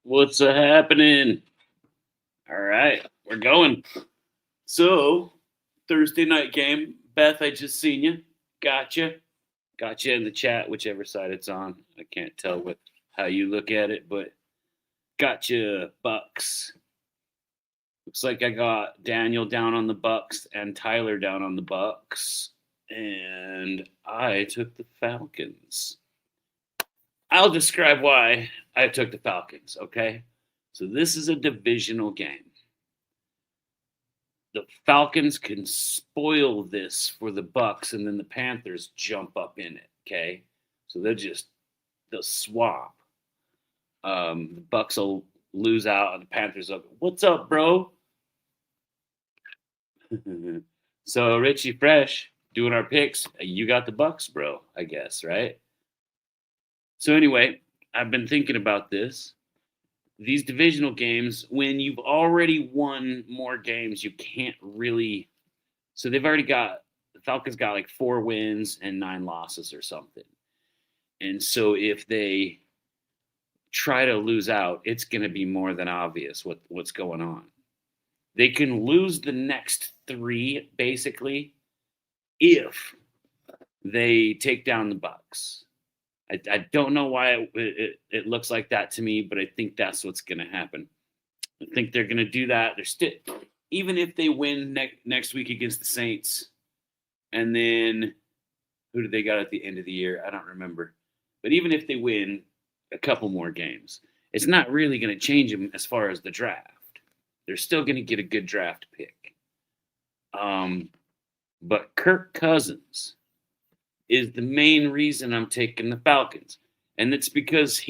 What's happening? All right, we're going. So, Thursday night game. Beth, I just seen you. Gotcha. Gotcha in the chat, whichever side it's on. I can't tell what how you look at it, but gotcha, Bucks. Looks like I got Daniel down on the Bucks and Tyler down on the Bucks, and I took the Falcons. I'll describe why I took the Falcons, okay? So this is a divisional game. The Falcons can spoil this for the Bucks, and then the Panthers jump up in it. Okay, so they'll swap. The Bucks will lose out, and the Panthers will. What's up, bro? So Richie Fresh doing our picks. You got the Bucks, bro. I guess, right? So anyway, I've been thinking about this. These divisional games, when you've already won more games, you can't really. So they've already got the Falcons got like 4 wins and 9 losses or something. And so if they try to lose out, it's going to be more than obvious what's going on. They can lose the next 3 basically if they take down the Bucks. I don't know why it looks like that to me, but I think that's what's going to happen. I think they're going to do that. They're still, even if they win next week against the Saints, and then who do they got at the end of the year? I don't remember. But even if they win a couple more games, it's not really going to change them as far as the draft. They're still going to get a good draft pick. But Kirk Cousins is the main reason I'm taking the Falcons. And it's because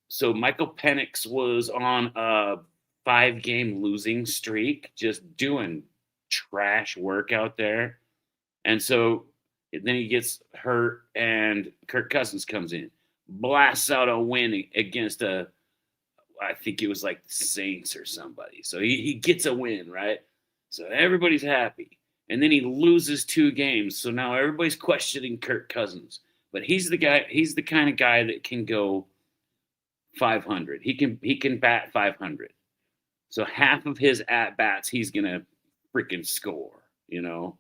so Michael Penix was on a 5-game losing streak, just doing trash work out there. And so then he gets hurt, and Kirk Cousins comes in, blasts out a win against I think it was like the Saints or somebody. So he gets a win, right? So everybody's happy. And then he loses 2 games. So now everybody's questioning Kirk Cousins. But he's the kind of guy that can go 500. He can bat 500. So half of his at bats he's gonna freaking score, you know.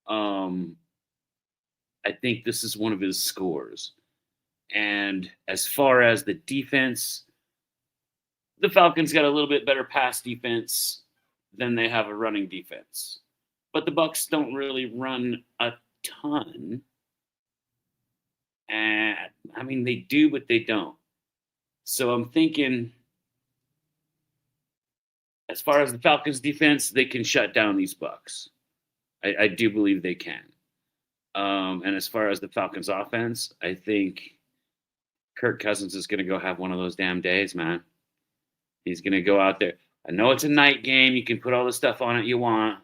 I think this is one of his scores. And as far as the defense, the Falcons got a little bit better pass defense than they have a running defense. But the Bucks don't really run a ton. And I mean, they do, but they don't. So I'm thinking, as far as the Falcons defense, they can shut down these Bucks. I do believe they can. And as far as the Falcons offense, I think Kirk Cousins is going to go have one of those damn days, man. He's going to go out there. I know it's a night game. You can put all the stuff on it you want.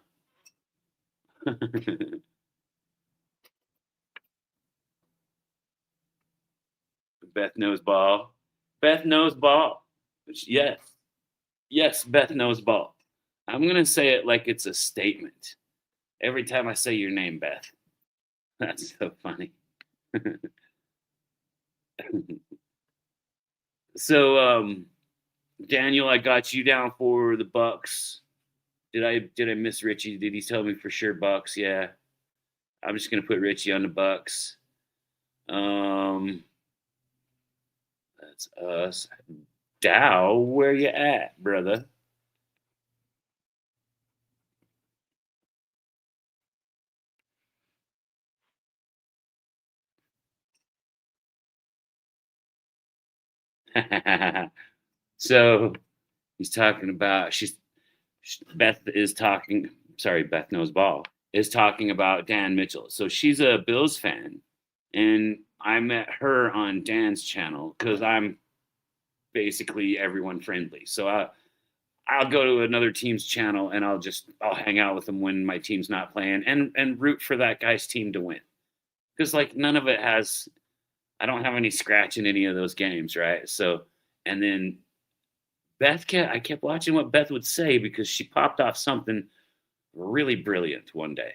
Beth knows ball. Beth knows ball. Yes. Yes, Beth knows ball. I'm going to say it like it's a statement. Every time I say your name, Beth. That's so funny. So, Daniel, I got you down for the Bucks. Did I miss Richie? Did he tell me for sure Bucks? Yeah. I'm just gonna put Richie on the Bucks. That's us. Dow, where you at, brother? So he's talking about Beth is talking. Sorry, Beth knows ball is talking about Dan Mitchell. So she's a Bills fan, and I met her on Dan's channel because I'm basically everyone friendly. So I'll go to another team's channel and I'll hang out with them when my team's not playing and root for that guy's team to win. Because like none of it has, I don't have any scratch in any of those games, right? So and then I kept watching what Beth would say because she popped off something really brilliant one day.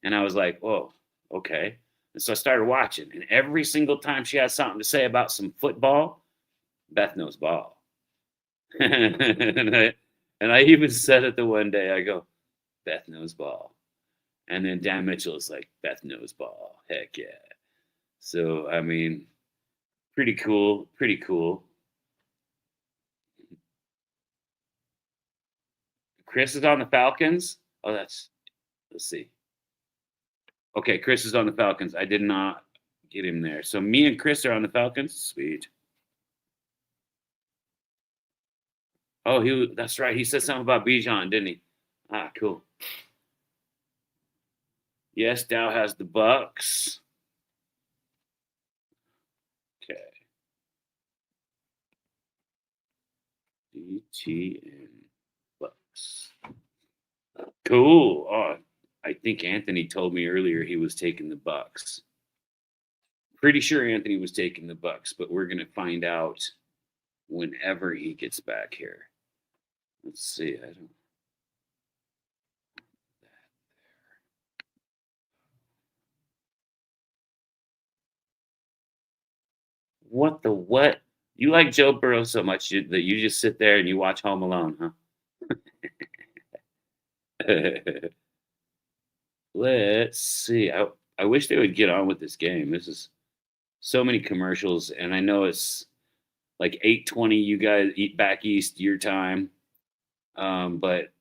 And I was like, whoa, okay. And so I started watching. And every single time she had something to say about some football, Beth knows ball. and I even said it the one day. I go, Beth knows ball. And then Dan Mitchell is like, Beth knows ball. Heck yeah. So, I mean, pretty cool. Pretty cool. Chris is on the Falcons. Oh, let's see. Okay, Chris is on the Falcons. I did not get him there. So me and Chris are on the Falcons. Sweet. Oh, that's right. He said something about Bijan, didn't he? Ah, cool. Yes, Dow has the Bucks. Okay. DTN Bucks. Cool. Oh, I think Anthony told me earlier he was taking the Bucks. Pretty sure Anthony was taking the Bucks, but we're gonna find out whenever he gets back here. Let's see. I don't. What the what? You like Joe Burrow so much that you just sit there and you watch Home Alone, huh? Let's see. I wish they would get on with this game. This is so many commercials, and I know it's like 8:20. You guys eat back east your time, but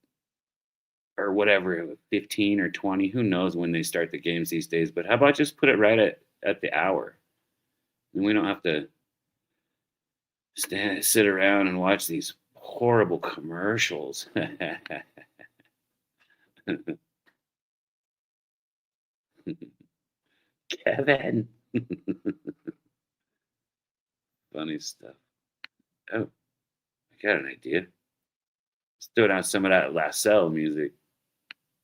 or whatever, 15 or 20. Who knows when they start the games these days? But how about just put it right at the hour, and we don't have to sit around and watch these horrible commercials. Kevin. Funny stuff. Oh, I got an idea. Let's throw down some of that Lassell music.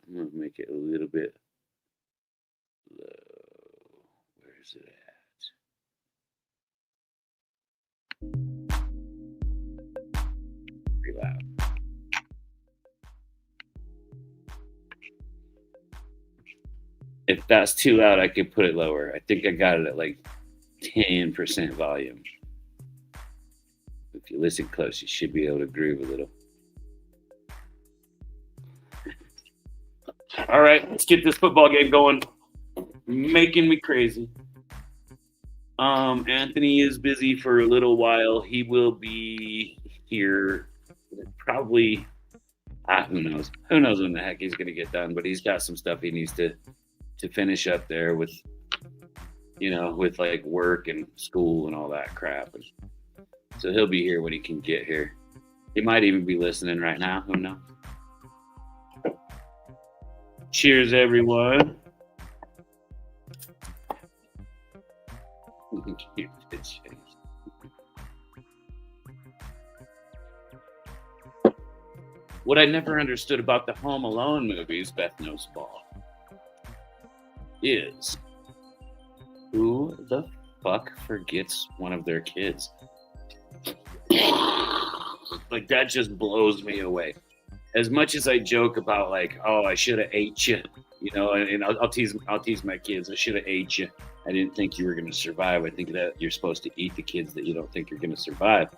I'm gonna make it a little bit low. Where's it at? Pretty loud. If that's too loud, I could put it lower. I think I got it at like 10% volume. If you listen close, you should be able to groove a little. All right, let's get this football game going. Making me crazy. Anthony is busy for a little while. He will be here probably. Who knows? Who knows when the heck he's gonna get done? But he's got some stuff he needs to finish up there with, with like work and school and all that crap. And so he'll be here when he can get here. He might even be listening right now. Who knows? Cheers, everyone. What I never understood about the Home Alone movies, Beth knows ball, is who the fuck forgets one of their kids? Like, that just blows me away. As much as I joke about like, oh, I should have ate you, and I'll tease my kids. I should have ate you. I didn't think you were going to survive. I think that you're supposed to eat the kids that you don't think you're going to survive.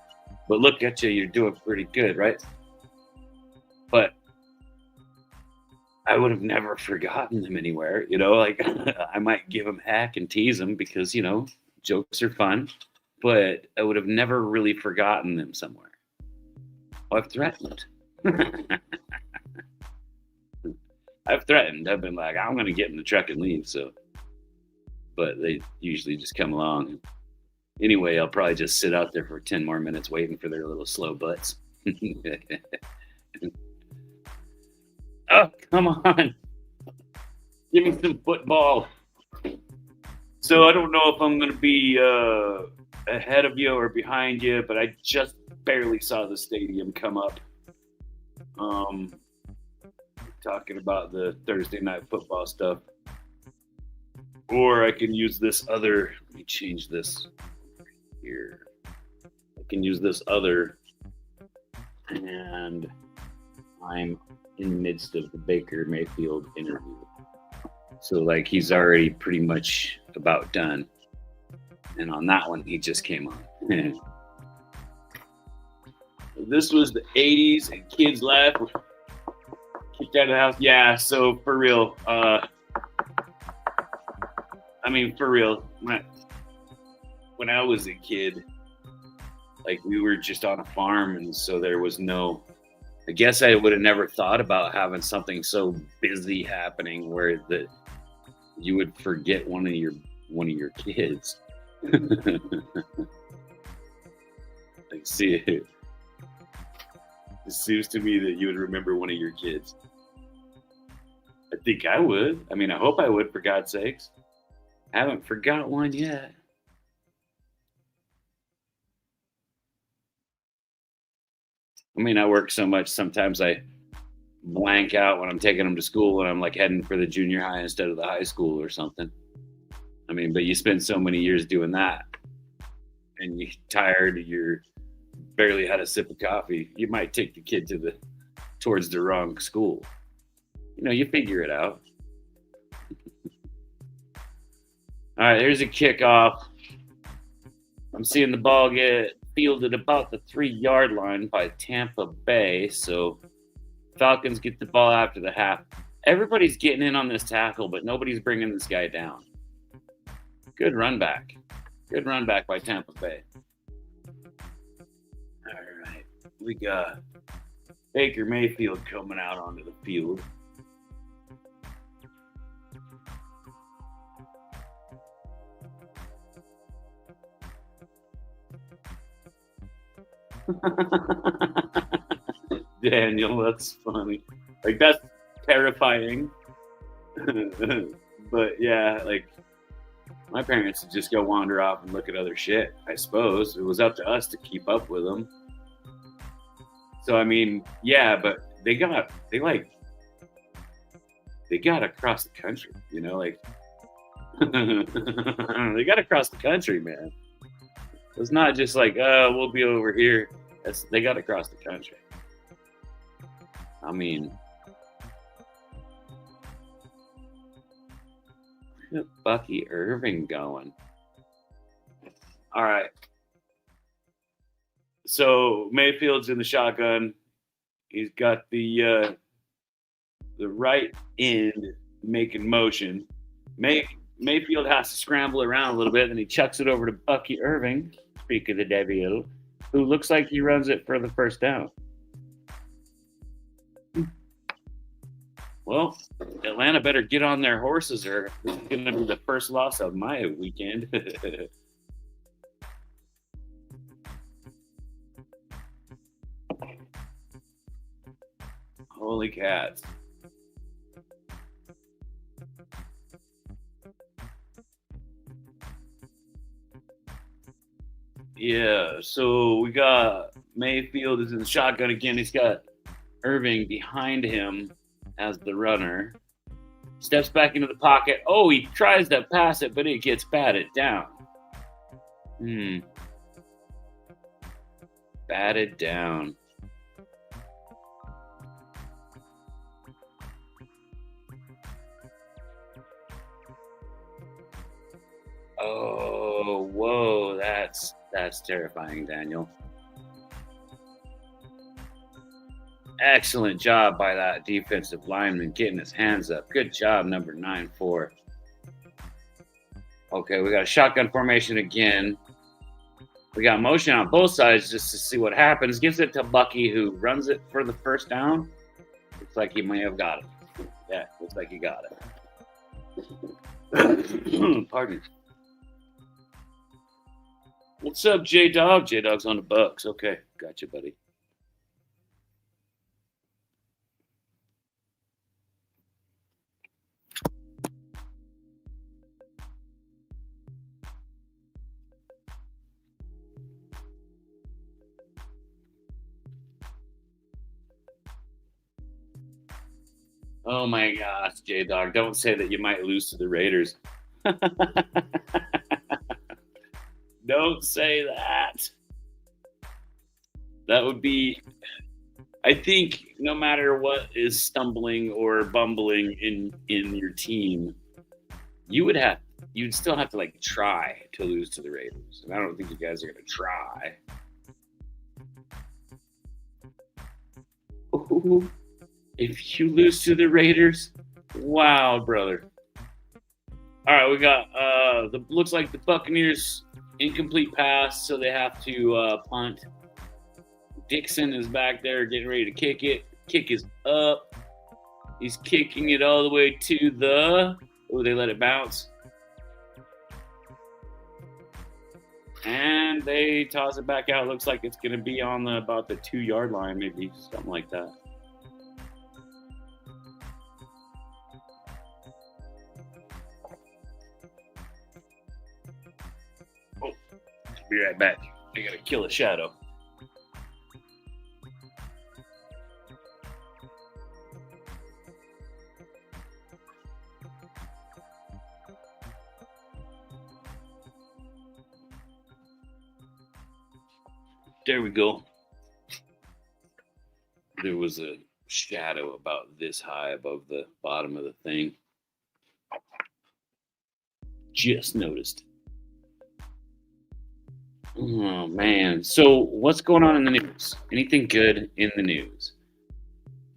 But look at you, you're doing pretty good, right? But I would have never forgotten them anywhere, like I might give them heck and tease them because, jokes are fun, but I would have never really forgotten them somewhere. I've threatened. I've threatened. I've been like, I'm going to get in the truck and leave. But they usually just come along. Anyway, I'll probably just sit out there for 10 more minutes waiting for their little slow butts. Oh, come on. Give me some football. So I don't know if I'm going to be ahead of you or behind you, but I just barely saw the stadium come up. Talking about the Thursday night football stuff. Or I can use this other, let me change this here. I can use this other, and I'm in the midst of the Baker Mayfield interview. So like he's already pretty much about done. And on that one, he just came on. This was the 80s and kids left, kicked out of the house. Yeah, so for real. For real. When I was a kid, like we were just on a farm, and so there was no. I guess I would have never thought about having something so busy happening where you would forget one of your kids. Like, see, it seems to me that you would remember one of your kids. I think I would. I hope I would, for God's sakes. I haven't forgot one yet. I work so much, sometimes I blank out when I'm taking them to school and I'm like heading for the junior high instead of the high school or something. But you spend so many years doing that and you're tired, you're barely had a sip of coffee. You might take the kid towards the wrong school. You figure it out. All right, here's a kickoff. I'm seeing the ball get fielded about the 3-yard line by Tampa Bay. So Falcons get the ball after the half. Everybody's getting in on this tackle, but nobody's bringing this guy down. Good run back. Good run back by Tampa Bay. All right. We got Baker Mayfield coming out onto the field. Daniel, that's funny. Like, that's terrifying. But yeah, like, my parents would just go wander off and look at other shit, I suppose. It was up to us to keep up with them. So, yeah, but they got across the country, like, they got across the country, man. It's not just like, we'll be over here. They got across the country. Look at Bucky Irving going. All right. So Mayfield's in the shotgun. He's got the right end making motion. Mayfield has to scramble around a little bit, and he chucks it over to Bucky Irving, speak of the devil, who looks like he runs it for the first down. Well, Atlanta better get on their horses, or it's going to be the first loss of my weekend. Holy cats. Yeah, so we got Mayfield is in the shotgun again. He's got Irving behind him as the runner. Steps back into the pocket. Oh, he tries to pass it, but it gets batted down. Batted down. Oh, whoa, that's terrifying, Daniel. Excellent job by that defensive lineman getting his hands up. Good job, number 9-4. Okay, we got a shotgun formation again. We got motion on both sides just to see what happens. Gives it to Bucky, who runs it for the first down. Looks like he may have got it. Yeah, looks like he got it. Pardon me. What's up, J-Dog? J-Dog's on the Bucks. Okay, gotcha, buddy. Oh my gosh, J-Dog, don't say that you might lose to the Raiders. Don't say that. That would be, I think, no matter what is stumbling or bumbling in your team, you'd still have to like try to lose to the Raiders. And I don't think you guys are gonna try. Ooh, if you lose to the Raiders, wow, brother. All right, we got looks like the Buccaneers incomplete pass, so they have to punt. Dixon is back there getting ready to kick it. Kick is up. He's kicking it all the way to the. Oh, they let it bounce. And they toss it back out. Looks like it's going to be on about the 2-yard line, maybe something like that. Oh, be right back. I got to kill a shadow. There we go. There was a shadow about this high above the bottom of the thing. Just noticed. Oh, man. So what's going on in the news? Anything good in the news?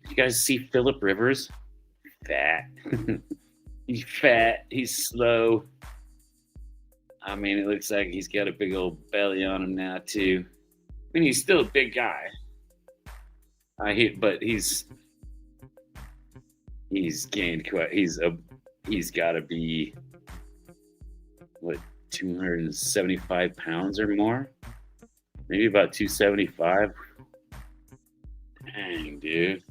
Did you guys see Philip Rivers? Fat. He's fat. He's slow. I mean, it looks like he's got a big old belly on him now, too. I mean, he's still a big guy. But he's gained quite. He's got to be what, 275 pounds or more, maybe about 275. Dang, dude.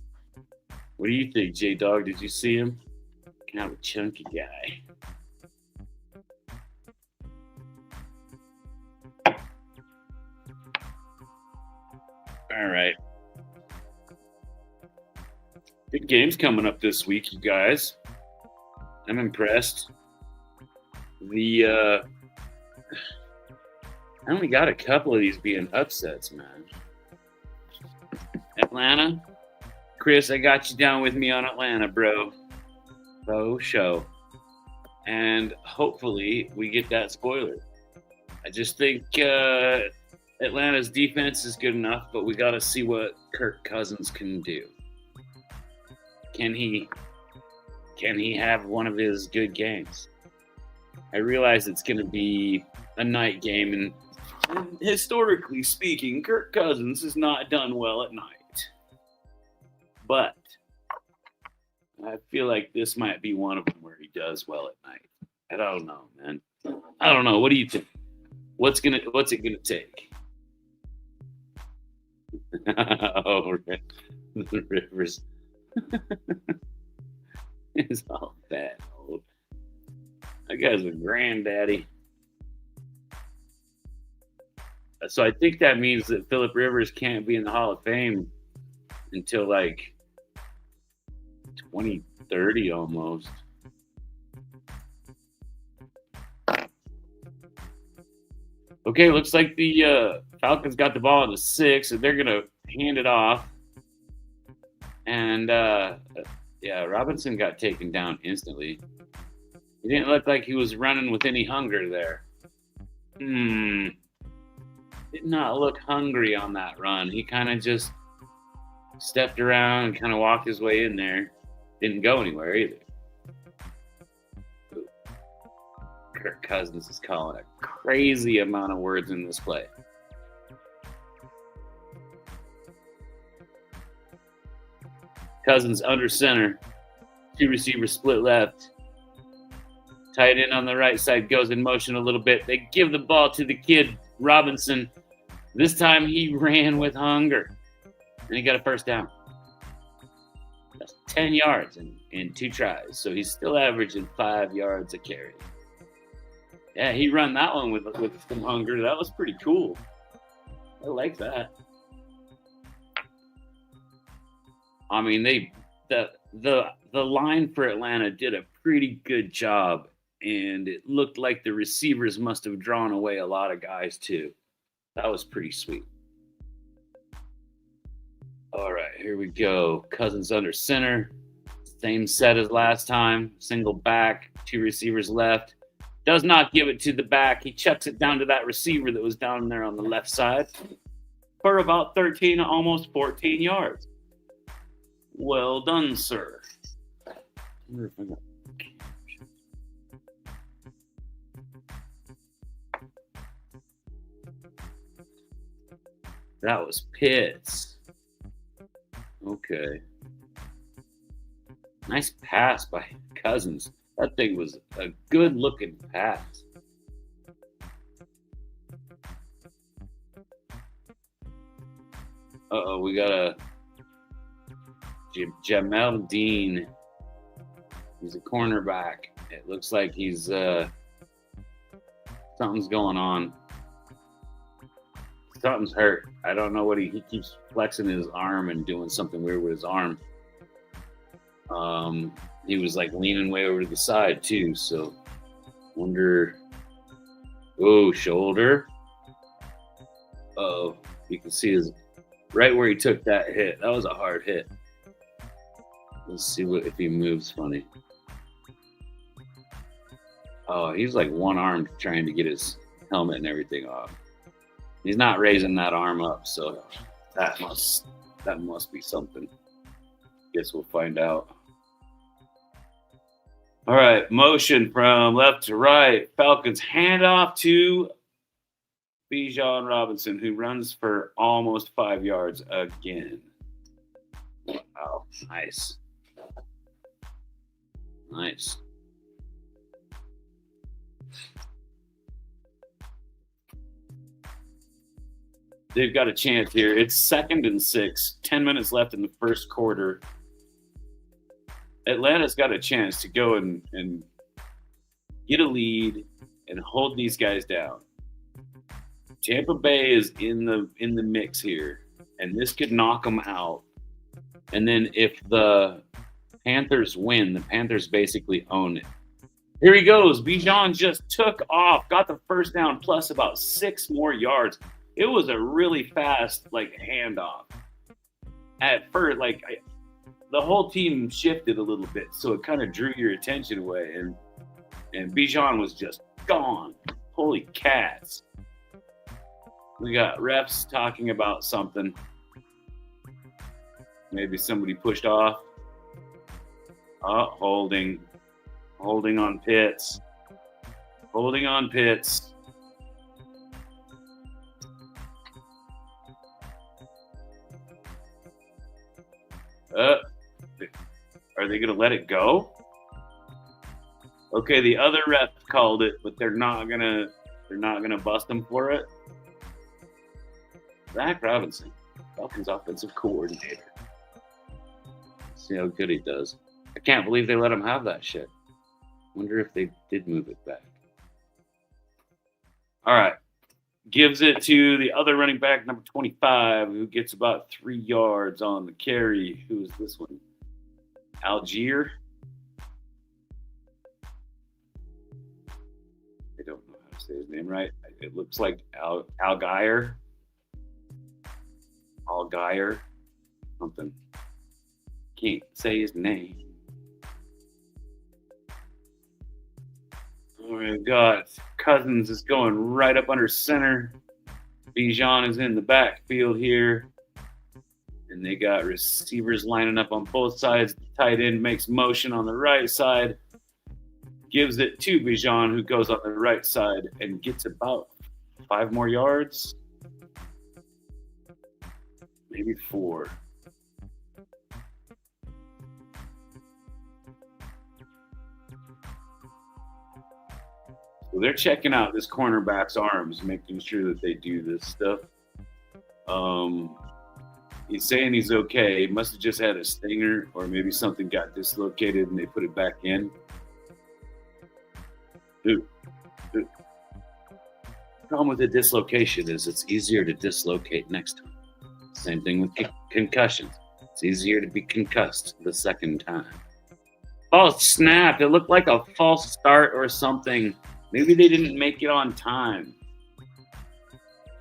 What do you think, J Dog? Did you see him? Kind of a chunky guy. All right. Big games coming up this week, you guys. I'm impressed. I only got a couple of these being upsets, man. Atlanta. Chris, I got you down with me on Atlanta, bro. Show. And hopefully we get that spoiler. I just think Atlanta's defense is good enough, but we got to see what Kirk Cousins can do. Can he have one of his good games? I realize it's going to be a night game, and historically speaking, Kirk Cousins has not done well at night. But I feel like this might be one of them where he does well at night. I don't know, man. I don't know. What do you think? What's it gonna take? Oh, the Rivers. It's all that old. That guy's a granddaddy. So I think that means that Philip Rivers can't be in the Hall of Fame until like 2030 almost. Okay, looks like the Falcons got the ball at the 6, and they're gonna hand it off. And Robinson got taken down instantly. He didn't look like he was running with any hunger there. Did not look hungry on that run. He kind of just stepped around and kind of walked his way in there. Didn't go anywhere either. Kirk Cousins is calling a crazy amount of words in this play. Cousins under center. 2 receivers split left. Tight end on the right side goes in motion a little bit. They give the ball to the kid, Robinson. This time he ran with hunger. And he got a first down. That's 10 yards in 2 tries. So he's still averaging 5 yards a carry. Yeah, he run that one with some hunger. That was pretty cool. I like that. I mean, the line for Atlanta did a pretty good job, and it looked like the receivers must have drawn away a lot of guys too. That was pretty sweet. All right, here we go. Cousins under center. Same set as last time. Single back, 2 receivers left. Does not give it to the back. He chucks it down to that receiver that was down there on the left side for about 13, almost 14 yards. Well done, sir. I wonder if I got- That was Pitts. Okay. Nice pass by Cousins. That thing was a good looking pass. Uh-oh, we got a Jamel Dean. He's a cornerback. It looks like he's something's going on. Something's hurt. I don't know what he keeps flexing his arm and doing something weird with his arm. He was like leaning way over to the side too, so wonder. Oh, shoulder. Oh, you can see his right where he took that hit. That was a hard hit. Let's see if he moves funny. Oh, he's like one arm trying to get his helmet and everything off. He's not raising that arm up, so that must be something. Guess we'll find out. All right, motion from left to right. Falcons hand off to Bijan Robinson, who runs for almost 5 yards again. Wow, nice. Nice. They've got a chance here. It's 2nd and 6, 10 minutes left in the first quarter. Atlanta's got a chance to go and get a lead and hold these guys down. Tampa Bay is in the mix here, and this could knock them out. And then if the Panthers win, the Panthers basically own it. Here he goes. Bijan just took off, got the first down plus about 6 more yards. It was a really fast handoff. At first, the whole team shifted a little bit, so it kind of drew your attention away, and Bijan was just gone. Holy cats. We got refs talking about something. Maybe somebody pushed off. Oh, holding on Pitts. Holding on Pitts. Are they going to let it go? Okay, the other ref called it, but they're not gonna bust him for it. Zach Robinson, Falcons offensive coordinator. See how good he does. I can't believe they let him have that shit. Wonder if they did move it back. All right. Gives it to the other running back, number 25, who gets about 3 yards on the carry. Who is this one? Algier? I don't know how to say his name right. It looks like Algier. Algier. Something. Can't say his name. We've got Cousins is going right up under center. Bijan is in the backfield here. And they got receivers lining up on both sides. The tight end makes motion on the right side. Gives it to Bijan, who goes on the right side and gets about 5 more yards. Maybe 4. So they're checking out this cornerback's arms, making sure that they do this stuff. He's saying he's okay. He must have just had a stinger, or maybe something got dislocated and they put it back in. Dude. The problem with the dislocation is it's easier to dislocate next time. Same thing with concussions. It's easier to be concussed the second time. Oh, snap. It looked like a false start or something. Maybe they didn't make it on time.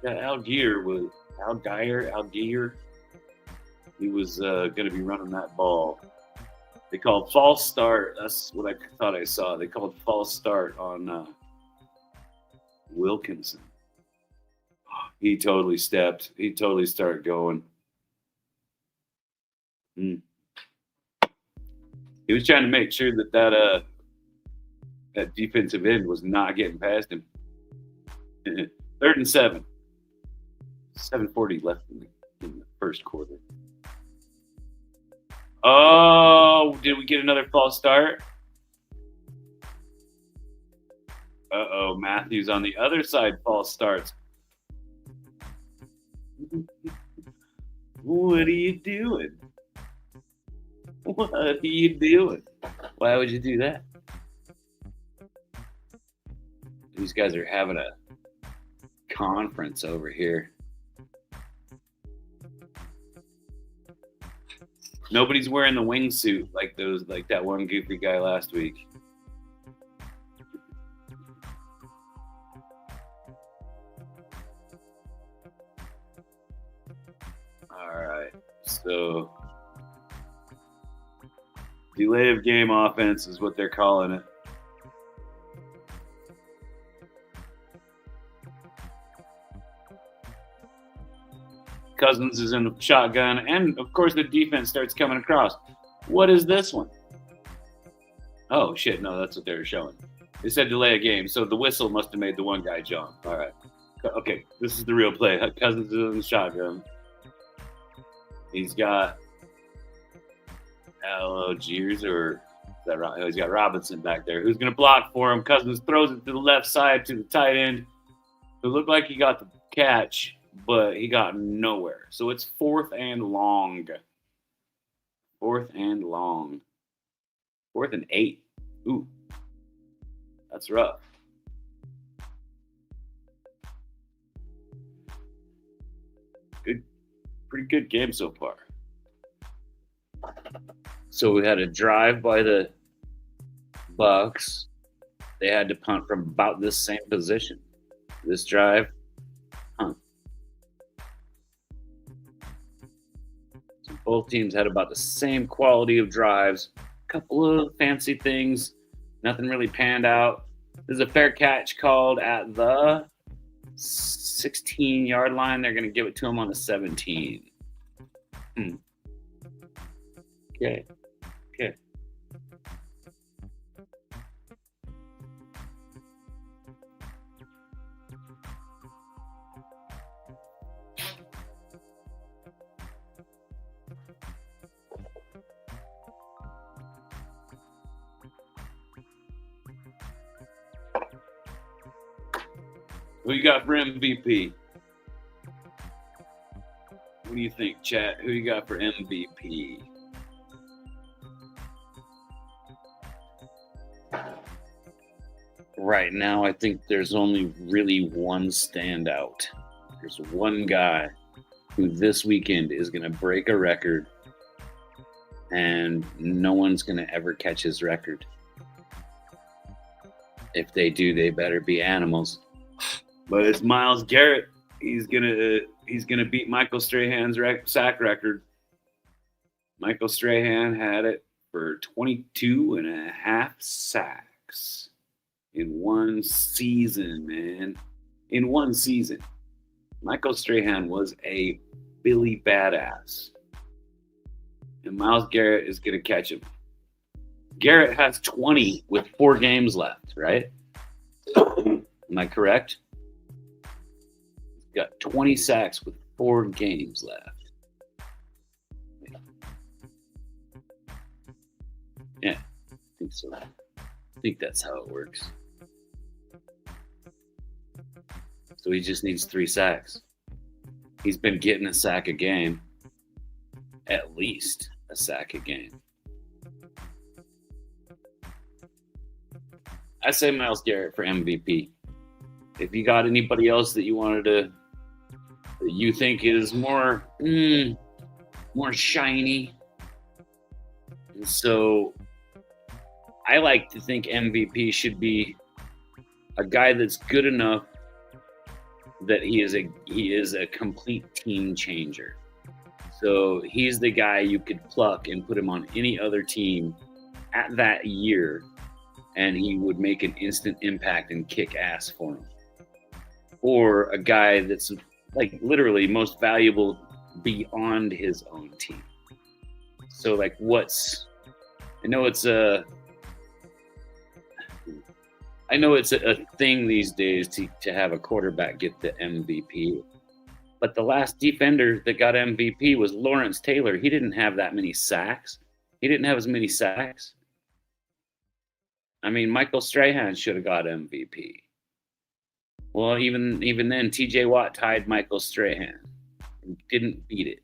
That Algier. He was going to be running that ball. They called false start. That's what I thought I saw. They called false start on Wilkinson. He totally stepped. He totally started going. He was trying to make sure that defensive end was not getting past him. 3rd and 7. 7:40 left in the first quarter. Oh, did we get another false start? Uh-oh, Matthews on the other side false starts. What are you doing? What are you doing? Why would you do that? These guys are having a conference over here. Nobody's wearing the wingsuit like that one goofy guy last week. All right, so delay of game offense is what they're calling it. Cousins is in the shotgun, and of course the defense starts coming across. What is this one? Oh shit, no, that's what they were showing. They said delay a game, so the whistle must have made the one guy jump. All right. Okay, this is the real play. Cousins is in the shotgun. He's got Algiers, or is that right? Oh, he's got Robinson back there. Who's going to block for him? Cousins throws it to the left side to the tight end, who looked like he got the catch, but he got nowhere. So it's 4th and long. 4th and long. 4th and 8. Ooh, that's rough. Good, pretty good game so far. So we had a drive by the Bucks. They had to punt from about this same position. This drive, punt. So both teams had about the same quality of drives. A couple of fancy things. Nothing really panned out. There's a fair catch called at the 16-yard line. They're going to give it to him on the 17. Okay. Who you got for MVP? What do you think, chat? Who you got for MVP? Right now, I think there's only really one standout. There's one guy who this weekend is going to break a record, and no one's going to ever catch his record. If they do, they better be animals. But it's Myles Garrett. He's gonna beat Michael Strahan's sack record. Michael Strahan had it for 22 and a half sacks in one season, man. In one season. Michael Strahan was a Billy Badass. And Myles Garrett is gonna catch him. Garrett has 20 with 4 games left, right? Am I correct? Got 20 sacks with 4 games left. Yeah, I think so. I think that's how it works. So he just needs 3 sacks. He's been getting a sack a game. At least a sack a game. I say Myles Garrett for MVP. If you got anybody else that you wanted to, that you think is more shiny, and so I like to think MVP should be a guy that's good enough that he is a complete team changer. So he's the guy you could pluck and put him on any other team at that year, and he would make an instant impact and kick ass for him. Or a guy that's like literally most valuable beyond his own team. So like what's I know it's a thing these days to have a quarterback get the MVP. But the last defender that got MVP was Lawrence Taylor. He didn't have that many sacks. He didn't have as many sacks. I mean, Michael Strahan should have got MVP. Well, even then, TJ Watt tied Michael Strahan and didn't beat it.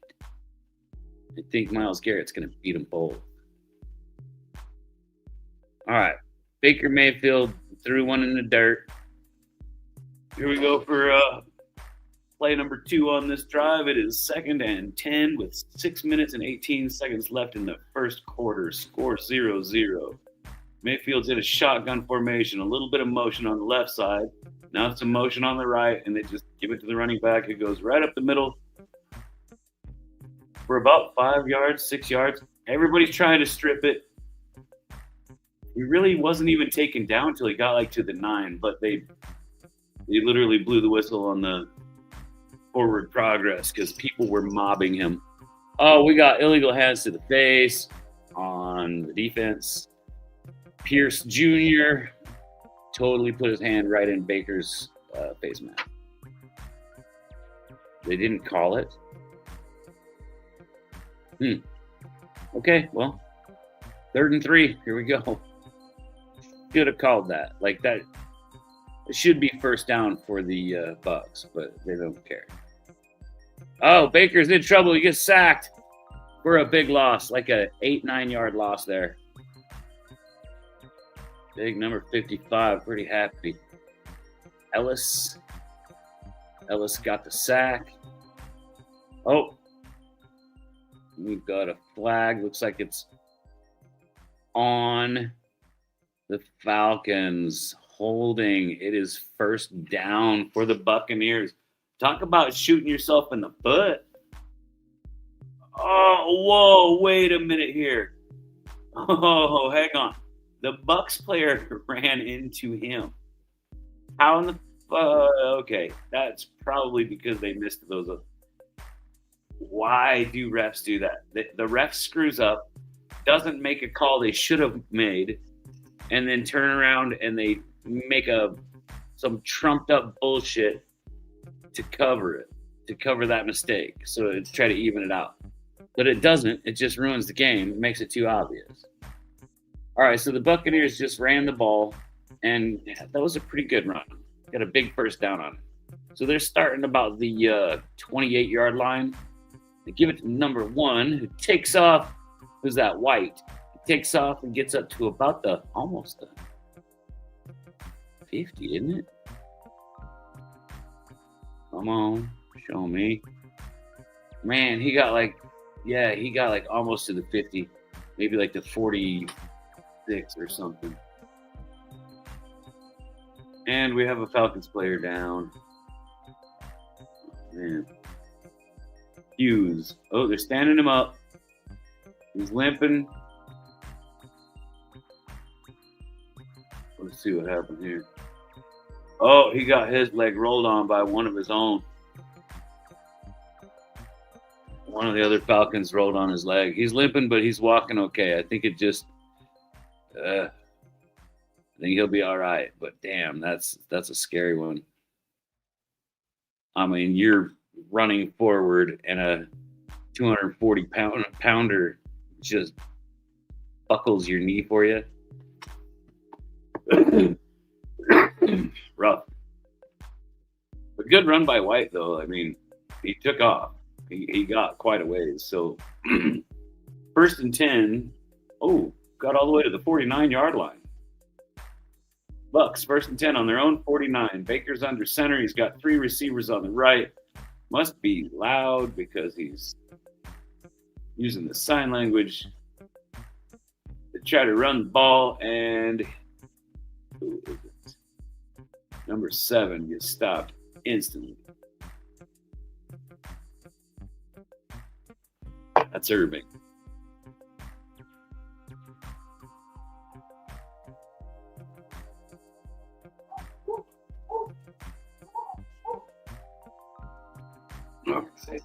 I think Myles Garrett's going to beat them both. All right. Baker Mayfield threw one in the dirt. Here we go for play number 2 on this drive. It is 2nd and 10 with 6 minutes and 18 seconds left in the first quarter. Score 0-0. Mayfield's in a shotgun formation, a little bit of motion on the left side. Now some motion on the right, and they just give it to the running back. It goes right up the middle for about 5 yards, 6 yards. Everybody's trying to strip it. He really wasn't even taken down until he got like to the 9, but they literally blew the whistle on the forward progress because people were mobbing him. Oh, we got illegal hands to the face on the defense. Pierce Jr. totally put his hand right in Baker's face mask. They didn't call it. Okay, well, 3rd and 3. Here we go. Should have called that. Like that. It should be first down for the Bucks, but they don't care. Oh, Baker's in trouble. He gets sacked for a big loss, like a 8-9 yard loss there. Big number 55, pretty happy. Ellis got the sack. Oh, we've got a flag. Looks like it's on the Falcons. Holding. It is first down for the Buccaneers. Talk about shooting yourself in the foot. Oh, whoa, wait a minute here. Oh, hang on. The Bucks player ran into him. How in the okay, that's probably because they missed those. Why do refs do that? The ref screws up, doesn't make a call they should have made, and then turn around and they make some trumped up bullshit to cover that mistake, so to try to even it out. But it doesn't. It just ruins the game. It makes it too obvious. All right, so the Buccaneers just ran the ball, and that was a pretty good run. Got a big first down on it. So they're starting about the 28-yard line. They give it to number 1, who takes off. Who's that? White. He takes off and gets up to about almost the 50, isn't it? Come on, show me. Man, he got like almost to the 50, maybe like the 46 or something. And we have a Falcons player down. Man. Hughes. Oh, they're standing him up. He's limping. Let's see what happened here. Oh, he got his leg rolled on by one of his own. One of the other Falcons rolled on his leg. He's limping, but he's walking okay. I think it just I think he'll be all right. But damn, that's a scary one. I mean, you're running forward and a 240-pounder just buckles your knee for you. Rough. A good run by White, though. I mean, he took off. He got quite a ways. So, 1st and 10. Oh, got all the way to the 49-yard line. Bucks, 1st and 10 on their own 49. Baker's under center. He's got 3 receivers on the right. Must be loud because he's using the sign language to try to run the ball. And who is it? Number 7 gets stopped instantly. That's Irving. Okay.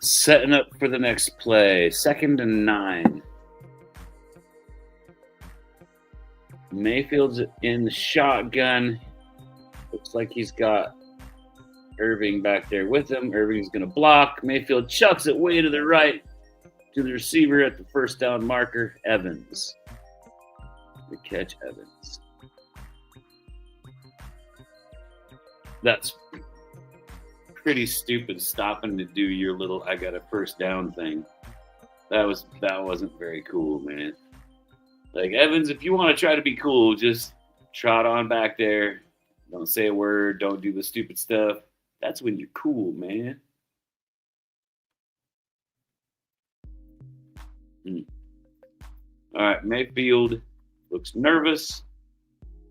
Setting up for the next play. 2nd and 9. Mayfield's in the shotgun. Looks like he's got Irving back there with him. Irving's going to block. Mayfield chucks it way to the right to the receiver at the first down marker, Evans. The catch, Evans. That's pretty stupid stopping to do your little I got a first down thing. That wasn't very cool, man. Like, Evans, if you want to try to be cool, just trot on back there. Don't say a word. Don't do the stupid stuff. That's when you're cool, man. All right, Mayfield looks nervous.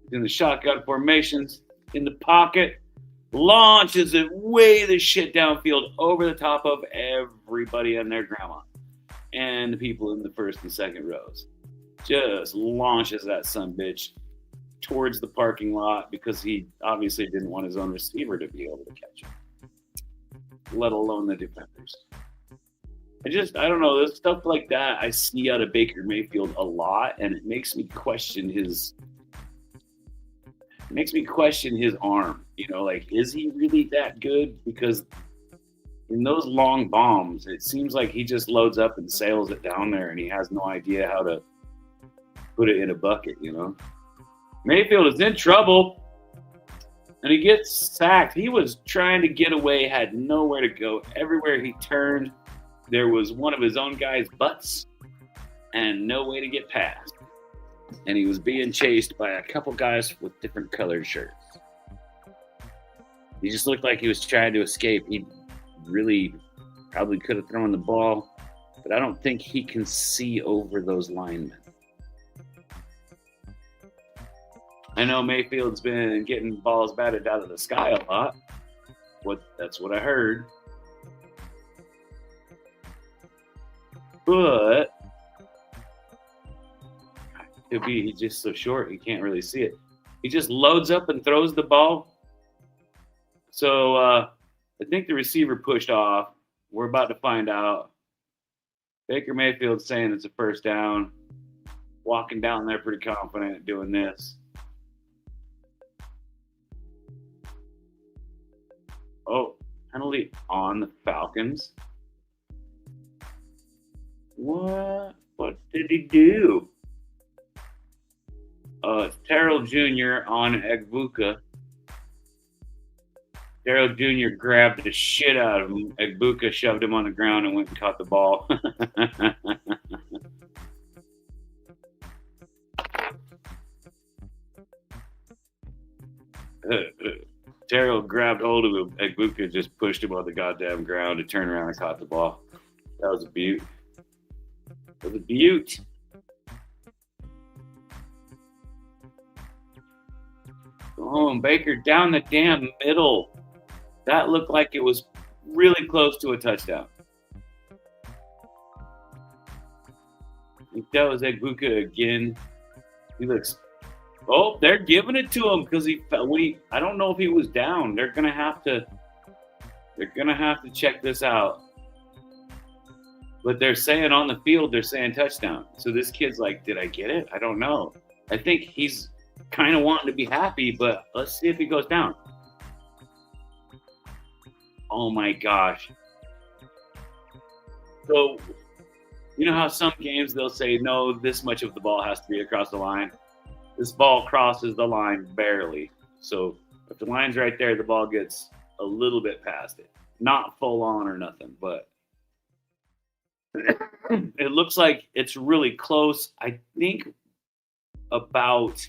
He's in the shotgun formations, in the pocket, launches it way the shit downfield over the top of everybody and their grandma and the people in the first and second rows. Just launches that sumbitch towards the parking lot because he obviously didn't want his own receiver to be able to catch him, let alone the defenders. I don't know, there's stuff like that I see out of Baker Mayfield a lot, and it makes me question his arm. You know, like, is he really that good? Because in those long bombs, it seems like he just loads up and sails it down there, and he has no idea how to put it in a bucket, you know? Mayfield is in trouble, and he gets sacked. He was trying to get away, had nowhere to go. Everywhere he turned, there was one of his own guys' butts and no way to get past. And he was being chased by a couple guys with different colored shirts. He just looked like he was trying to escape. He really probably could have thrown the ball, but I don't think he can see over those linemen. I know Mayfield's been getting balls batted out of the sky a lot. That's what I heard. But could be he's just so short he can't really see it. He just loads up and throws the ball. So I think the receiver pushed off. We're about to find out. Baker Mayfield's saying it's a first down. Walking down there pretty confident doing this. Oh, penalty on the Falcons. What? What did he do? It's Terrell Jr. on Egbuka. Terrell Jr. grabbed the shit out of him. Egbuka shoved him on the ground and went and caught the ball. Terrell grabbed hold of him. Egbuka just pushed him on the goddamn ground and turned around and caught the ball. That was a beaut. That was a beaut. Oh, Baker down the damn middle. That looked like it was really close to a touchdown. I think that was Egbuka again. He looks. Oh, they're giving it to him because I don't know if he was down. They're gonna have to check this out. But they're saying on the field, they're saying touchdown. So this kid's like, did I get it? I don't know. I think he's kind of wanting to be happy, but let's see if he goes down. Oh my gosh. So, you know how some games they'll say, no, this much of the ball has to be across the line? This ball crosses the line barely. So if the line's right there, the ball gets a little bit past it. Not full on or nothing, but it looks like it's really close. I think about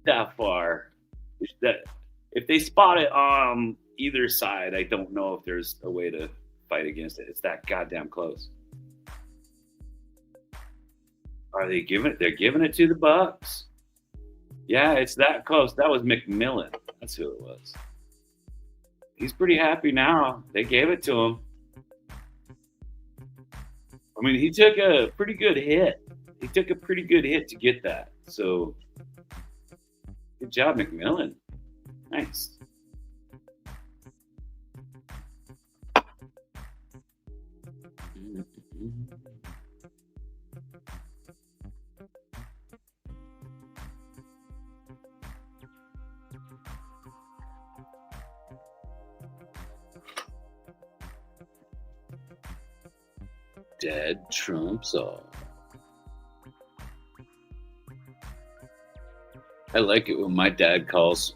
that far. That if they spot it on either side, I don't know if there's a way to fight against it. It's that goddamn close. Are they giving it? They're giving it to the Bucks. Yeah, it's that close. That was McMillan. That's who it was. He's pretty happy now. They gave it to him. I mean, he took a pretty good hit. He took a pretty good hit to get that. So, good job, McMillan. Nice. Dad trumps all. I like it when my dad calls.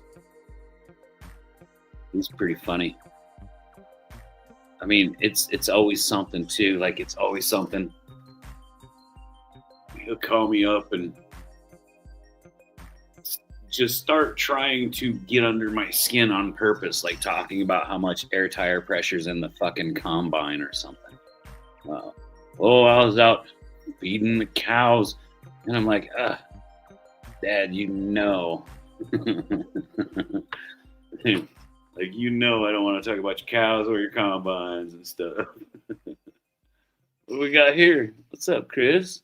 He's pretty funny. I mean, it's always something too. Like it's always something. He'll call me up and just start trying to get under my skin on purpose, like talking about how much air tire pressure's in the fucking combine or something. Oh, I was out feeding the cows, and I'm like, Dad, you know. Like, you know, I don't want to talk about your cows or your combines and stuff. What do we got here? What's up, Chris?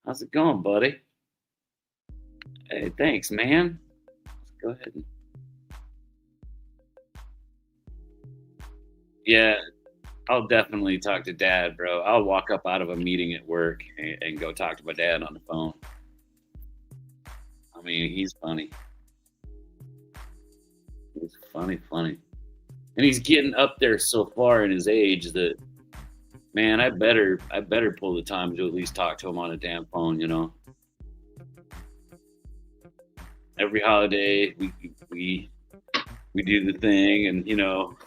How's it going, buddy? Hey, thanks, man. Let's go ahead. Yeah, I'll definitely talk to Dad, bro. I'll walk up out of a meeting at work and go talk to my dad on the phone. I mean, he's funny. He's funny. And he's getting up there so far in his age that, man, I better pull the time to at least talk to him on a damn phone, you know. Every holiday we do the thing, and you know,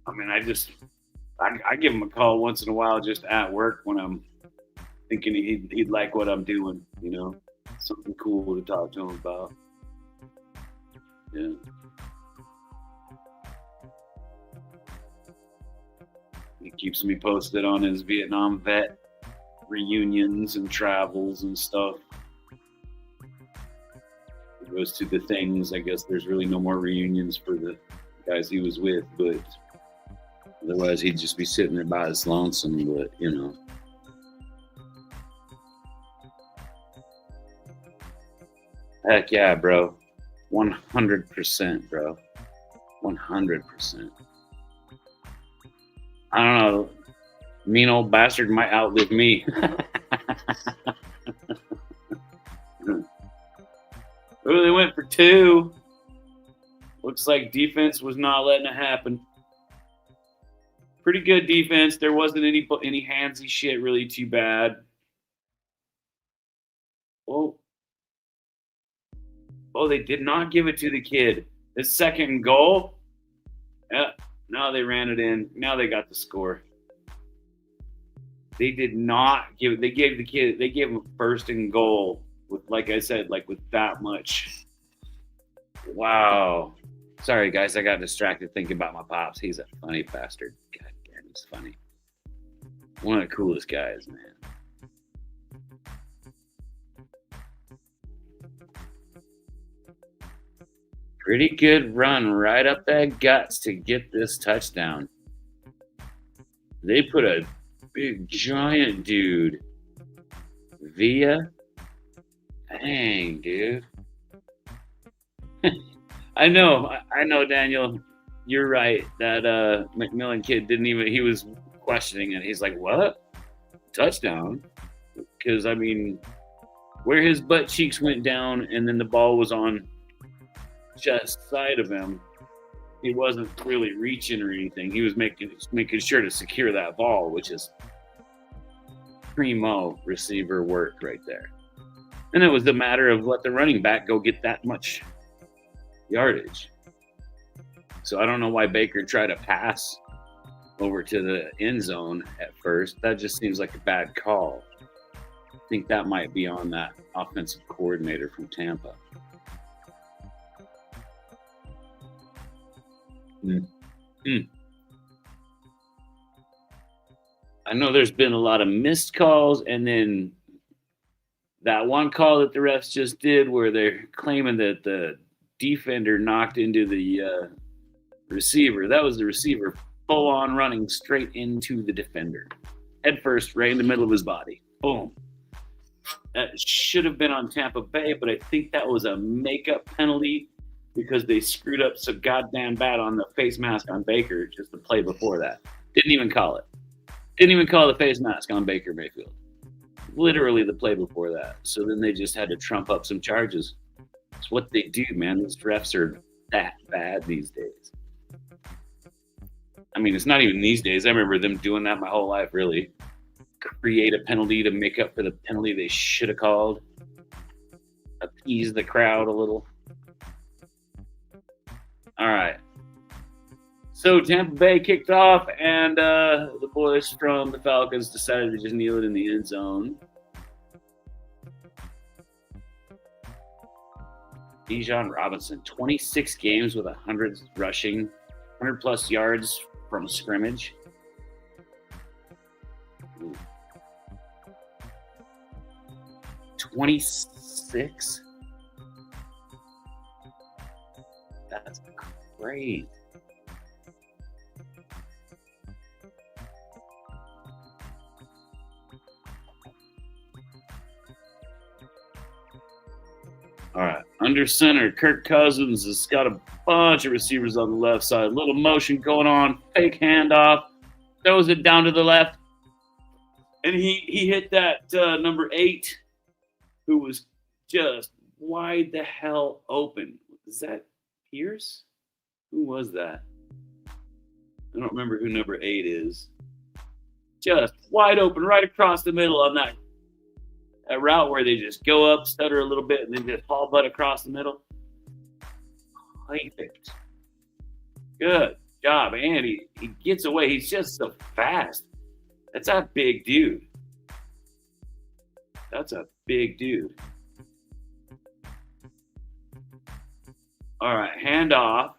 I mean, I give him a call once in a while just at work when I'm thinking he'd like what I'm doing, you know, something cool to talk to him about. Yeah. He keeps me posted on his Vietnam vet reunions and travels and stuff. He goes to the things. I guess there's really no more reunions for the guys he was with, but otherwise he'd just be sitting there by his lonesome, but you know. Heck yeah, bro. 100%, bro. 100%. I don't know. Mean old bastard might outlive me. Oh, they went for 2. Looks like defense was not letting it happen. Pretty good defense. There wasn't any handsy shit really too bad. Oh, they did not give it to the kid. The second goal. Yeah, now they ran it in. Now they got the score. They did not give it. They gave him a first and goal with, like I said, like with that much. Wow. Sorry, guys. I got distracted thinking about my pops. He's a funny bastard. God damn, he's funny. One of the coolest guys, man. Pretty good run right up that guts to get this touchdown. They put a big giant dude via. Dang, dude. I know, Daniel. You're right. That McMillan kid didn't even. He was questioning it. He's like, "What? Touchdown?" Because I mean, where his butt cheeks went down, and then the ball was on just side of him. He wasn't really reaching or anything. He was making sure to secure that ball, which is primo receiver work right there. And it was the matter of let the running back go get that much yardage. So I don't know why Baker tried to pass over to the end zone at first. That just seems like a bad call. I think that might be on that offensive coordinator from Tampa. I know there's been a lot of missed calls, and then that one call that the refs just did where they're claiming that the defender knocked into the receiver. That was the receiver full on running straight into the defender. Head first, right in the middle of his body. Boom. That should have been on Tampa Bay, but I think that was a makeup penalty because they screwed up so goddamn bad on the face mask on Baker just the play before that. Didn't even call it. Didn't even call the face mask on Baker Mayfield. Literally the play before that. So then they just had to trump up some charges. It's what they do, man. These refs are that bad these days. I mean, it's not even these days. I remember them doing that my whole life, really. Create a penalty to make up for the penalty they should have called. Appease the crowd a little. All right. So Tampa Bay kicked off, and the boys from the Falcons decided to just kneel it in the end zone. Bijan Robinson, 26 games with 100 rushing, 100 plus yards from scrimmage. Ooh. 26? That's great. All right, under center, Kirk Cousins has got a bunch of receivers on the left side. Little motion going on, fake handoff, throws it down to the left, and he hit that number 8, who was just wide the hell open. Is that Pierce? Who was that? I don't remember who number 8 is. Just wide open, right across the middle on that route where they just go up, stutter a little bit, and then just haul butt across the middle. Perfect. Good job. And he gets away. He's just so fast. That's a big dude. That's a big dude. All right, hand off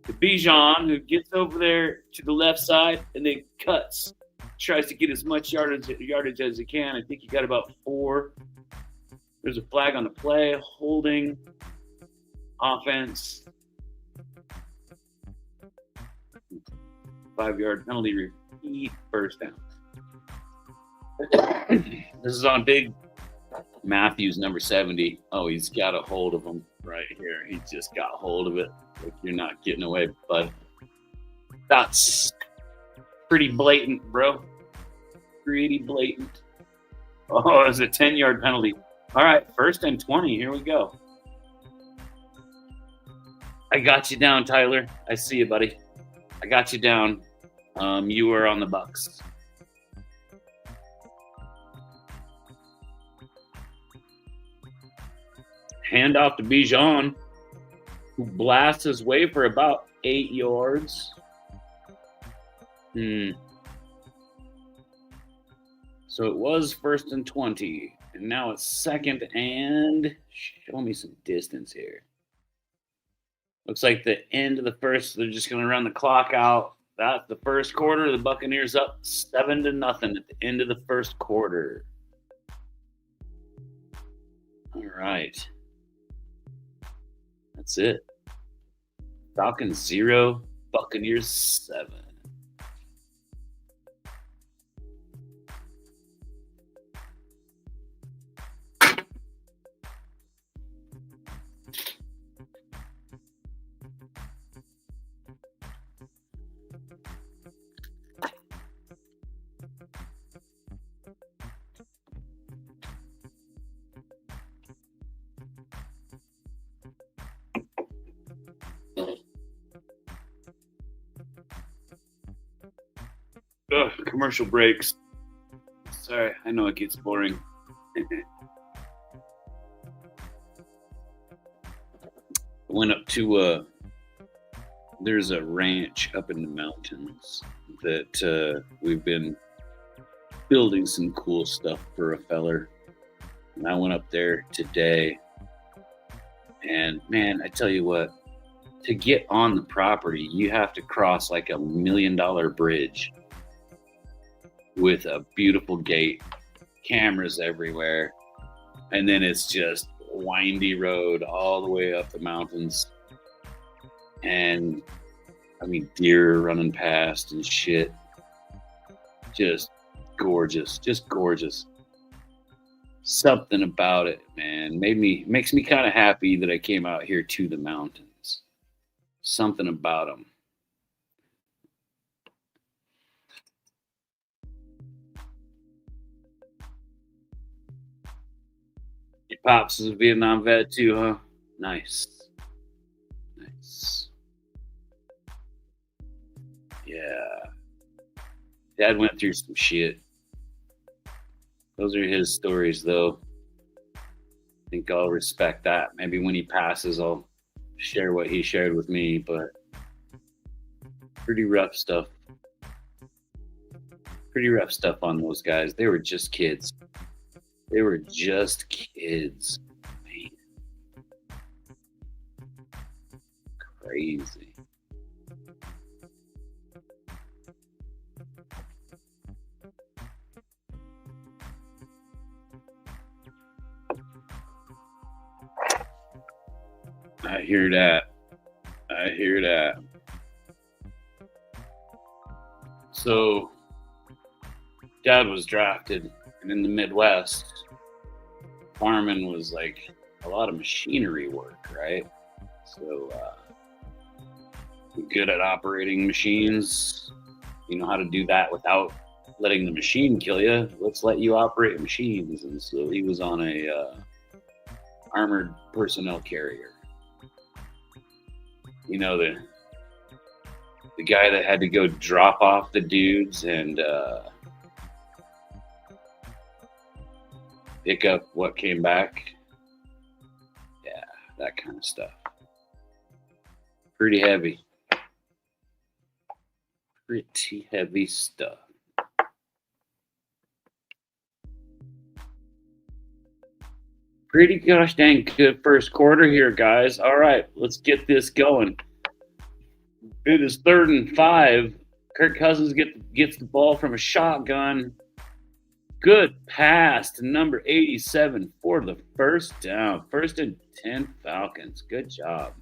to Bijan, who gets over there to the left side and then cuts. Tries to get as much yardage as he can. I think he got about 4. There's a flag on the play, holding offense. 5-yard penalty, repeat, first down. This is on big Matthews, number 70. Oh, he's got a hold of him right here. He just got hold of it. Like, you're not getting away, but that's pretty blatant, bro. Pretty blatant. Oh, it's a 10-yard penalty. All right, 1st and 20. Here we go. I got you down, Tyler. I see you, buddy. I got you down. You were on the Bucks. Hand off to Bijan, who blasts his way for about 8 yards. So it was 1st and 20, and now it's 2nd and show me some distance here. Looks like the end of the first, they're just going to run the clock out. That's the first quarter. The Buccaneers up 7-0 at the end of the first quarter. All right. That's it. Falcons 0, Buccaneers 7. Ugh, commercial breaks. Sorry, I know it gets boring. Went up to there's a ranch up in the mountains that we've been building some cool stuff for a feller. And I went up there today, and man, I tell you what, to get on the property, you have to cross like $1 million bridge with a beautiful gate, cameras everywhere, and then it's just windy road all the way up the mountains, and I mean deer running past and shit. Just gorgeous. Something about it, man, makes me kind of happy that I came out here to the mountains. Something about them. Your pops is a Vietnam vet too, huh? Nice. Yeah. Dad went through some shit. Those are his stories, though. I think I'll respect that. Maybe when he passes, I'll share what he shared with me, but pretty rough stuff. Pretty rough stuff on those guys. They were just kids. They were just kids. Man. Crazy. I hear that. I hear that. So, Dad was drafted, and in the Midwest, farming was like a lot of machinery work, right? So, you're good at operating machines. You know how to do that without letting the machine kill you. Let's let you operate machines. And so he was on a armored personnel carrier. You know, the guy that had to go drop off the dudes and pick up what came back. Yeah, that kind of stuff. Pretty heavy. Pretty heavy stuff. Pretty gosh dang good first quarter here, guys. All right, let's get this going. It is 3rd and 5. Kirk Cousins gets the ball from a shotgun. Good pass to number 87 for the first down. 1st and 10 Falcons. Good job.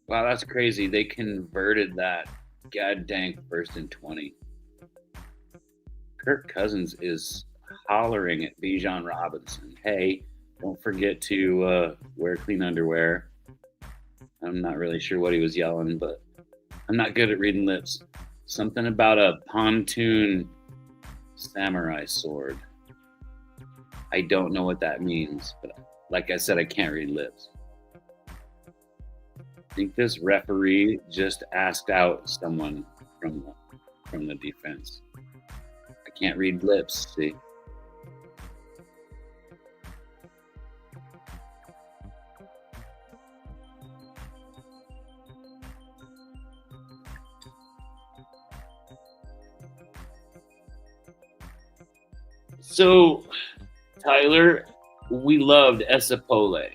Wow, that's crazy. They converted that. God dang, 1st and 20. Kirk Cousins is hollering at Bijan Robinson. Hey, don't forget to wear clean underwear. I'm not really sure what he was yelling, but I'm not good at reading lips. Something about a pontoon samurai sword. I don't know what that means, but like I said, I can't read lips. I think this referee just asked out someone from the defense. I can't read lips, see? So, Tyler, we loved Esapole.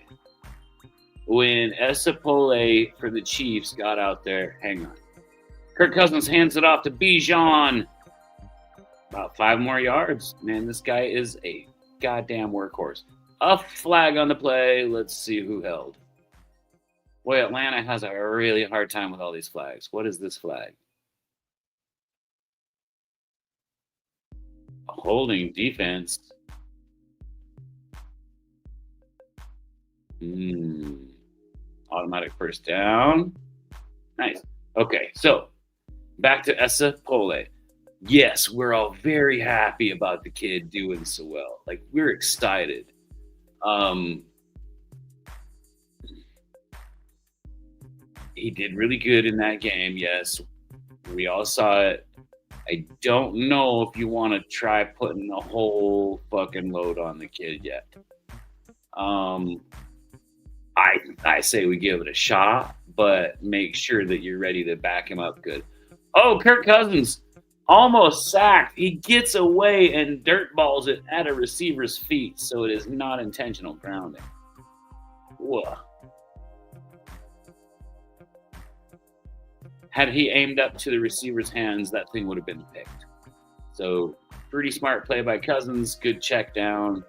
When Esapole for the Chiefs got out there, hang on. Kirk Cousins hands it off to Bijan. About 5 more yards. Man, this guy is a goddamn workhorse. A flag on the play. Let's see who held. Boy, Atlanta has a really hard time with all these flags. What is this flag? A holding defense. Automatic first down. Nice. Okay, so back to Esapole. Yes, we're all very happy about the kid doing so well. Like, we're excited. He did really good in that game. Yes, we all saw it. I don't know if you want to try putting the whole fucking load on the kid yet. I say we give it a shot, but make sure that you're ready to back him up good. Oh, Kirk Cousins almost sacked. He gets away and dirt balls it at a receiver's feet, so it is not intentional grounding. Whoa. Had he aimed up to the receiver's hands, that thing would have been picked. So, pretty smart play by Cousins. Good check down.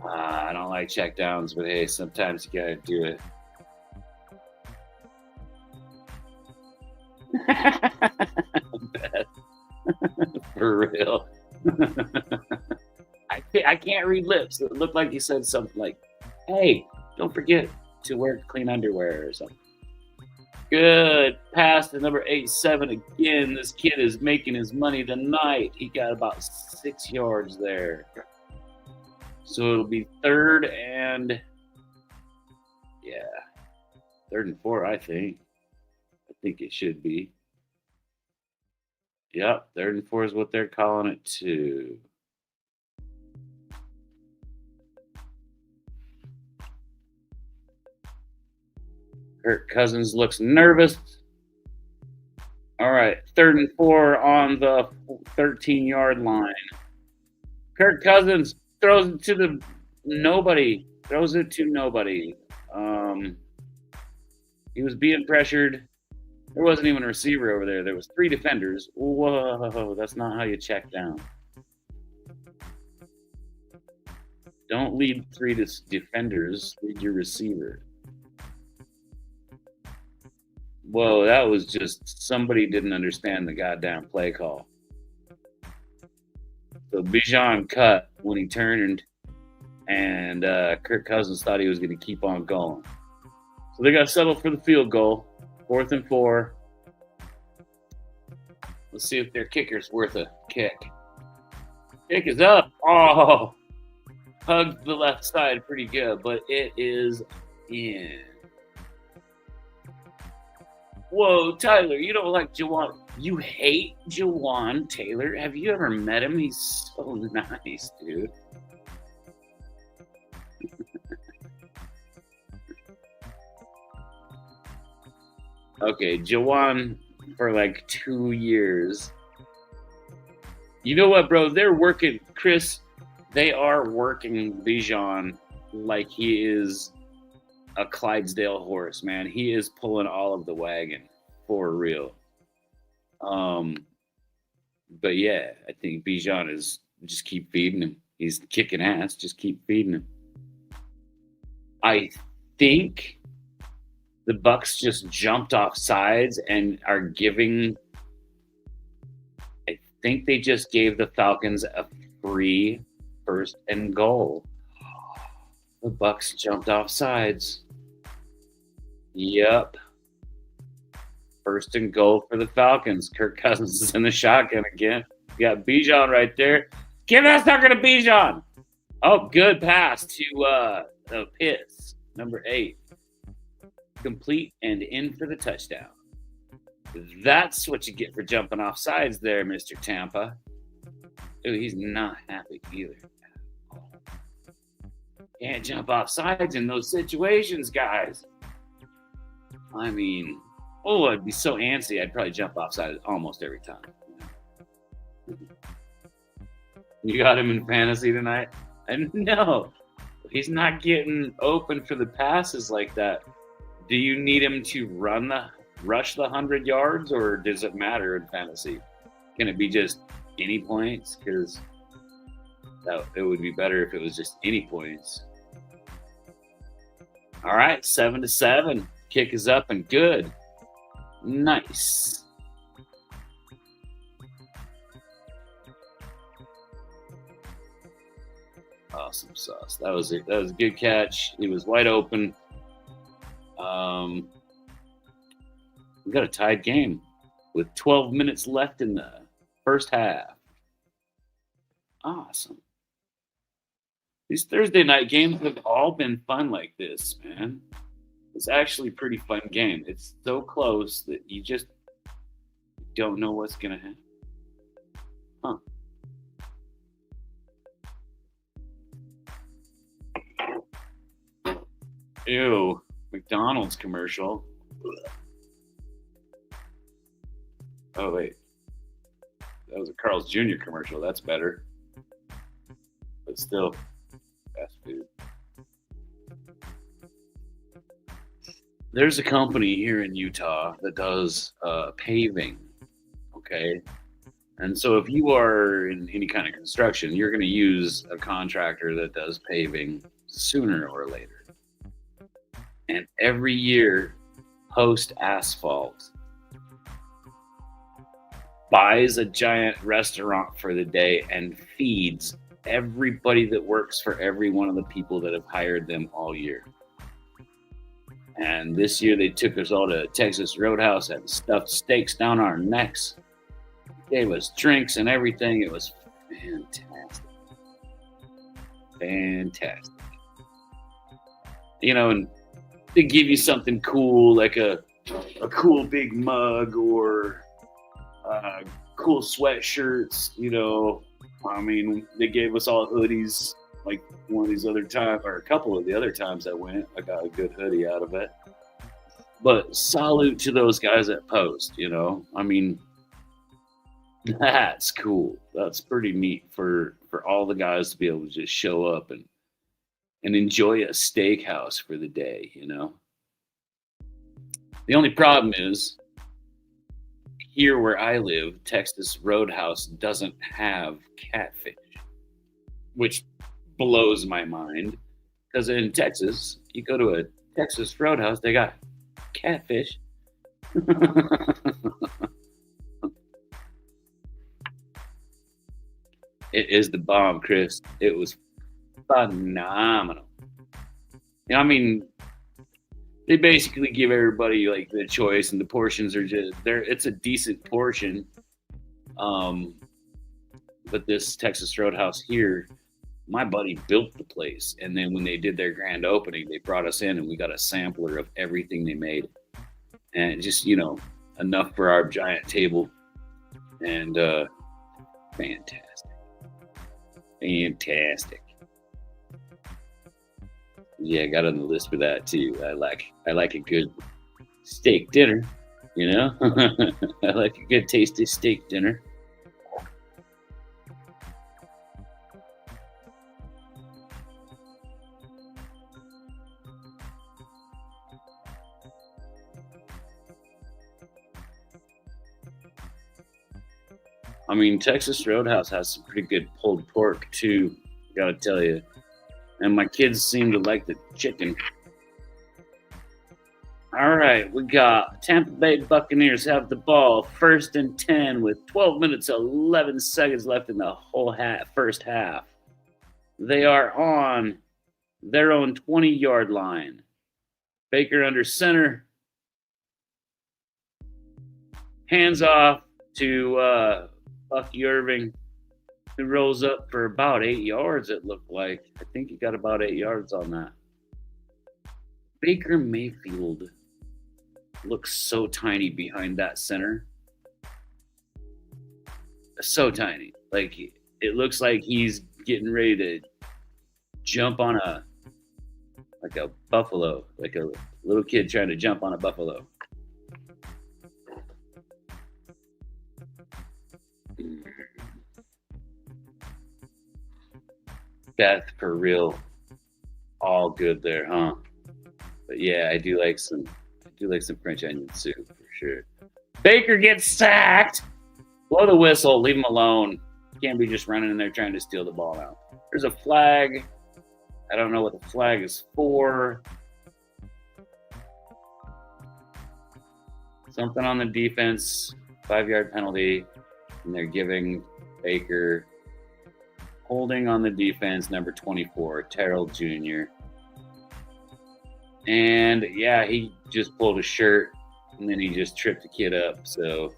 I don't like check downs, but hey, sometimes you gotta do it. For real. I can't read lips. It looked like he said something like, hey, don't forget to wear clean underwear or something. Good pass to number 87 again. This kid is making his money tonight. He got about 6 yards there. So it'll be 3rd and 3rd and 4, I think. I think it should be. Yep, 3rd and 4 is what they're calling it too. Kirk Cousins looks nervous. All right, 3rd and 4 on the 13-yard line. Kirk Cousins throws it to the nobody. Throws it to nobody. He was being pressured. There wasn't even a receiver over there. There was 3 defenders. Whoa, that's not how you check down. Don't lead 3 defenders. Lead your receiver. Whoa, that was just somebody didn't understand the goddamn play call. So Bijan cut when he turned, and Kirk Cousins thought he was going to keep on going. So they got settled for the field goal, 4th and 4. Let's see if their kicker's worth a kick. Kick is up. Oh, hugged the left side pretty good, but it is in. Whoa, Tyler, you don't like Jawan. You hate Jawan Taylor? Have you ever met him? He's so nice, dude. Okay, Jawan for like 2 years. You know what, bro? They're working, Chris. They are working Bijan like he is a Clydesdale horse, man. He is pulling all of the wagon for real. But yeah, I think Bijan is just keep feeding him. He's kicking ass. Just keep feeding him. I think the Bucks just jumped off sides and are giving. I think they just gave the Falcons a free 1st and goal. The Bucks jumped off sides. Yep. 1st and goal for the Falcons. Kirk Cousins is in the shotgun again. You got Bijan right there. Give that sucker to Bijan. Oh, good pass to Pitts, number 8. Complete and in for the touchdown. That's what you get for jumping off sides there, Mr. Tampa. Ooh, he's not happy either. Can't jump off sides in those situations, guys. I mean, I'd be so antsy, I'd probably jump off sides almost every time. You got him in fantasy tonight? And no, he's not getting open for the passes like that. Do you need him to rush the 100 yards, or does it matter in fantasy? Can it be just any points? Because it would be better if it was just any points. All right, 7-7. Kick is up and good. Nice. Awesome sauce. That was a good catch. He was wide open. We got a tied game with 12 minutes left in the first half. Awesome. These Thursday night games have all been fun like this, man. It's actually a pretty fun game. It's so close that you just don't know what's going to happen. Huh. Ew. McDonald's commercial. Oh, wait. That was a Carl's Jr. commercial. That's better. But still, fast food. There's a company here in Utah that does paving, okay? And so if you are in any kind of construction, you're going to use a contractor that does paving sooner or later. And every year, Post Asphalt buys a giant restaurant for the day and feeds everybody that works for every one of the people that have hired them all year. And this year they took us all to Texas Roadhouse and stuffed steaks down our necks. Gave us drinks and everything. It was fantastic. Fantastic. You know, and they give you something cool like a cool big mug or cool sweatshirts. You know, I mean, they gave us all hoodies. Like one of these other times, or a couple of the other times I went, I got a good hoodie out of it. But salute to those guys at Post. You know, I mean, that's cool. That's pretty neat for all the guys to be able to just show up and enjoy a steakhouse for the day. You know, the only problem is here where I live, Texas Roadhouse doesn't have catfish, which blows my mind. Because in Texas, you go to a Texas Roadhouse, they got catfish. It is the bomb, Chris. It was phenomenal. You know, I mean, they basically give everybody like the choice, and the portions are just there. It's a decent portion. But this Texas Roadhouse here, my buddy built the place, and then when they did their grand opening, they brought us in, and we got a sampler of everything they made, and just enough for our giant table, and fantastic. Yeah, I got on the list for that too. I like a good steak dinner, you know. I like a good tasty steak dinner. I mean, Texas Roadhouse has some pretty good pulled pork too, gotta tell you. And my kids seem to like the chicken. All right, we got Tampa Bay Buccaneers have the ball, 1st and 10 with 12 minutes 11 seconds left in the whole first half. They are on their own 20-yard line. Baker under center. Hands off to Bucky Irving, who rolls up for about 8 yards, it looked like. I think he got about 8 yards on that. Baker Mayfield looks so tiny behind that center. So tiny. Like, it looks like he's getting ready to jump on a buffalo, like a little kid trying to jump on a buffalo. Beth, for real, all good there, huh? But yeah, I do like some French onion soup for sure. Baker gets sacked. Blow the whistle. Leave him alone. Can't be just running in there trying to steal the ball out. There's a flag. I don't know what the flag is for. Something on the defense. 5-yard penalty. And they're giving Baker holding on the defense, number 24, Terrell Jr. And yeah, he just pulled a shirt and then he just tripped the kid up. So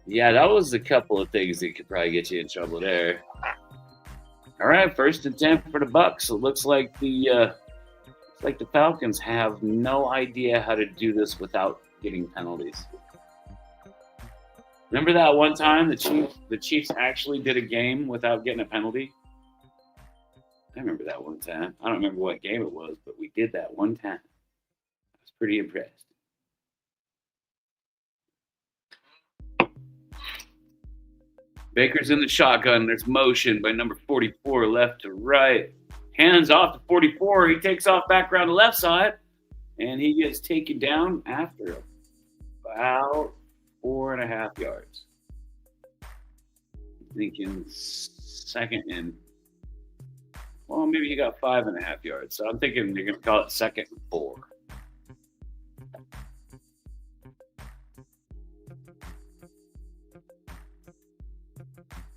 yeah, that was a couple of things that could probably get you in trouble there. All right, 1st and 10 for the Bucs. It looks like the Falcons have no idea how to do this without getting penalties. Remember that one time the Chiefs actually did a game without getting a penalty? I remember that one time. I don't remember what game it was, but we did that one time. I was pretty impressed. Baker's in the shotgun. There's motion by number 44, left to right. Hands off to 44. He takes off back around the left side, and he gets taken down after about 4.5 yards. Thinking 2nd and, well, maybe he got 5.5 yards. So I'm thinking they're going to call it 2nd and 4.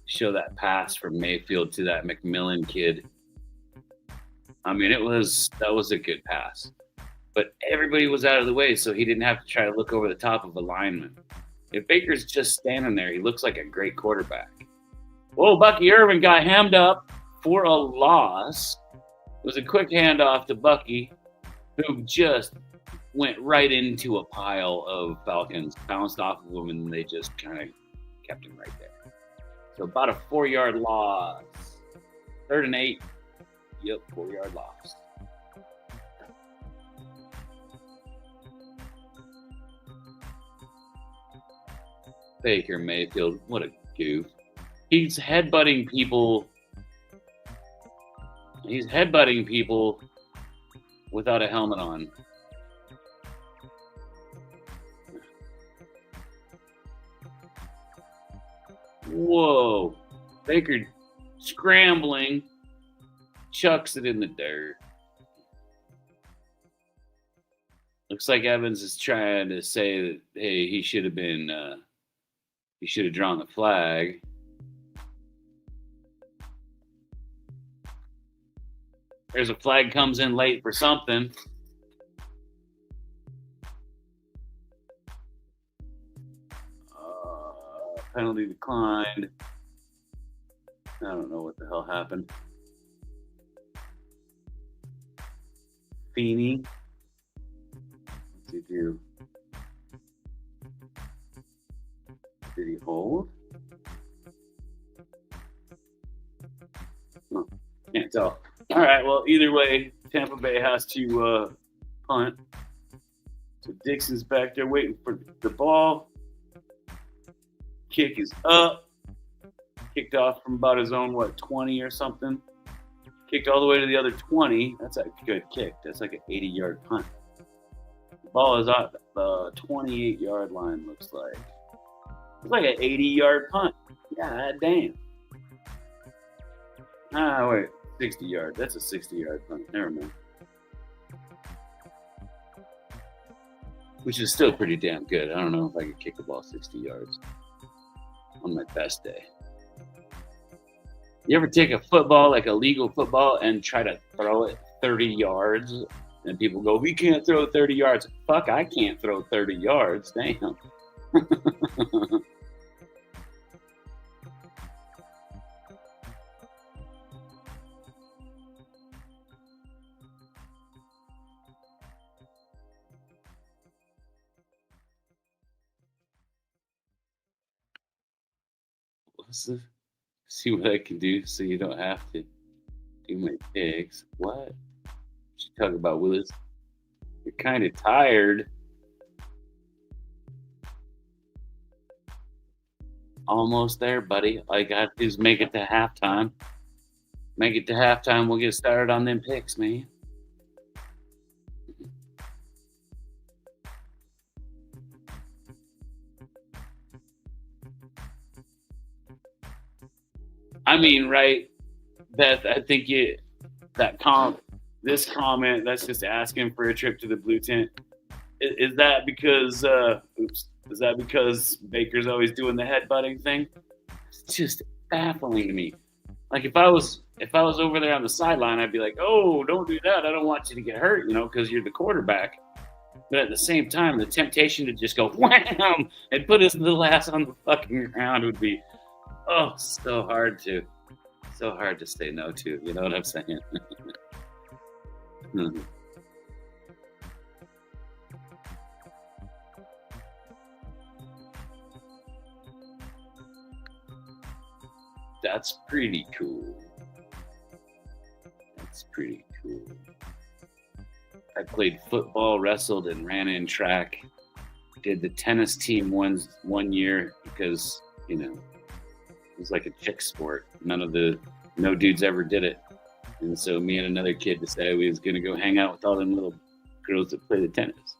Show that pass from Mayfield to that McMillan kid. I mean, that was a good pass. But everybody was out of the way, so he didn't have to try to look over the top of a lineman. If Baker's just standing there, he looks like a great quarterback. Whoa, Bucky Irving got hemmed up for a loss. It was a quick handoff to Bucky. who just went right into a pile of Falcons, bounced off of them, and they just kind of kept him right there. So about a 4-yard loss. 3rd and 8. Yep, 4-yard loss. Baker Mayfield, what a goof. He's headbutting people. He's headbutting people without a helmet on. Whoa. Baker scrambling, chucks it in the dirt. Looks like Evans is trying to say that, hey, he should have drawn the flag. There's a flag comes in late for something. Penalty declined. I don't know what the hell happened. Feeney. What's he do? Did he hold? Oh, can't tell. All right, well, either way, Tampa Bay has to punt. So Dixon's back there waiting for the ball. Kick is up. Kicked off from about his own, 20 or something. Kicked all the way to the other 20. That's a good kick. That's like an 80-yard punt. The ball is at the 28-yard line, looks like. It's like an 80-yard punt. God damn. Ah, wait. 60-yard. That's a 60-yard punt. Never mind. Which is still pretty damn good. I don't know if I could kick the ball 60 yards on my best day. You ever take a football, like a legal football, and try to throw it 30 yards? And people go, we can't throw 30 yards. Fuck, I can't throw 30 yards. Damn. See what I can do so you don't have to do my picks. What you talk about, Willis? You're kind of tired. Almost there, buddy. All I got to do is make it to halftime. Make it to halftime. We'll get started on them picks, man. I mean, right? Beth, I think this comment, that's just asking for a trip to the blue tent. Is that because is that because Baker's always doing the headbutting thing? It's just baffling to me. Like if I was over there on the sideline, I'd be like, oh, don't do that. I don't want you to get hurt, because you're the quarterback. But at the same time, the temptation to just go wham and put his little ass on the fucking ground would be so hard to say no to. You know what I'm saying? That's pretty cool. That's pretty cool. I played football, wrestled, and ran in track. Did the tennis team one year because, it was like a chick sport. No dudes ever did it. And so me and another kid decided we was going to go hang out with all them little girls that play the tennis.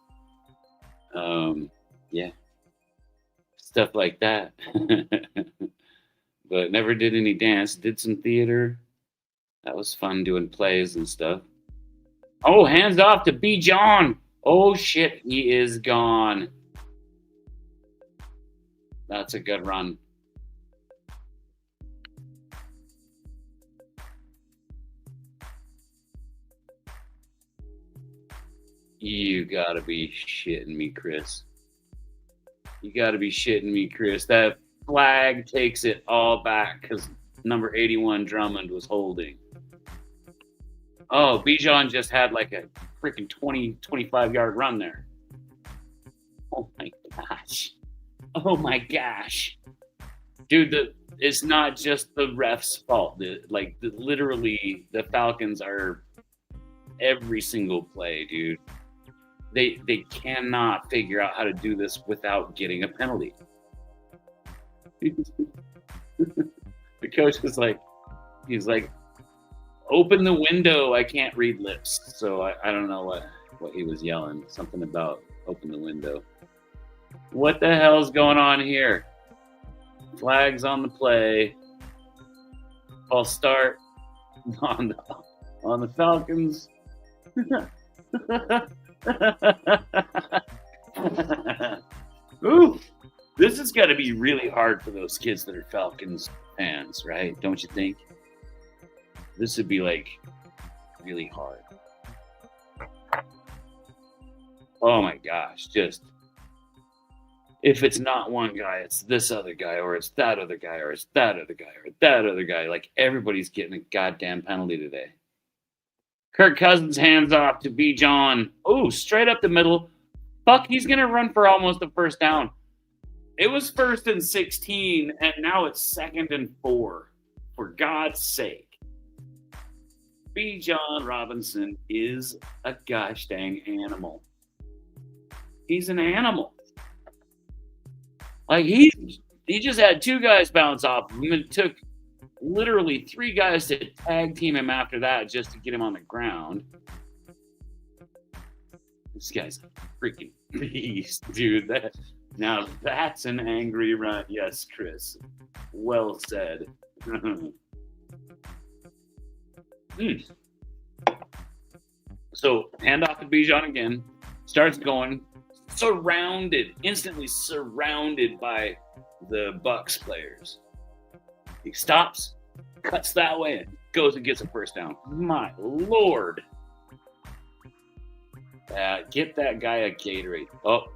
Yeah. Stuff like that. But never did any dance. Did some theater. That was fun doing plays and stuff. Oh, hands off to B. John. Oh, shit. He is gone. That's a good run. You gotta be shitting me, Chris. You gotta be shitting me, Chris. That flag takes it all back because number 81 Drummond was holding. Oh, Bijan just had like a freaking 20, 25-yard run there. Oh my gosh. Oh my gosh. Dude, it's not just the ref's fault. Literally, the Falcons are every single play, dude. They cannot figure out how to do this without getting a penalty. The coach is like, he's like, open the window. I can't read lips. So I don't know what he was yelling. Something about open the window. What the hell's going on here? Flags on the play. I'll start on the Falcons. Ooh, this is got to be really hard for those kids that are Falcons fans, right? Don't you think? This would be like really hard. Oh my gosh, just if it's not one guy, it's this other guy, or it's that other guy, or it's that other guy, or that other guy. Like everybody's getting a goddamn penalty today. Kirk Cousins hands off to Bijan. Oh, straight up the middle. Fuck, he's going to run for almost the first down. It was 1st and 16, and now it's 2nd and 4. For God's sake. Bijan Robinson is a gosh dang animal. He's an animal. Like, he just had 2 guys bounce off of him, and it took literally 3 guys to tag team him after that just to get him on the ground. This guy's a freaking beast, dude. Now that's an angry run. Yes, Chris. Well said. So, handoff to Bijan again. Starts going. Instantly surrounded by the Bucs players. He stops, cuts that way, and goes and gets a first down. My Lord. Get that guy a Gatorade. Oh,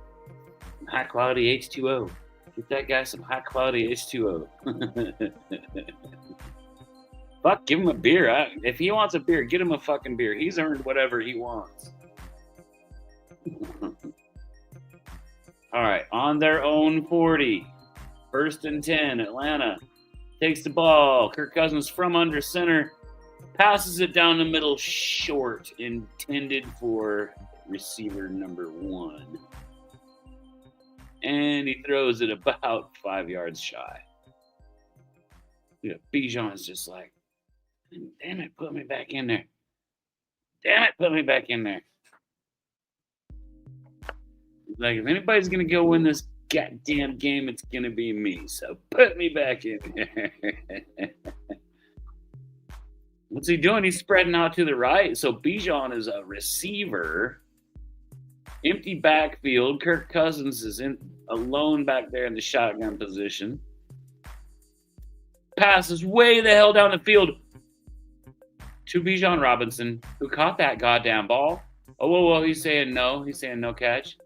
high quality H2O. Get that guy some high quality H2O. Fuck, give him a beer. If he wants a beer, get him a fucking beer. He's earned whatever he wants. All right, on their own 40. 1st and 10, Atlanta takes the ball. Kirk Cousins from under center. Passes it down the middle short, intended for receiver number 1. And he throws it about 5 yards shy. Bijan's just like, damn it, put me back in there. Damn it, put me back in there. Like, if anybody's going to go win this goddamn game, it's going to be me. So put me back in there. What's he doing? He's spreading out to the right. So Bijan is a receiver. Empty backfield. Kirk Cousins is alone back there in the shotgun position. Passes way the hell down the field to Bijan Robinson, who caught that goddamn ball. Oh, whoa, he's saying no. He's saying no catch.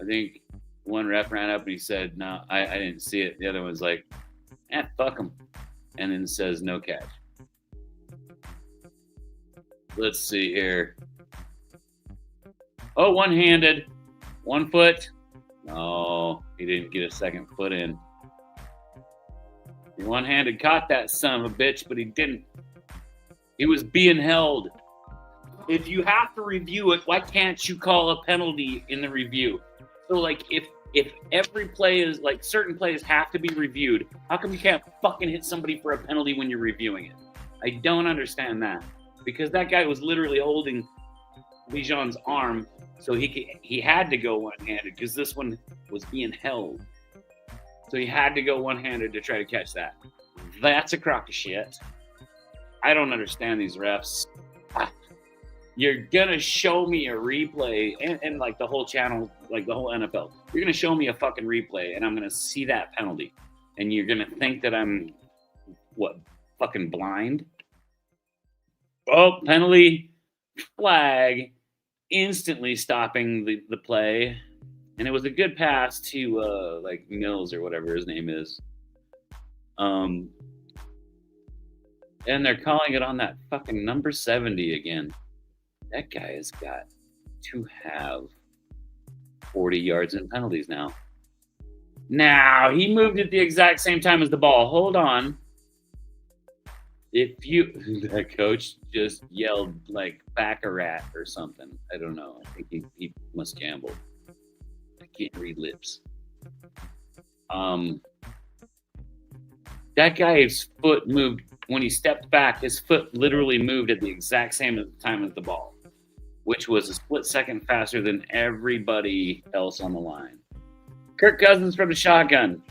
I think one ref ran up and he said, no, I didn't see it. The other one's like, fuck him. And then says no catch. Let's see here. Oh, one-handed. 1 foot. No, he didn't get a second foot in. He one-handed caught that son of a bitch, but he didn't. He was being held. If you have to review it, why can't you call a penalty in the review? So, like, if every play is, like, certain plays have to be reviewed, how come you can't fucking hit somebody for a penalty when you're reviewing it? I don't understand that. Because that guy was literally holding Bijan's arm, so he had to go one-handed because this one was being held. So he had to go one-handed to try to catch that. That's a crock of shit. I don't understand these refs. You're going to show me a replay, and like the whole channel, like the whole NFL. You're going to show me a fucking replay, and I'm going to see that penalty. And you're going to think that I'm, fucking blind? Oh, penalty, flag, instantly stopping the play. And it was a good pass to, Mills or whatever his name is. And they're calling it on that fucking number 70 again. That guy has got to have 40 yards in penalties now. Now, he moved at the exact same time as the ball. Hold on. If you, that coach just yelled like baccarat or something. I don't know. I think he must gamble. I can't read lips. That guy's foot moved when he stepped back. His foot literally moved at the exact same time as the ball, which was a split second faster than everybody else on the line. Kirk Cousins from the shotgun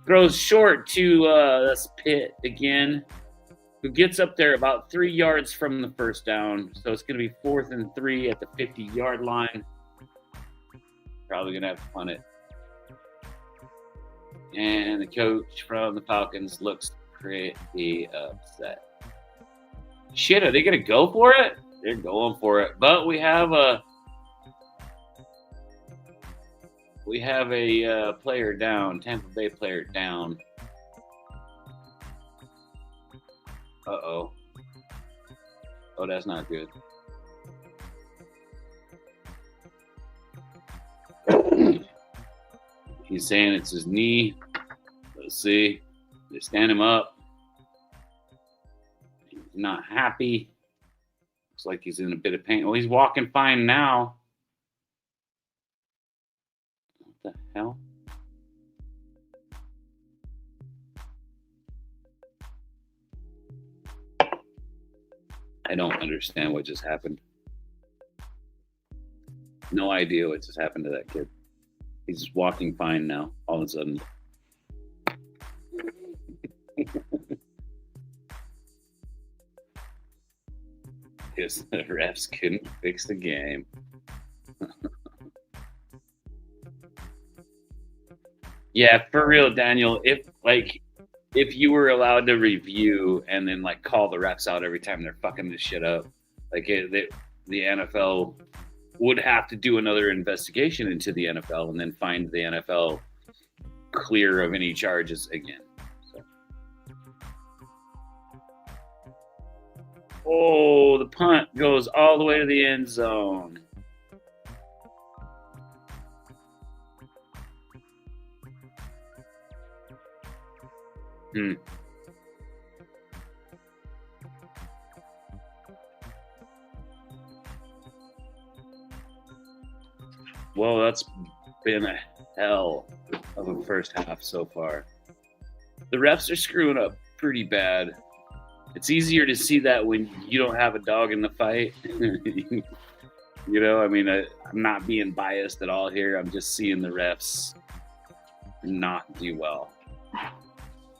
throws short to that's Pitt again, who gets up there about 3 yards from the first down. So it's going to be 4th and 3 at the 50-yard line. Probably going to have to punt it. And the coach from the Falcons looks pretty upset. Shit, are they going to go for it? They're going for it. But we have a player down, Tampa Bay player down. Uh-oh. Oh, that's not good. He's saying it's his knee. Let's see. They stand him up. He's not happy. Looks like he's in a bit of pain. Oh, he's walking fine now. What the hell? I don't understand what just happened. No idea what just happened to that kid. He's just walking fine now, all of a sudden. Because the refs couldn't fix the game. Yeah, for real, Daniel. If you were allowed to review and then like call the refs out every time they're fucking this shit up, like the NFL would have to do another investigation into the NFL and then find the NFL clear of any charges again. So. Oh, the punt goes all the way to the end zone. Well, that's been a hell of a first half so far. The refs are screwing up pretty bad. It's easier to see that when you don't have a dog in the fight. You know, I mean, I'm not being biased at all here. I'm just seeing the refs not do well.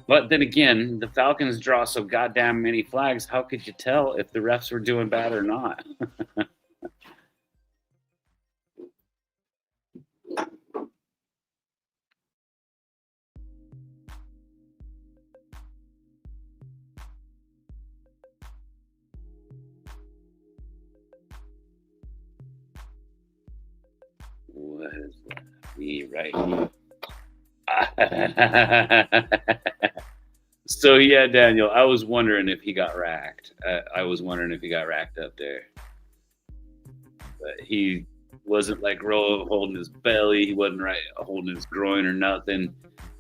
But then again, the Falcons draw so goddamn many flags. How could you tell if the refs were doing bad or not? What is that? Me right here. So yeah, Daniel, I was wondering if he got racked. I was wondering if he got racked up there, but he wasn't like holding his belly. He wasn't holding his groin or nothing.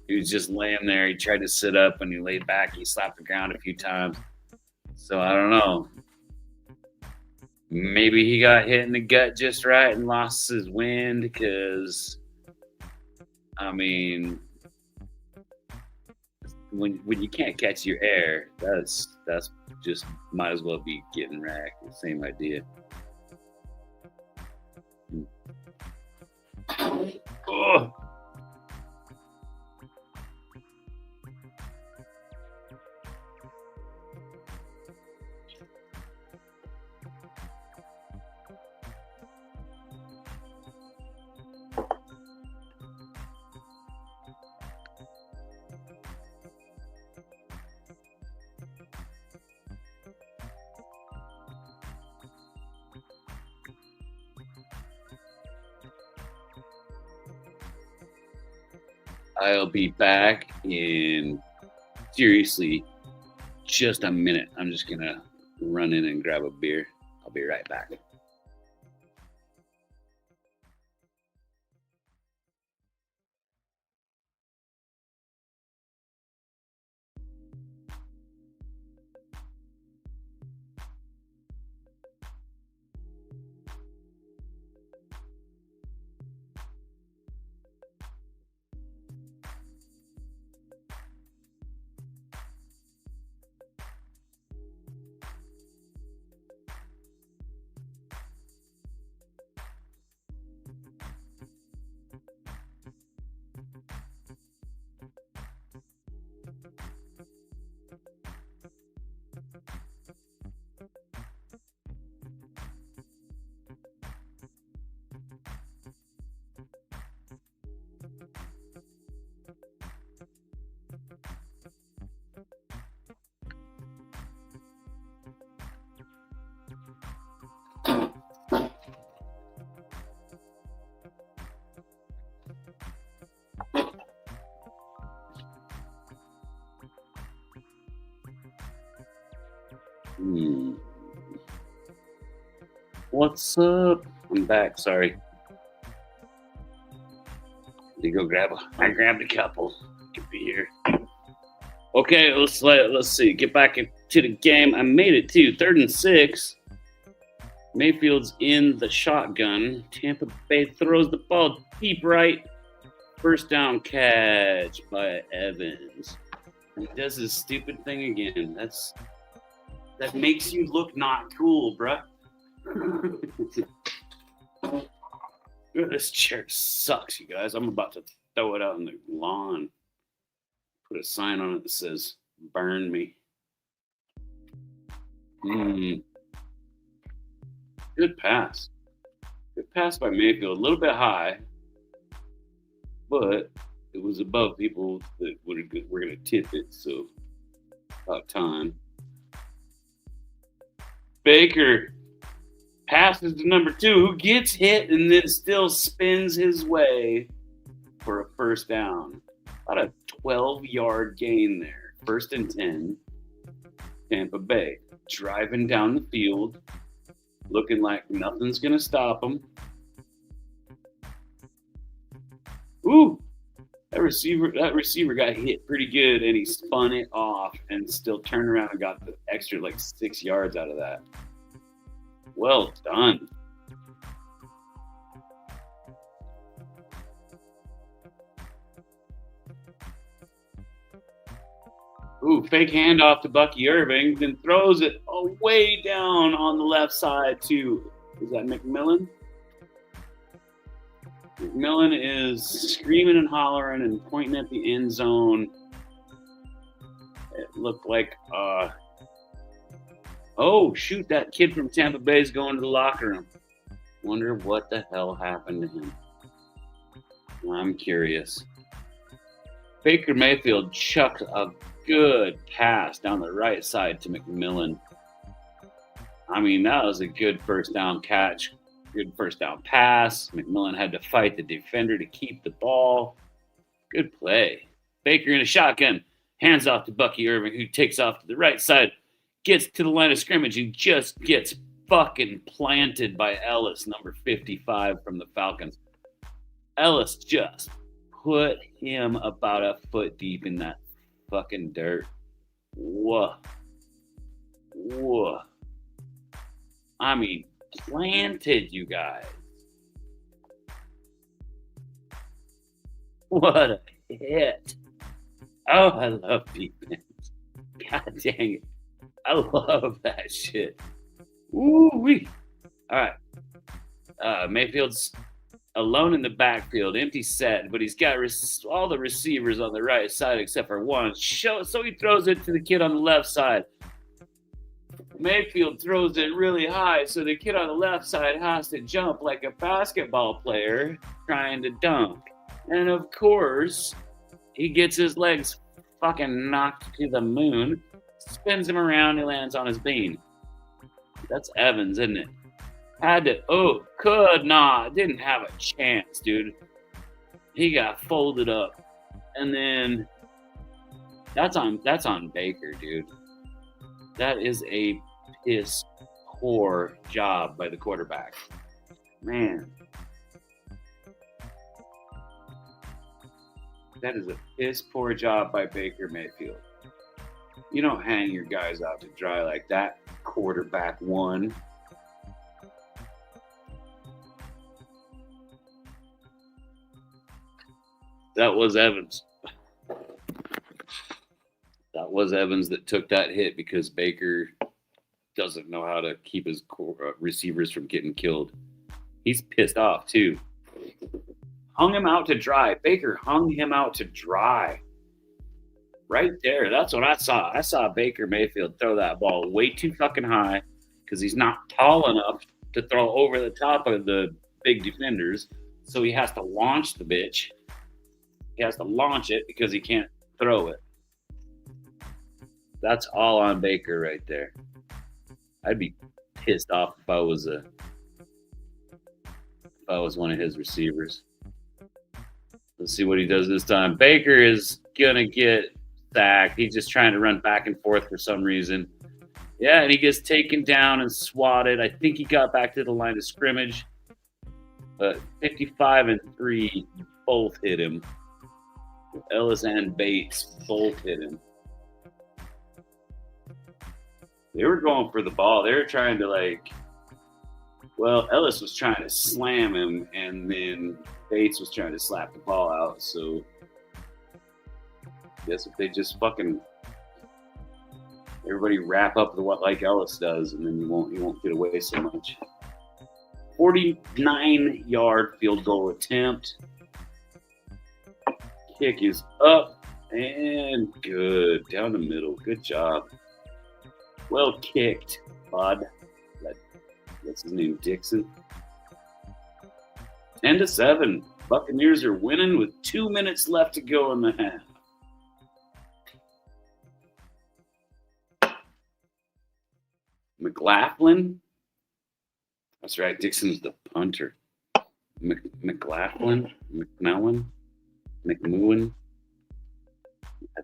He was just laying there. He tried to sit up and he laid back. He slapped the ground a few times. So I don't know. Maybe he got hit in the gut just right and lost his wind because, I mean, when you can't catch your air, that's just might as well be getting racked. The same idea. Oh. I'll be back in seriously just a minute. I'm just gonna run in and grab a beer. I'll I'll be right back. What's up? I'm back. Sorry. You go grab I grabbed a couple. Could be here. Okay, let's see. Get back into the game. I made it too. 3rd and 6. Mayfield's in the shotgun. Tampa Bay throws the ball deep right. First down catch by Evans. He does his stupid thing again. That makes you look not cool, bruh. This chair sucks, you guys. I'm about to throw it out on the lawn. Put a sign on it that says, burn me. Good pass. Good pass by Mayfield. A little bit high, but it was above people that were going to tip it, so about time. Baker passes to number 2, who gets hit and then still spins his way for a first down. About a 12-yard gain there. 1st and 10. Tampa Bay driving down the field, looking like nothing's going to stop them. Ooh, that receiver got hit pretty good, and he spun it off and still turned around and got the extra 6 yards out of that. Well done. Ooh, fake handoff to Bucky Irving, then throws it way down on the left side to, is that McMillan? McMillan is screaming and hollering and pointing at the end zone. It looked like, oh, shoot, that kid from Tampa Bay is going to the locker room. Wonder what the hell happened to him. I'm curious. Baker Mayfield chucked a good pass down the right side to McMillan. I mean, that was a good first down catch. Good first down pass. McMillan had to fight the defender to keep the ball. Good play. Baker in a shotgun. Hands off to Bucky Irving, who takes off to the right side. Gets to the line of scrimmage and just gets fucking planted by Ellis, number 55 from the Falcons. Ellis just put him about a foot deep in that fucking dirt. Whoa. I mean, planted, you guys. What a hit. Oh, I love defense. God dang it. I love that shit. Woo-wee. All right. Mayfield's alone in the backfield, empty set, but he's got all the receivers on the right side except for one. So he throws it to the kid on the left side. Mayfield throws it really high, so the kid on the left side has to jump like a basketball player trying to dunk. And of course, he gets his legs fucking knocked to the moon, spins him around, he lands on his bean. That's Evans, isn't it? Could not, didn't have a chance, dude. He got folded up. And then that's on Baker, dude. That is a piss poor job by the quarterback. Man, that is a piss poor job by Baker Mayfield. You don't hang your guys out to dry like that, quarterback one. That was Evans. That was Evans that took that hit because Baker doesn't know how to keep his receivers from getting killed. He's pissed off too. Hung him out to dry. Baker hung him out to dry. Right there. That's what I saw. I saw Baker Mayfield throw that ball way too fucking high because he's not tall enough to throw over the top of the big defenders. So he has to launch the bitch. He has to launch it because he can't throw it. That's all on Baker right there. I'd be pissed off if I was one of his receivers. Let's see what he does this time. Baker is gonna get sacked. He's just trying to run back and forth for some reason. Yeah, and he gets taken down and swatted. I think he got back to the line of scrimmage. But 55 and 3 both hit him. Ellis and Bates both hit him. They were going for the ball. They were trying to Ellis was trying to slam him, and then Bates was trying to slap the ball out. So I guess if they just fucking everybody wrap up the what like Ellis does, and then you won't get away so much. 49-yard field goal attempt. Kick is up and good. Down the middle. Good job. Well kicked, bud. What's his name? Dixon. 10-7. Buccaneers are winning with 2 minutes left to go in the half. McLaughlin. That's right. Dixon's the punter. McLaughlin. McMillan. I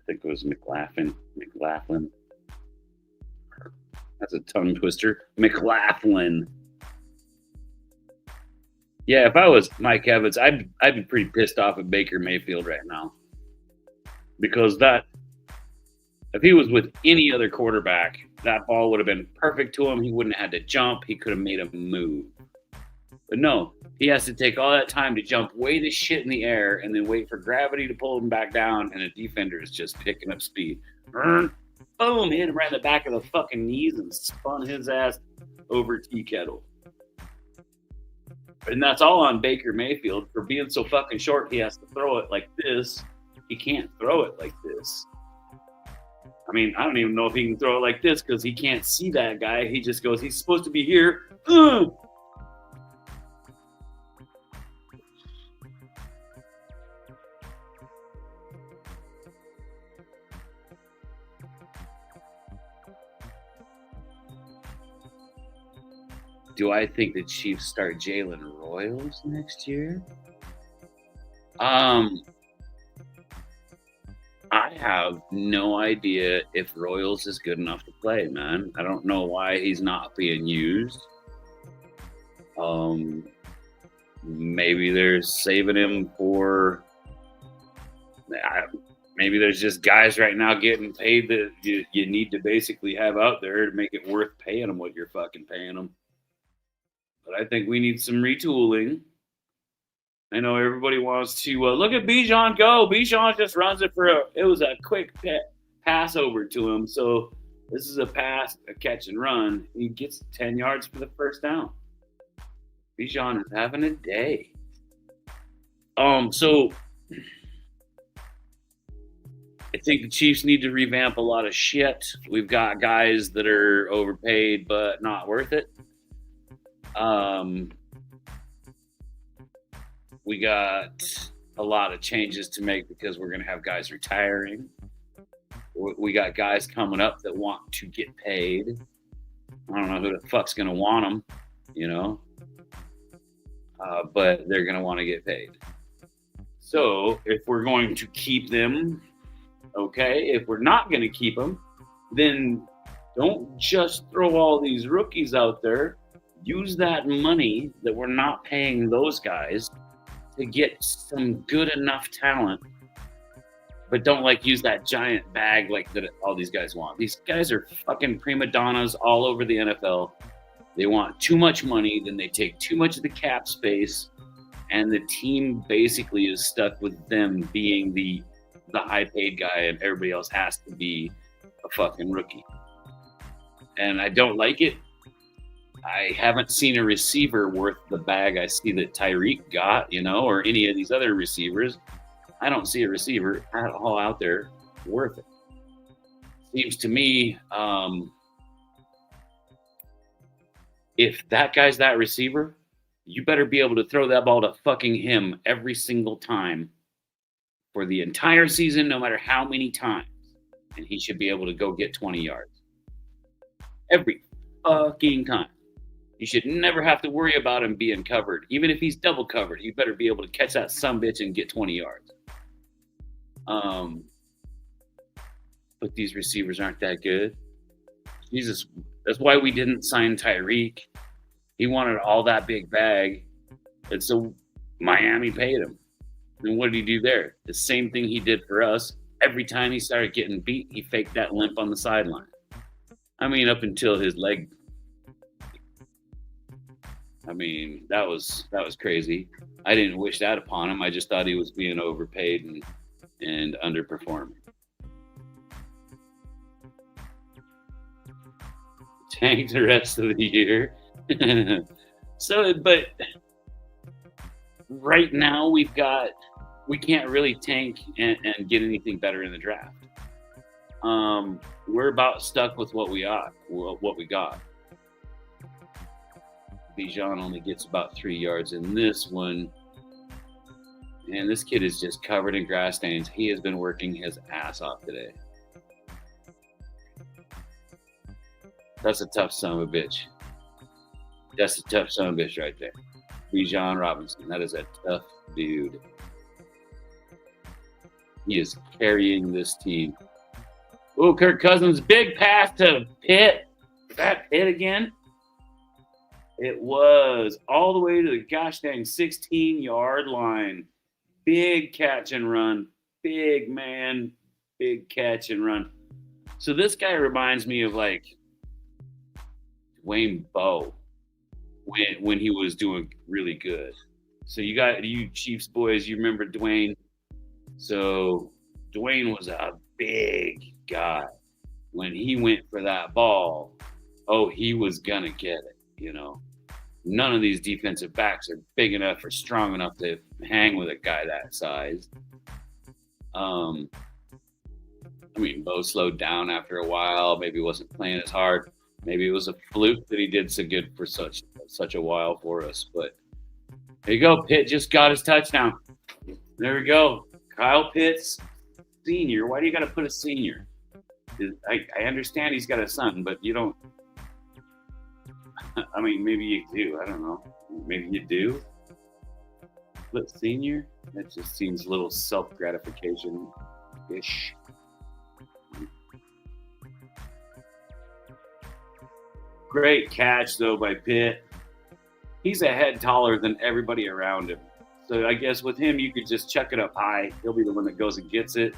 think it was McLaughlin. That's a tongue twister. McLaughlin. Yeah, if I was Mike Evans, I'd be pretty pissed off at Baker Mayfield right now. Because if he was with any other quarterback, that ball would have been perfect to him. He wouldn't have had to jump. He could have made a move. But no, he has to take all that time to jump way the shit in the air and then wait for gravity to pull him back down, and a defender is just picking up speed. Boom, hit him right in the back of the fucking knees and spun his ass over tea kettle. And that's all on Baker Mayfield. For being so fucking short, he has to throw it like this. He can't throw it like this. I mean, I don't even know if he can throw it like this because he can't see that guy. He just goes, he's supposed to be here. Do I think the Chiefs start Jalen Royals next year? I have no idea if Royals is good enough to play, man. I don't know why he's not being used. Maybe they're saving him for... Maybe there's just guys right now getting paid that you need to basically have out there to make it worth paying them what you're fucking paying them. But I think we need some retooling. I know everybody wants to look at Bijan go. Bijan just runs it it was a quick pass over to him. So this is a catch and run. He gets 10 yards for the first down. Bijan is having a day. So I think the Chiefs need to revamp a lot of shit. We've got guys that are overpaid but not worth it. We got a lot of changes to make because we're going to have guys retiring. We got guys coming up that want to get paid. I don't know who the fuck's going to want them, but they're going to want to get paid. So if we're going to keep them, okay. If we're not going to keep them, then Don't just throw all these rookies out there. Use that money that we're not paying those guys to get some good enough talent, but don't like use that giant bag like that all these guys want. These guys are fucking prima donnas all over the NFL. They want too much money, then they take too much of the cap space, and the team basically is stuck with them being the high paid guy, and everybody else has to be a fucking rookie. And I don't like it. I haven't seen a receiver worth the bag I see that Tyreek got, or any of these other receivers. I don't see a receiver at all out there worth it. Seems to me, if that guy's that receiver, you better be able to throw that ball to fucking him every single time for the entire season, no matter how many times. And he should be able to go get 20 yards. Every fucking time. You should never have to worry about him being covered. Even if he's double covered, you better be able to catch that sumbitch and get 20 yards. But these receivers aren't that good. Jesus, that's why we didn't sign Tyreek. He wanted all that big bag, and so Miami paid him. And what did he do there? The same thing he did for us. Every time he started getting beat, he faked that limp on the sideline. I mean, up until his leg. I mean, that was crazy. I didn't wish that upon him. I just thought he was being overpaid and underperforming. Tank the rest of the year. So, but right now we can't really tank and get anything better in the draft. We're about stuck with what we got. Bijan only gets about 3 yards in this one. And this kid is just covered in grass stains. He has been working his ass off today. That's a tough son of a bitch. That's a tough son of a bitch right there. Bijan Robinson. That is a tough dude. He is carrying this team. Oh, Kirk Cousins, big pass to Pitt. Is that Pitt again? It was all the way to the gosh dang 16-yard line. Big catch and run. Big man. Big catch and run. So this guy reminds me of like Dwayne Bowe when he was doing really good. So you Chiefs boys, you remember Dwayne? So Dwayne was a big guy. When he went for that ball, he was gonna get it, None of these defensive backs are big enough or strong enough to hang with a guy that size. I mean, Bo slowed down after a while. Maybe he wasn't playing as hard. Maybe it was a fluke that he did so good for such a while for us. But there you go. Pitt just got his touchdown. There we go. Kyle Pitts, senior. Why do you got to put a senior? I understand he's got a son, but you don't. I mean, maybe you do. I don't know. Maybe you do. But senior? That just seems a little self-gratification-ish. Great catch, though, by Pitt. He's a head taller than everybody around him. So I guess with him, you could just chuck it up high. He'll be the one that goes and gets it.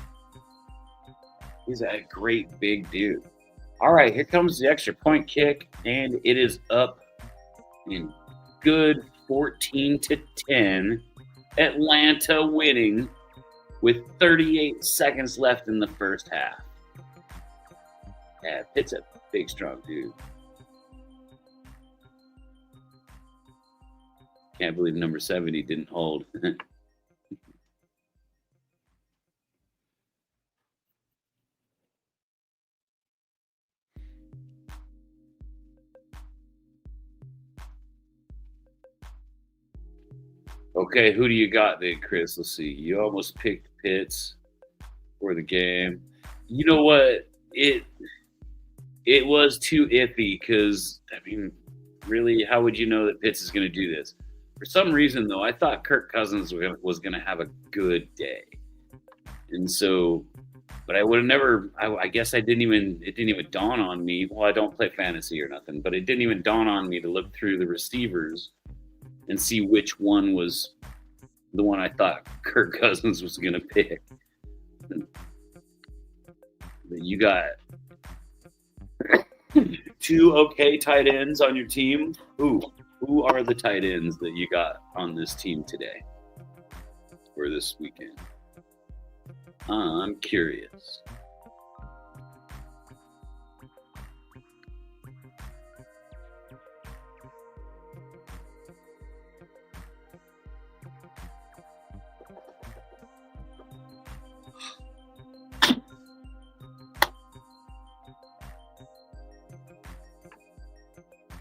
He's a great big dude. All right, here comes the extra point kick, and it is up in good 14-10. Atlanta winning with 38 seconds left in the first half. Yeah, Pitt's a big, strong dude. Can't believe number 70 didn't hold. Okay, who do you got there, Chris? Let's see. You almost picked Pitts for the game. You know what? It was too iffy because, I mean, really, how would you know that Pitts is going to do this? For some reason, though, I thought Kirk Cousins was going to have a good day. And so But I would have never. I guess I didn't even. It didn't even dawn on me. Well, I don't play fantasy or nothing, but it didn't even dawn on me to look through the receivers and see which one was the one I thought Kirk Cousins was going to pick. You got two okay tight ends on your team. Who are the tight ends that you got on this team today or this weekend? I'm curious.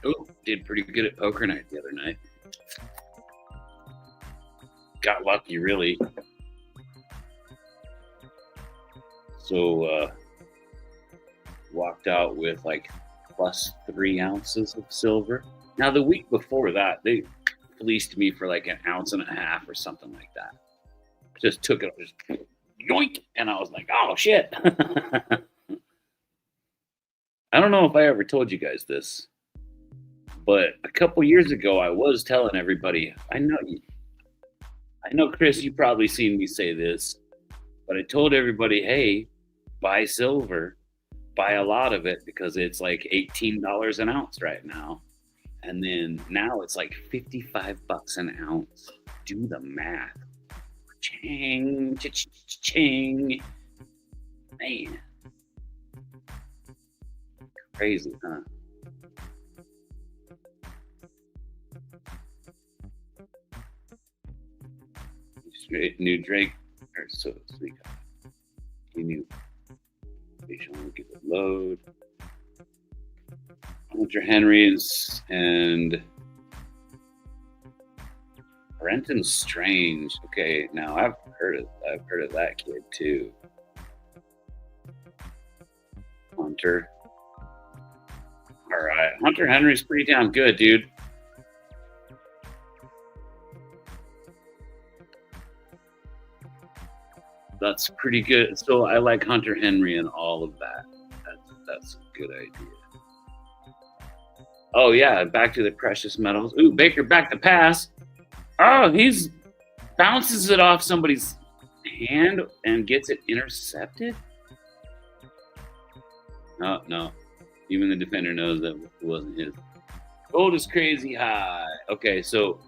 Oh, did pretty good at poker night the other night. Got lucky, really. So walked out with like plus 3 ounces of silver. Now the week before that, they fleeced me for like an ounce and a half or something like that. Just took it, just yoink, and I was like, oh shit. I don't know if I ever told you guys this, but a couple years ago, I was telling everybody. I know, Chris, you probably seen me say this, but I told everybody, hey, buy silver, buy a lot of it because it's like $18 an ounce right now, and then now it's like $55 an ounce. Do the math. Ching, ching, man, crazy, huh? New Drake, or so we got. New facial, give it load. Hunter Henry's and Brenton Strange. Okay, now I've heard of that kid too. Hunter. All right, Hunter Henry's pretty damn good, dude. That's pretty good. So I like Hunter Henry and all of that. That's a good idea. Oh yeah, back to the precious metals. Ooh, Baker back to pass. Oh, he's bounces it off somebody's hand and gets it intercepted. Oh no, even the defender knows that it wasn't his. Gold is crazy high. Okay, so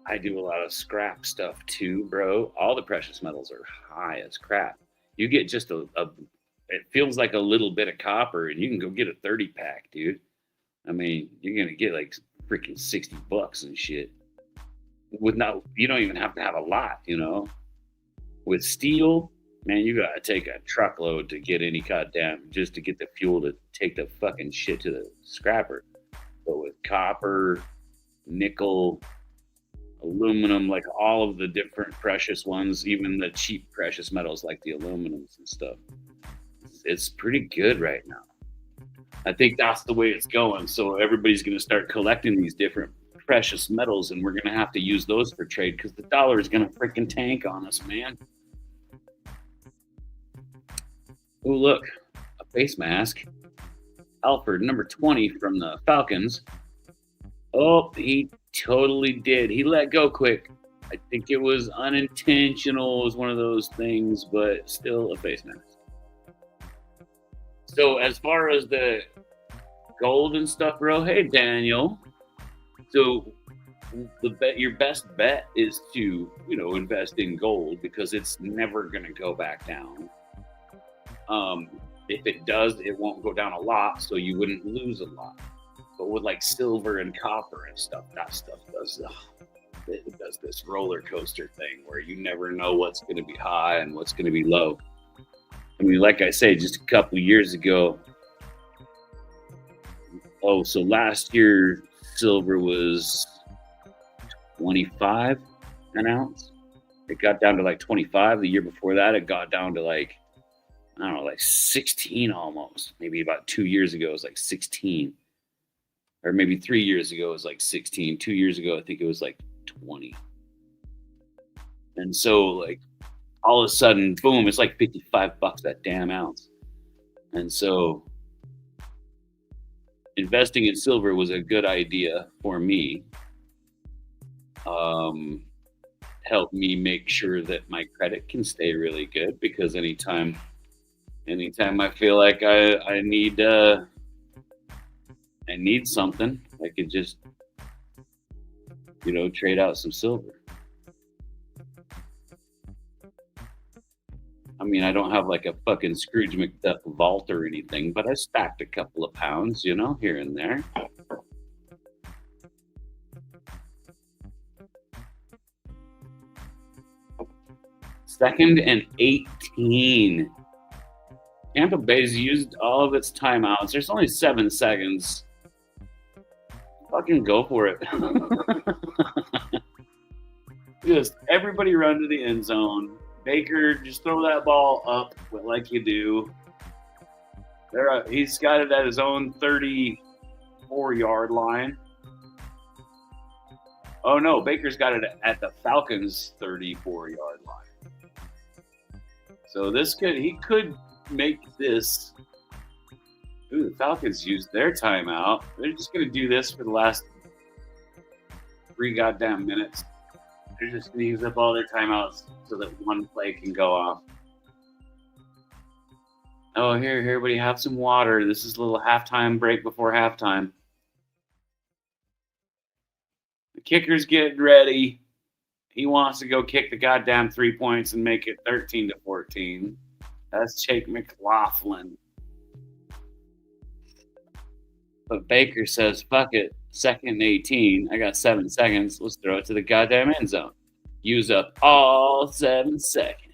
I do a lot of scrap stuff too, bro. All the precious metals are high as crap. You get just it feels like a little bit of copper, and you can go get a 30 pack, dude. I mean, you're gonna get like freaking $60 and shit. You don't even have to have a lot, you know. With steel, man, you gotta take a truckload to get any goddamn just to get the fuel to take the fucking shit to the scrapper. But with copper, nickel, aluminum, like all of the different precious ones, even the cheap precious metals like the aluminums and stuff, it's pretty good right now. I think that's the way it's going. So everybody's going to start collecting these different precious metals, and we're going to have to use those for trade because the dollar is going to freaking tank on us, man. Oh, look, a face mask. Alford, number 20 from the Falcons. Oh, he totally did. He let go quick. I think it was unintentional. It was one of those things, but still a face mask. So as far as the gold and stuff, bro, hey, Daniel. So your best bet is to, invest in gold because it's never going to go back down. If it does, it won't go down a lot, so you wouldn't lose a lot. But with like silver and copper and stuff, that stuff it does this roller coaster thing where you never know what's going to be high and what's going to be low. I mean, like I say, just a couple years ago. Oh, so last year silver was 25 an ounce. It got down to like 25. The year before that, it got down to like, I don't know, like 16 almost. Maybe about 2 years ago, it was like 16. Or maybe 3 years ago, it was like 16. 2 years ago, I think it was like 20. And so, like, all of a sudden, boom, it's like $55 that damn ounce. And so investing in silver was a good idea for me. Helped me make sure that my credit can stay really good, because anytime I feel like I need something, I could just trade out some silver. I mean, I don't have like a fucking Scrooge McDuck vault or anything, but I stacked a couple of pounds, here and there. Second and 18. Tampa Bay's used all of its timeouts. There's only 7 seconds. Fucking go for it. Just everybody run to the end zone. Baker, just throw that ball up like you do. He's got it at his own 34-yard line. Oh no, Baker's got it at the Falcons' 34-yard line. So he could make this. Ooh, the Falcons used their timeout. They're just gonna do this for the last 3 goddamn minutes. They're just gonna use up all their timeouts so that one play can go off. Oh, here, everybody have some water. This is a little halftime break before halftime. The kicker's getting ready. He wants to go kick the goddamn 3 points and make it 13-14. That's Jake McLaughlin. But Baker says, fuck it. 2nd and 18. I got 7 seconds. Let's throw it to the goddamn end zone. Use up all 7 seconds.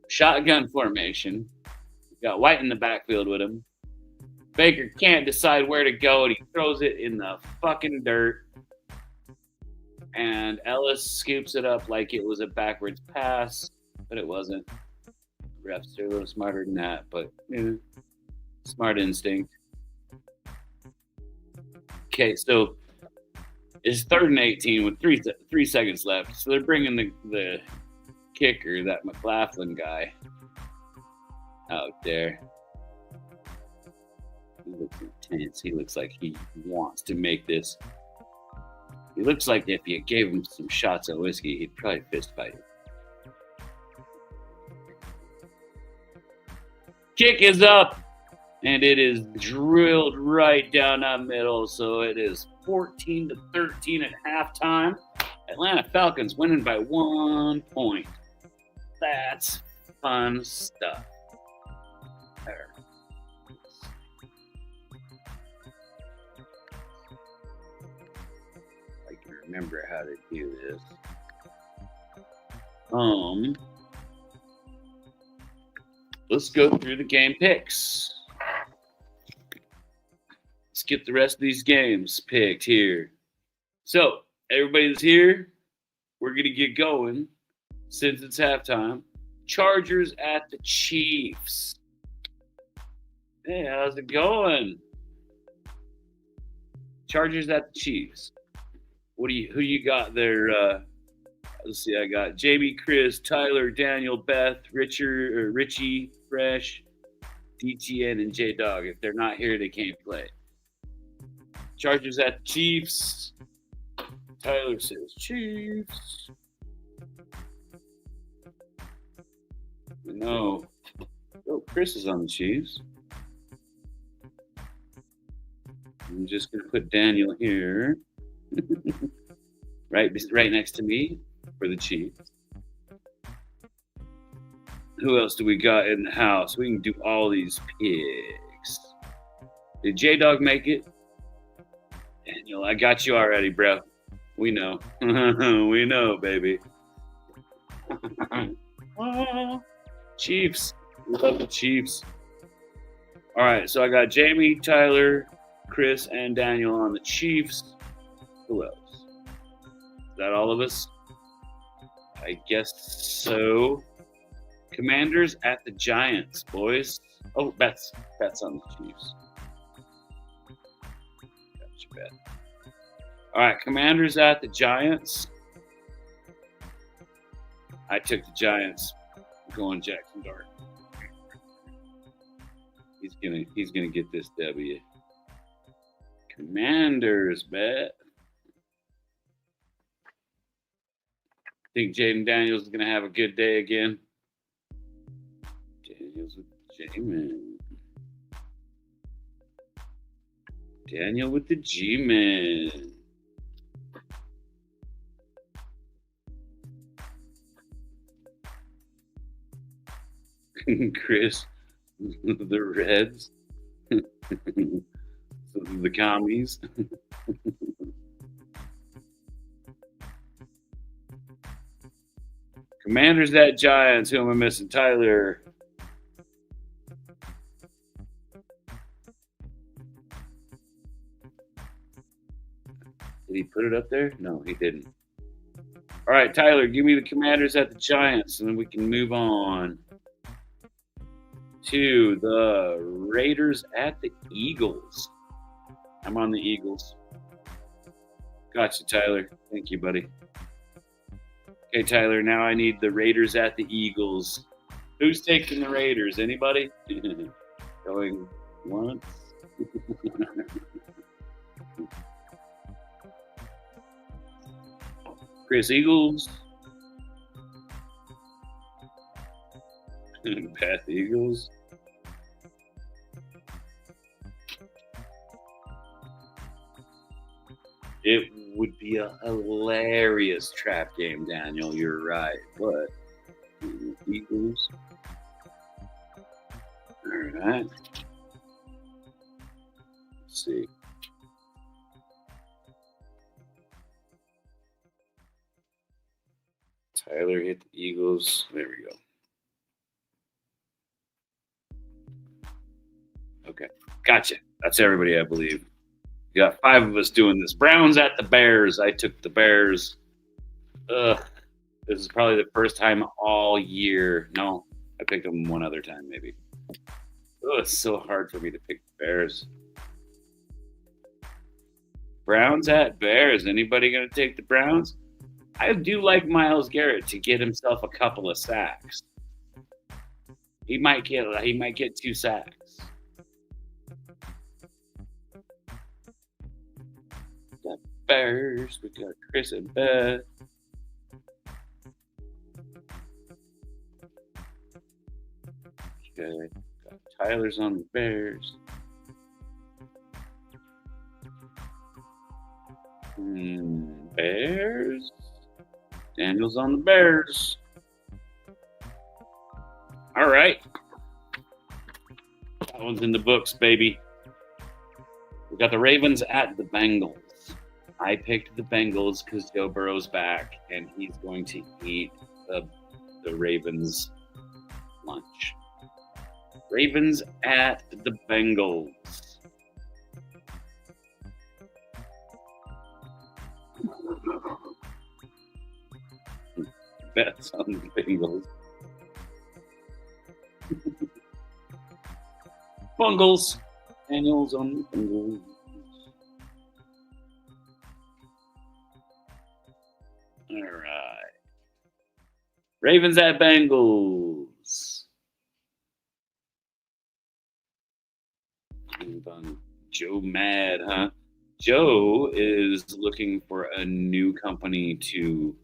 Shotgun formation. Got White in the backfield with him. Baker can't decide where to go, and he throws it in the fucking dirt. And Ellis scoops it up like it was a backwards pass, but it wasn't. Refs are a little smarter than that, but smart instinct. Okay, so it's 3rd and 18 with 3 seconds left. So they're bringing the kicker, that McLaughlin guy, out there. He looks intense. He looks like he wants to make this. He looks like if you gave him some shots of whiskey, he'd probably fist fight it. Kick is up, and it is drilled right down that middle. So it is 14-13 at halftime. Atlanta Falcons winning by 1 point. That's fun stuff. There. I can remember how to do this. Let's go through the game picks. Let's get the rest of these games picked here. So, everybody's here. We're going to get going since it's halftime. Chargers at the Chiefs. Hey, how's it going? Chargers at the Chiefs. Who you got there? Let's see. I got Jamie, Chris, Tyler, Daniel, Beth, Richie, Fresh, DTN, and J Dog. If they're not here, they can't play. Chargers at the Chiefs. Tyler says Chiefs. No. Oh, Chris is on the Chiefs. I'm just going to put Daniel here. right next to me for the Chiefs. Who else do we got in the house? We can do all these picks. Did J-Dog make it? Daniel, I got you already, bro. We know. We know, baby. Chiefs. We love the Chiefs. All right, so I got Jamie, Tyler, Chris, and Daniel on the Chiefs. Who else? Is that all of us? I guess so. Commanders at the Giants, boys. Oh, bets on the Chiefs. Gotcha, bet. All right, Commanders at the Giants. I took the Giants. Going Jackson Dart. He's gonna get this W. Commanders bet. Think Jaden Daniels is gonna have a good day again. Daniels with J-Man. Daniel with the G-Man. Chris, the Reds. The commies. Commanders at Giants. Who am I missing? Tyler. Did he put it up there? No, he didn't. All right, Tyler, give me the Commanders at the Giants, and then we can move on to the Raiders at the Eagles. I'm on the Eagles. Gotcha, Tyler. Thank you, buddy. Okay, Tyler, now I need the Raiders at the Eagles. Who's taking the Raiders? Anybody? Going once? Chris Eagles. Pat Eagles. It would be a hilarious trap game, Daniel. You're right. But Eagles. All right. Let's see. Tyler hit the Eagles. There we go. Okay. Gotcha. That's everybody, I believe. You got 5 of us doing this. Browns at the Bears. I took the Bears. Ugh. This is probably the first time all year. No, I picked them one other time, maybe. Oh, it's so hard for me to pick the Bears. Browns at Bears. Anybody going to take the Browns? I do like Myles Garrett to get himself a couple of sacks. He might get 2 sacks. We got Bears. We got Chris and Beth. Okay. Got Tyler's on the Bears. Bears. Daniel's on the Bears. All right. That one's in the books, baby. We got the Ravens at the Bengals. I picked the Bengals because Joe Burrow's back, and he's going to eat the Ravens' lunch. Ravens at the Bengals. Bets on the Bengals. Bungles. Daniels on the Bengals. All right. Ravens at Bengals. Joe mad, huh? Joe is looking for a new company to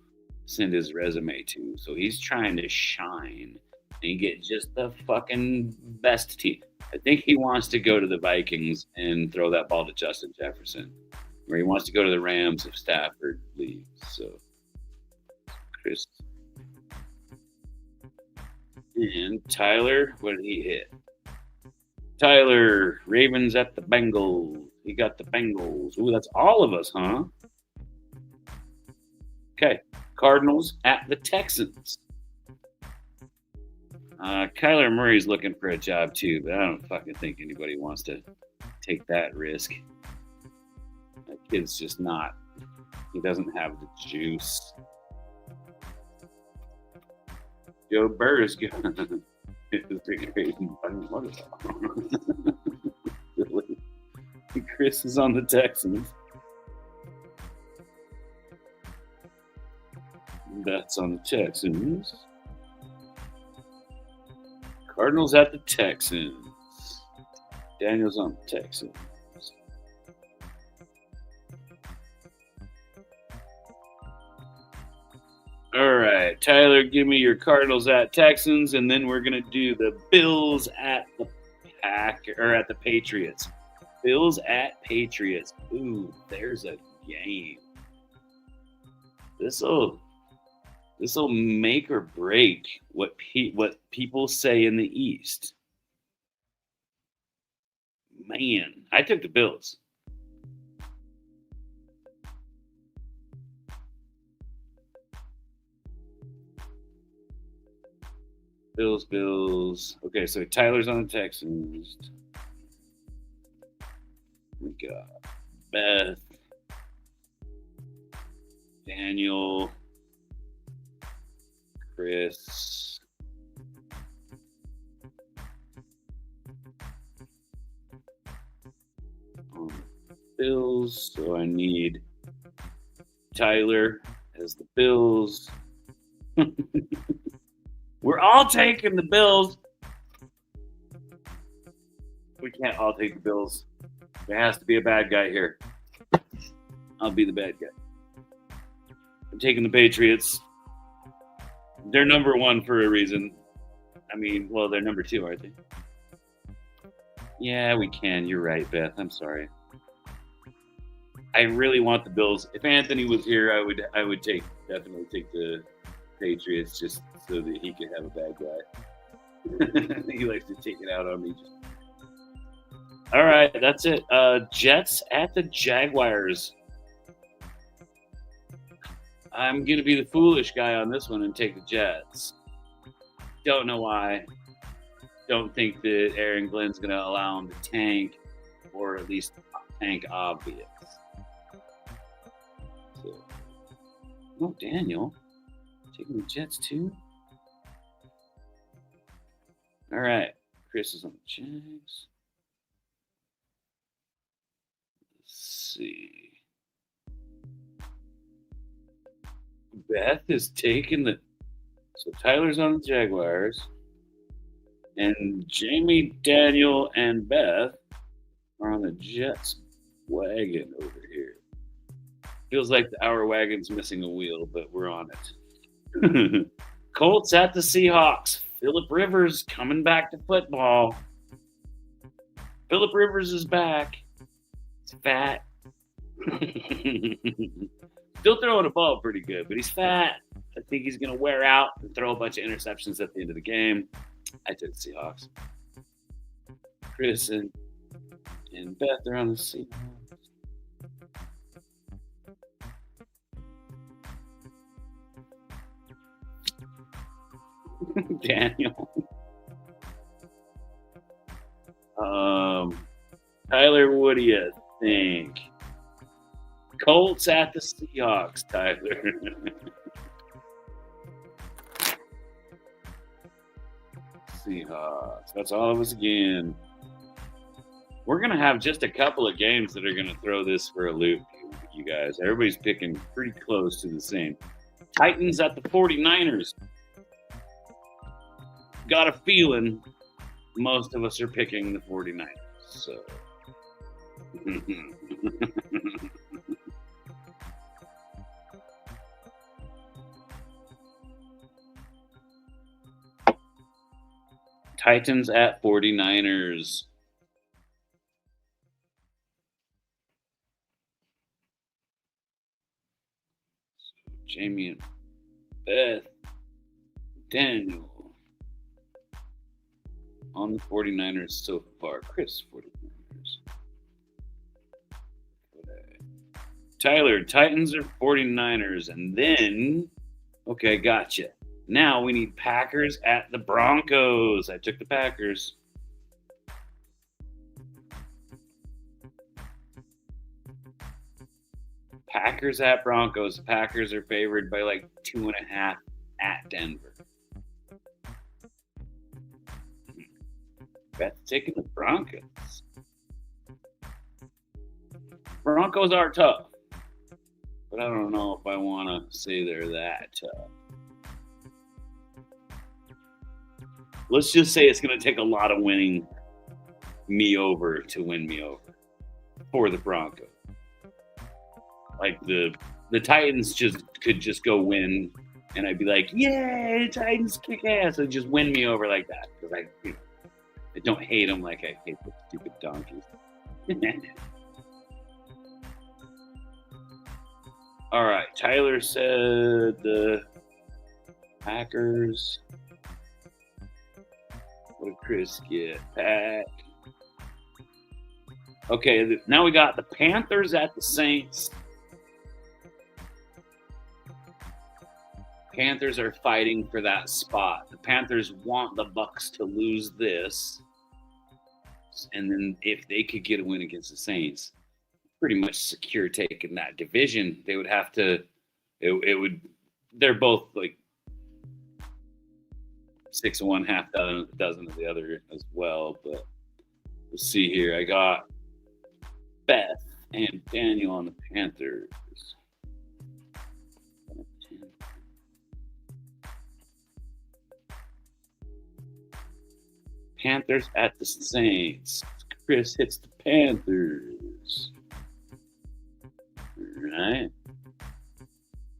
send his resume to. So he's trying to shine and get just the fucking best team. I think he wants to go to the Vikings and throw that ball to Justin Jefferson. Or he wants to go to the Rams if Stafford leaves. So Chris. And Tyler, what did he hit? Tyler, Ravens at the Bengals. He got the Bengals. Ooh, that's all of us, huh? Okay. Cardinals at the Texans. Kyler Murray's looking for a job too, but I don't fucking think anybody wants to take that risk. That kid's just not. He doesn't have the juice. Joe Burrow's good. Chris is on the Texans. Beth's on the Texans. Cardinals at the Texans. Daniel's on the Texans. All right, Tyler, give me your Cardinals at Texans, and then we're gonna do the Bills at the at the Patriots. Bills at Patriots. Ooh, there's a game. This'll make or break what people say in the East. Man, I took the Bills. Bills. Okay, so Tyler's on the Texans. We got Beth, Daniel, Chris, Bills. So I need Tyler as the Bills. We're all taking the Bills. We can't all take the Bills. There has to be a bad guy here. I'll be the bad guy. I'm taking the Patriots. They're number one for a reason. I mean, well, they're number two, aren't they? Yeah, we can. You're right, Beth. I'm sorry. I really want the Bills. If Anthony was here, I would definitely take the Patriots just so that he could have a bad guy. He likes to take it out on me. All right, that's it. Jets at the Jaguars. I'm going to be the foolish guy on this one and take the Jets. Don't know why. Don't think that Aaron Glenn's going to allow him to tank, or at least tank obvious. So, oh, Daniel. Taking the Jets too? All right. Chris is on the Jags. Let's see. Beth is taking the. So Tyler's on the Jaguars. And Jamie, Daniel, and Beth are on the Jets wagon over here. Feels like our wagon's missing a wheel, but we're on it. Colts at the Seahawks. Phillip Rivers coming back to football. Phillip Rivers is back. He's fat. Still throwing the ball pretty good, but he's fat. I think he's going to wear out and throw a bunch of interceptions at the end of the game. I took the Seahawks. Chris and Beth are on the Seahawks. Daniel. Tyler, what do you think? Colts at the Seahawks, Tyler. Seahawks. That's all of us again. We're going to have just a couple of games that are going to throw this for a loop, you guys. Everybody's picking pretty close to the same. Titans at the 49ers. Got a feeling most of us are picking the 49ers. So. Titans at 49ers. So Jamie and Beth, Daniel on the 49ers so far. Chris, 49ers. Tyler, Titans or 49ers. And then, okay, gotcha. Now we need Packers at the Broncos. I took the Packers. Packers at Broncos. The Packers are favored by like 2.5 at Denver. Beth's taking the Broncos. Broncos are tough, but but I don't know if I want to say they're that tough. Let's just say it's going to take a lot of winning me over to win me over for the Broncos. Like the Titans could just go win, and I'd be like, "Yay, Titans kick ass!" and just win me over like that because I don't hate them like I hate the stupid donkeys. All right, Tyler said the Packers. What did Chris get? Pack. Okay, now we got the Panthers at the Saints. Panthers are fighting for that spot. The Panthers want the Bucs to lose this, and then if they could get a win against the Saints, pretty much secure taking that division. They would have to. It would. They're both like 6-1, half dozen of the other as well. But let's see here. I got Beth and Daniel on the Panthers. Panthers at the Saints. Chris hits the Panthers. All right.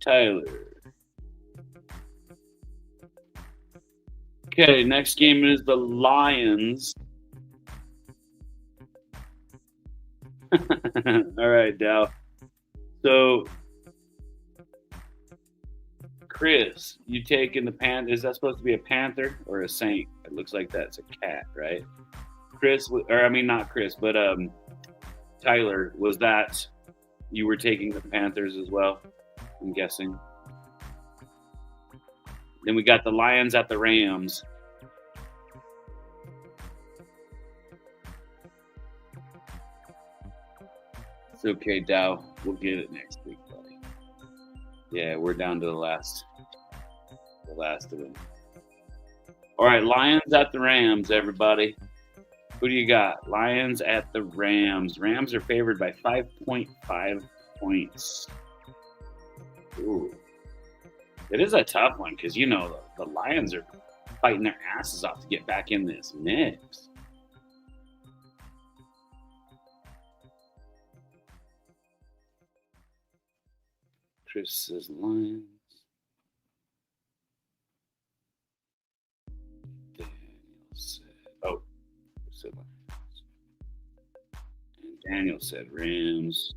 Tyler. Okay, next game is the Lions. All right, Dow. So, Chris, you taking the Panther? Is that supposed to be a Panther or a Saint? It looks like that's a cat, right? Chris, or I mean not Chris, but Tyler, was that you were taking the Panthers as well? I'm guessing. Then we got the Lions at the Rams. It's okay, Dow. We'll get it next week, buddy. Yeah, we're down to the last of them. All right, Lions at the Rams, everybody. Who do you got? Lions at the Rams. Rams are favored by 5.5 points. Ooh. It is a tough one because, you know, the Lions are fighting their asses off to get back in this mix. Chris says Lions. Daniel said, oh, Chris said Lions. And Daniel said Rams.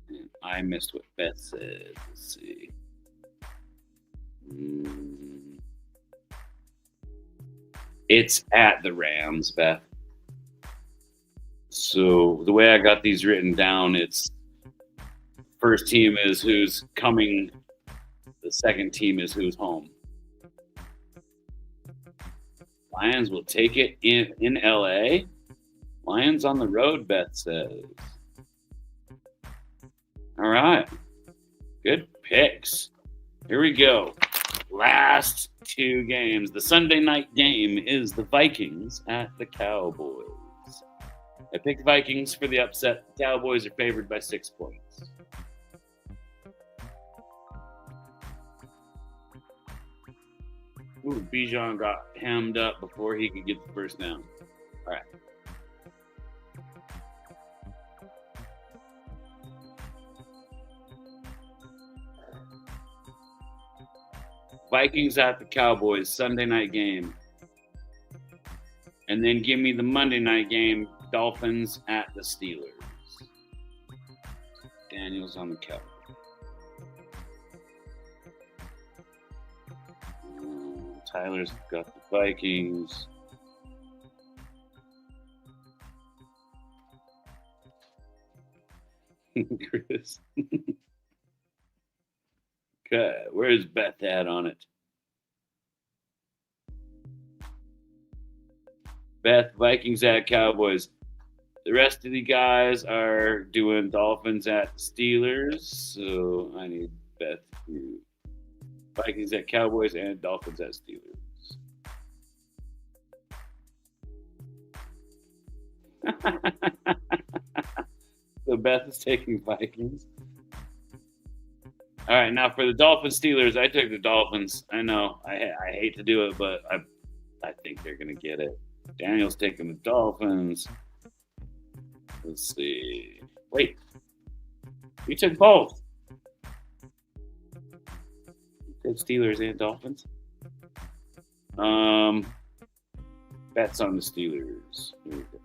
And I missed what Beth said. Let's see. It's at the Rams, Beth. So the way I got these written down, it's first team is who's coming. The second team is who's home. Lions will take it in LA. Lions on the road, Beth says. All right. Good picks. Here we go. Last two games. The Sunday night game is the Vikings at the Cowboys. I picked Vikings for the upset. The Cowboys are favored by 6 points. Ooh, Bijan got hemmed up before he could get the first down. All right. Vikings at the Cowboys, Sunday night game. And then give me the Monday night game, Dolphins at the Steelers. Daniel's on the Cowboys. Tyler's got the Vikings. Chris. Okay, where's Beth at on it? Beth, Vikings at Cowboys. The rest of the guys are doing Dolphins at Steelers, so I need Beth to Vikings at Cowboys and Dolphins at Steelers. So Beth is taking Vikings. All right, now for the Dolphins Steelers, I took the Dolphins. I know I hate to do it, but I think they're gonna get it. Daniel's taking the Dolphins. Let's see. Wait, you took both. You took Steelers and Dolphins. Bets on the Steelers. Here we go.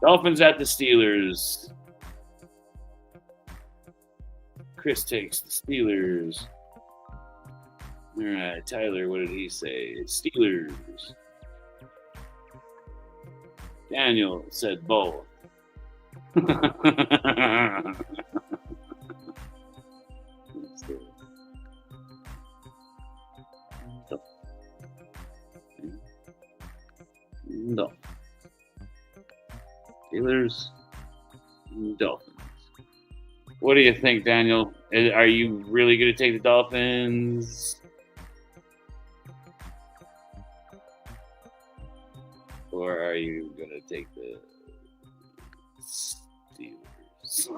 Dolphins at the Steelers. Chris takes the Steelers. All right, Tyler, what did he say? Steelers. Daniel said both. No. Steelers, Dolphins. What do you think, Daniel? Are you really going to take the Dolphins? Or are you going to take the Steelers?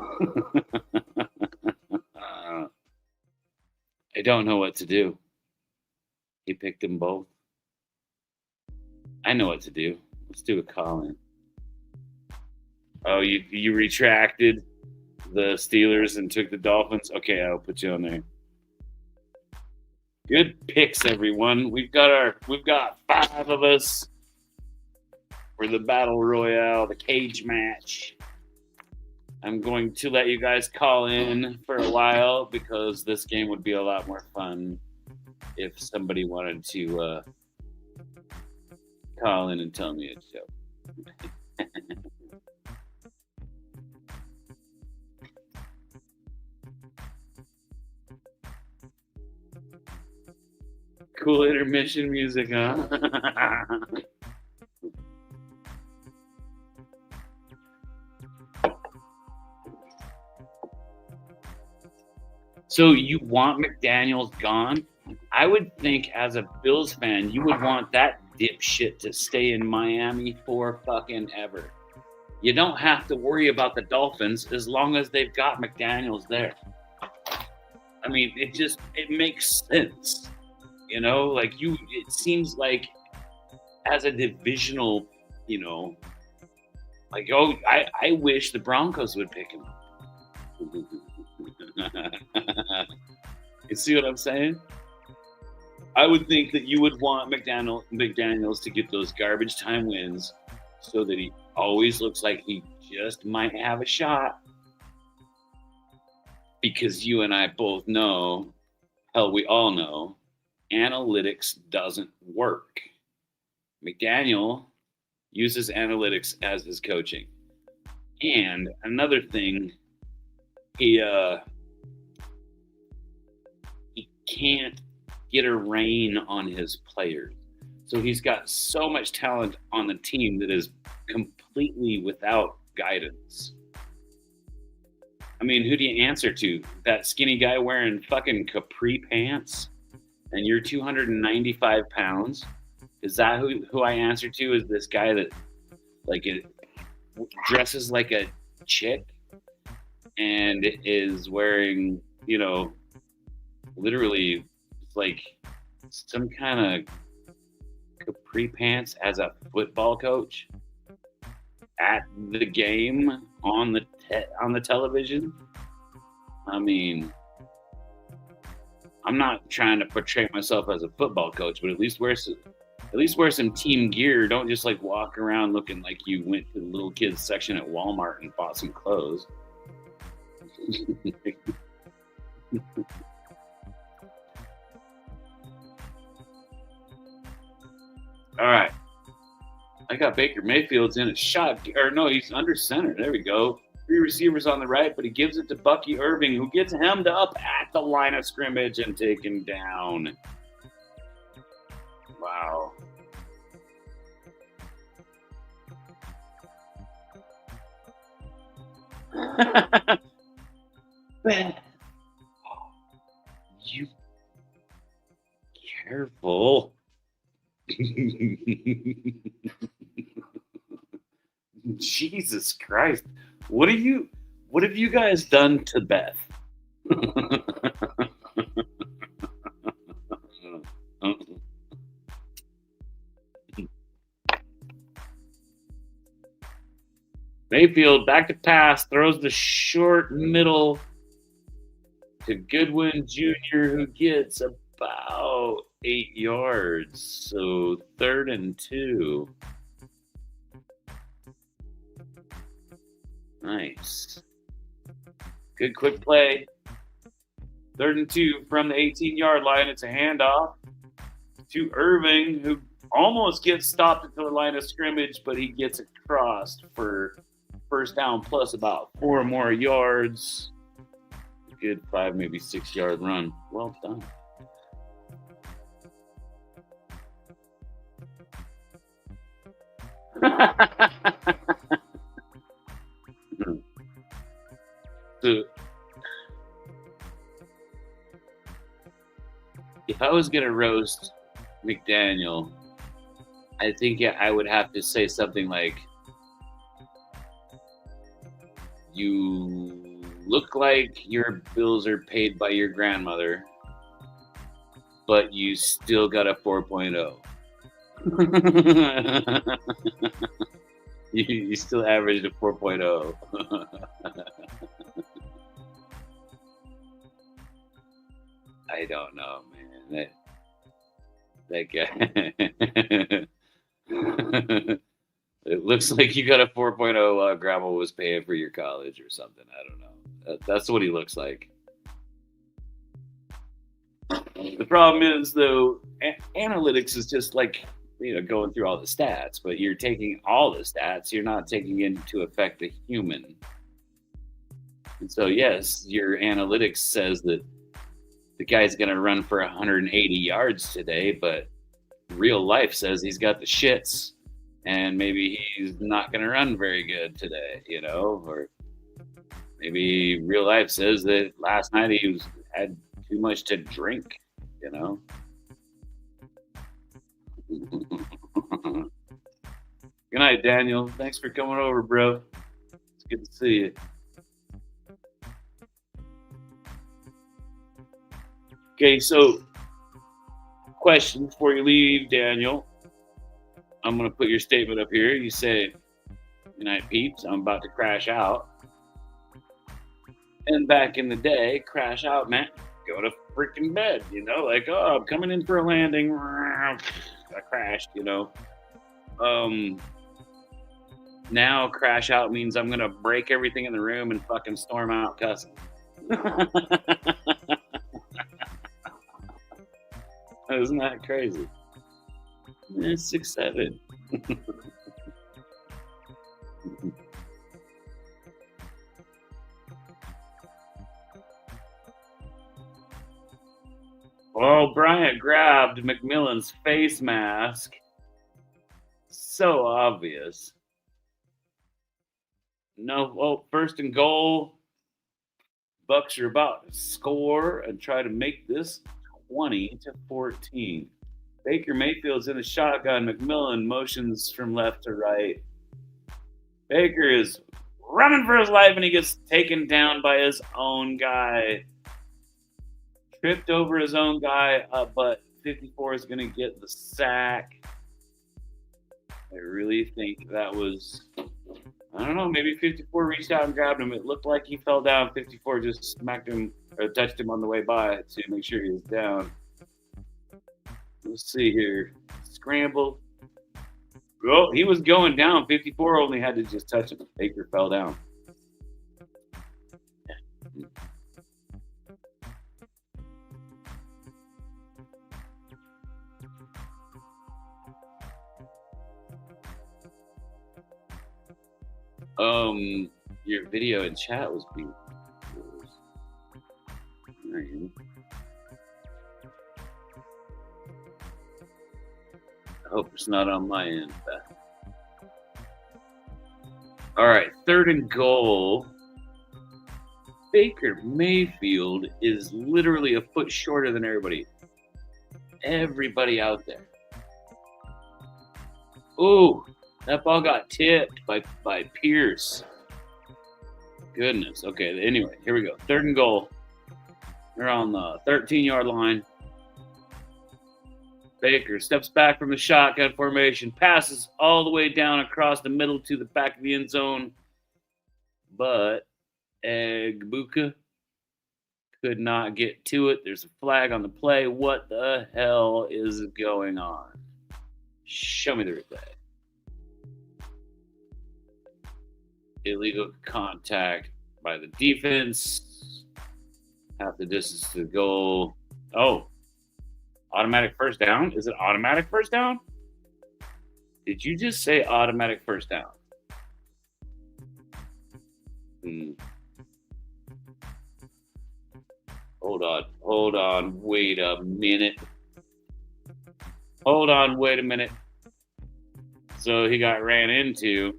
I don't know what to do. He picked them both. I know what to do. Let's do a call-in. Oh, you retracted the Steelers and took the Dolphins? Okay, I'll put you on there. Good picks, everyone. We've got 5 of us for the Battle Royale, the cage match. I'm going to let you guys call in for a while because this game would be a lot more fun if somebody wanted to call in and tell me a joke. Cool intermission music, huh? So you want McDaniels gone? I would think as a Bills fan, you would want that dipshit to stay in Miami for fucking ever. You don't have to worry about the Dolphins as long as they've got McDaniels there. I mean, it makes sense. You know, like it seems like as a divisional, you know, like, oh, I wish the Broncos would pick him. You see what I'm saying? I would think that you would want McDaniels to get those garbage time wins so that he always looks like he just might have a shot. Because you and I both know, hell, we all know, analytics doesn't work. McDaniel uses analytics as his coaching. And another thing, he can't get a rein on his players. So he's got so much talent on the team that is completely without guidance. I mean, who do you answer to? That skinny guy wearing fucking capri pants? And you're 295 pounds? Is that who I answer to? Is this guy that like it dresses like a chick and is wearing, you know, literally like some kind of capri pants as a football coach at the game on the television? I mean, I'm not trying to portray myself as a football coach, but at least wear some team gear. Don't just like walk around looking like you went to the little kids section at Walmart and bought some clothes. All right. I got Baker Mayfield's in a shot. Or no, he's under center. There we go. 3 receivers on the right, but he gives it to Bucky Irving, who gets hemmed up at the line of scrimmage and taken down. Wow. You careful. Jesus Christ. What have you guys done to Beth? Mayfield back to pass, throws the short middle to Goodwin Jr., who gets about 8 yards. So 3rd and 2. Nice. Good quick play. 3rd and 2 from the 18-yard line. It's a handoff to Irving, who almost gets stopped at the line of scrimmage, but he gets across for first down plus about 4 more yards. Good 5, maybe 6-yard run. Well done. So, if I was gonna roast McDaniel, I think I would have to say something like, "You look like your bills are paid by your grandmother, but you still got a 4.0. You still averaged a 4.0. I don't know, man. That guy. It looks like you got a 4.0 while grandma was paying for your college or something. I don't know. That's what he looks like. The problem is, though, analytics is just like, going through all the stats, but you're taking all the stats. You're not taking into effect the human. And so, yes, your analytics says that the guy's going to run for 180 yards today, but real life says he's got the shits and maybe he's not going to run very good today, or maybe real life says that last night he had too much to drink, Good night, Daniel. Thanks for coming over, bro. It's good to see you. Okay, so question before you leave, Daniel. I'm going to put your statement up here. You say, "Good night, peeps. I'm about to crash out." And back in the day, crash out meant go to freaking bed, like, "Oh, I'm coming in for a landing." I crashed, Now crash out means I'm going to break everything in the room and fucking storm out cussing. Isn't that crazy? It's 6'7". Oh, Bryant grabbed McMillan's face mask. So obvious. No, well, 1st and goal. Bucks are about to score and try to make this 20-14. Baker Mayfield's in the shotgun. McMillan motions from left to right. Baker is running for his life, and he gets taken down by his own guy. Tripped over his own guy, but 54 is going to get the sack. I really think that was, I don't know, maybe 54 reached out and grabbed him. It looked like he fell down. 54 just smacked him or touched him on the way by to make sure he was down. Let's see here. Scramble. Oh, he was going down. 54 only had to just touch him. Baker fell down. Your video in chat was being I hope it's not on my end. All right, 3rd and goal. Baker Mayfield is literally a foot shorter than everybody. Everybody out there. Ooh, that ball got tipped by Pierce. Goodness. Okay. Anyway, here we go. 3rd and goal. They're on the 13-yard line. Baker steps back from the shotgun formation, passes all the way down across the middle to the back of the end zone. But Egbuka could not get to it. There's a flag on the play. What the hell is going on? Show me the replay. Illegal contact by the defense. Half the distance to the goal. Oh, automatic first down? Is it automatic first down? Did you just say automatic first down? Hold on. Wait a minute. So he got ran into.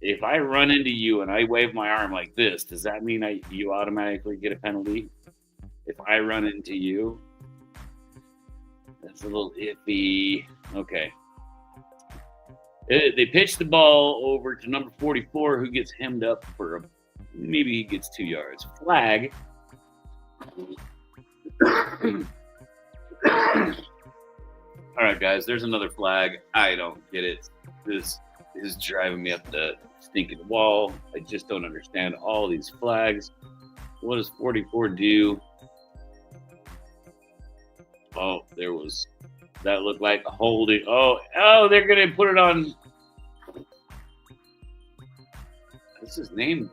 If I run into you and I wave my arm like this, does that mean you automatically get a penalty? If I run into you? That's a little iffy. Okay. They pitch the ball over to number 44, who gets hemmed up for maybe he gets 2 yards. Flag. All right, guys, there's another flag. I don't get it. This is driving me up the stinking wall. I just don't understand all these flags. What does 44 do? Oh, that looked like a holding. Oh, they're going to put it on. What's his name?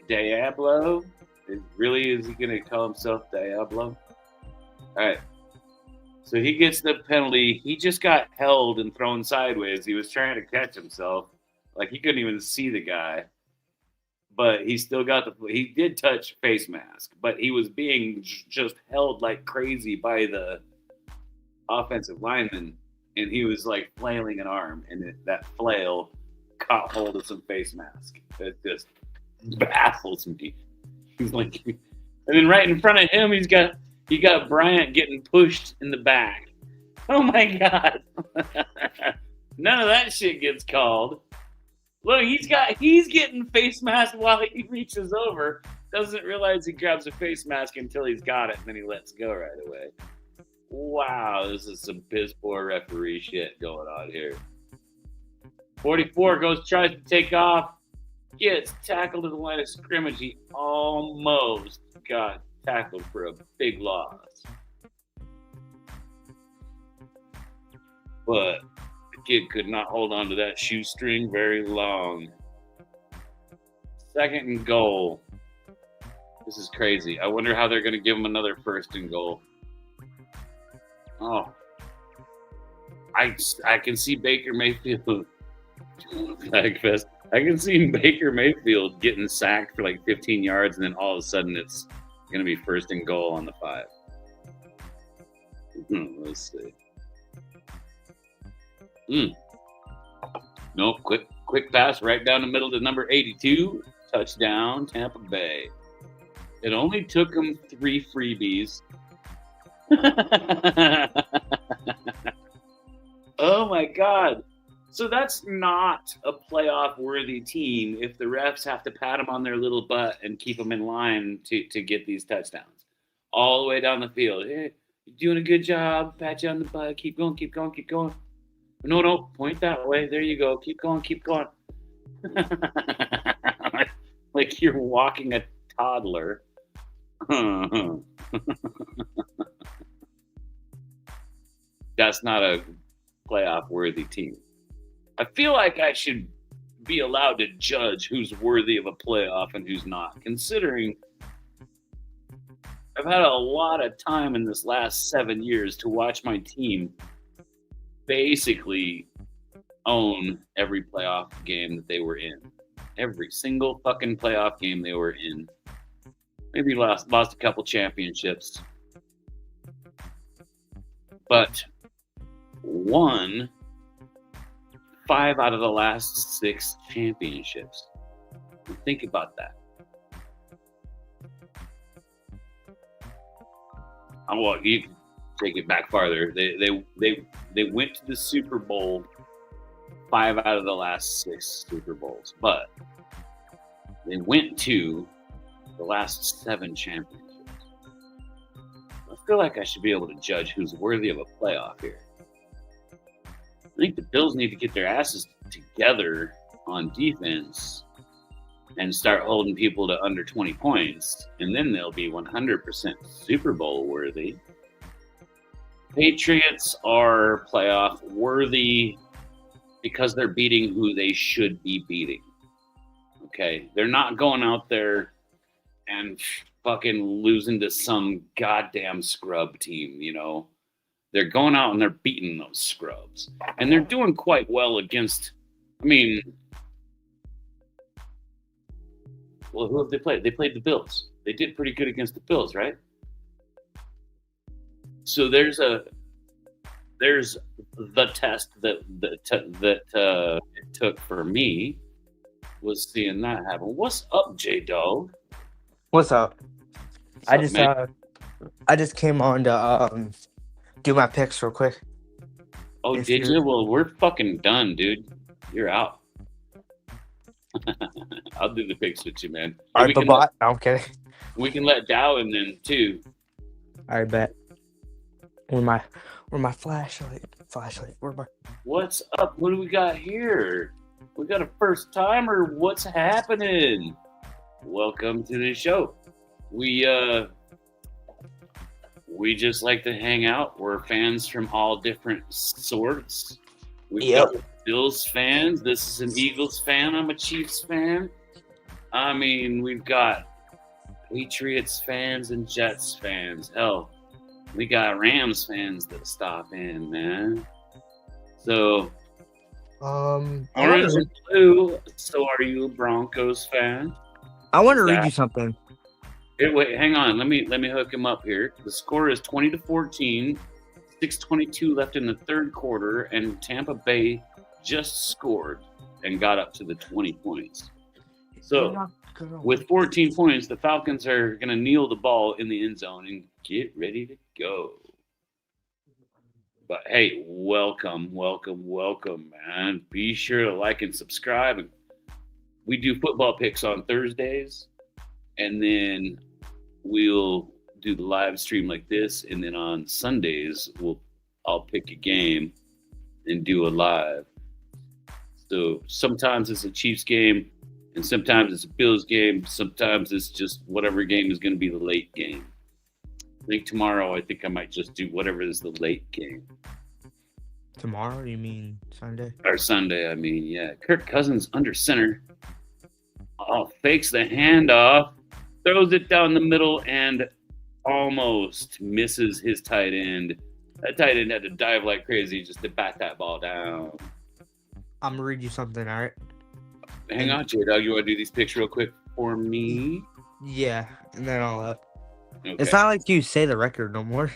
Diablo? Is he going to call himself Diablo? All right. So he gets the penalty. He just got held and thrown sideways. He was trying to catch himself. Like, he couldn't even see the guy. But he still got he did touch face mask. But he was being just held like crazy by the offensive lineman. And he was, like, flailing an arm. And that flail caught hold of some face mask. It just baffles me. He's like, and then right in front of him, you got Bryant getting pushed in the back. Oh my God. None of that shit gets called. Look, he's getting face mask while he reaches over. Doesn't realize he grabs a face mask until he's got it, and then he lets go right away. Wow, this is some piss poor referee shit going on here. 44 tries to take off. Gets tackled at the line of scrimmage. He almost got tackled for a big loss. But the kid could not hold on to that shoestring very long. 2nd and goal. This is crazy. I wonder how they're going to give him another 1st and goal. Oh. I can see Baker Mayfield. Flagfest. I can see Baker Mayfield getting sacked for like 15 yards, and then all of a sudden it's going to be 1st and goal on the 5. Let's see. No, quick pass right down the middle to number 82. Touchdown, Tampa Bay. It only took him 3 freebies. Oh my God. So that's not a playoff-worthy team if the refs have to pat them on their little butt and keep them in line to get these touchdowns. All the way down the field. Hey, you're doing a good job. Pat you on the butt. Keep going. No, point that way. There you go. Keep going. Like you're walking a toddler. That's not a playoff-worthy team. I feel like I should be allowed to judge who's worthy of a playoff and who's not, considering I've had a lot of time in this last 7 years to watch my team basically own every playoff game that they were in. Every single fucking playoff game they were in. Maybe lost a couple championships. But won 5 out of the last 6 championships. Think about that. Well, you can take it back farther. They went to the Super Bowl 5 out of the last 6 Super Bowls, but they went to the last 7 championships. I feel like I should be able to judge who's worthy of a playoff here. I think the Bills need to get their asses together on defense and start holding people to under 20 points, and then they'll be 100% Super Bowl worthy. Patriots are playoff worthy because they're beating who they should be beating. Okay? They're not going out there and fucking losing to some goddamn scrub team, you know? They're going out and they're beating those scrubs. And they're doing quite well against, I mean, well, who have they played? They played the Bills. They did pretty good against the Bills, right? So there's the test that it took for me was seeing that happen. What's up, J-Dog? What's up? What's up, I just came on to do my picks real quick. Oh, did you? Well, we're fucking done, dude. You're out. I'll do the picks with you, man. All right, no, I'm kidding. We can let Dow in then too. All right, bet. Where my flashlight? What's up? What do we got here? We got a first timer. What's happening? Welcome to the show. We just like to hang out. We're fans from all different sorts. We've got Bills fans. This is an Eagles fan. I'm a Chiefs fan. I mean, we've got Patriots fans and Jets fans. Hell, we got Rams fans that stop in, man. So, orange and blue. So, are you a Broncos fan? I want to read you something. Here, wait, hang on. Let me hook him up here. The score is 20-14. 6:22 left in the third quarter, and Tampa Bay just scored and got up to the 20 points. So, with 14 points, the Falcons are going to kneel the ball in the end zone and get ready to go. But hey, welcome, man. Be sure to like and subscribe. We do football picks on Thursdays, and then we'll do the live stream like this, and then on Sundays I'll pick a game and do a live. So sometimes it's a Chiefs game, and sometimes it's a Bills game. Sometimes it's just whatever game is going to be the late game. I think tomorrow, I might just do whatever is the late game. Tomorrow? You mean Sunday? Or Sunday, I mean, yeah. Kirk Cousins under center. Oh, fakes the handoff, throws it down the middle, and almost misses his tight end. That tight end had to dive like crazy just to bat that ball down. I'm gonna read you something, all right? Hang on, J-Dog. You want to do these picks real quick for me? Yeah, and then I'll Okay. It's not like you say the record no more.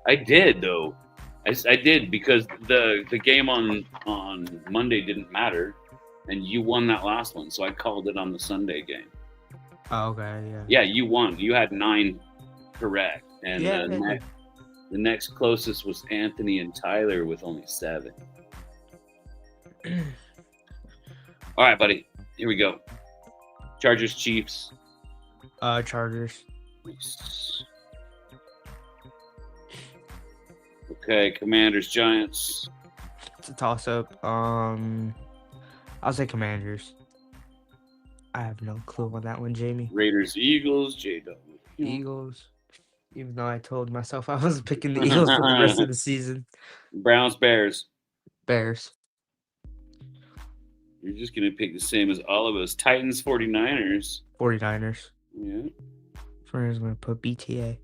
I did, though. I did because the game on Monday didn't matter, and you won that last one, so I called it on the Sunday game. Oh, okay, yeah. Yeah, you won. You had 9 correct, and the next closest was Anthony and Tyler with only 7. All right, buddy. Here we go. Chargers, Chiefs. Chargers. Nice. Okay, Commanders, Giants. It's a toss-up. I'll say Commanders. I have no clue on that one, Jamie. Raiders, Eagles, J-W. Eagles. Even though I told myself I was picking the Eagles for the rest of the season. Browns, Bears. Bears. You're just going to pick the same as all of us. Titans, 49ers. 49ers. Yeah. 49ers going to put BTA.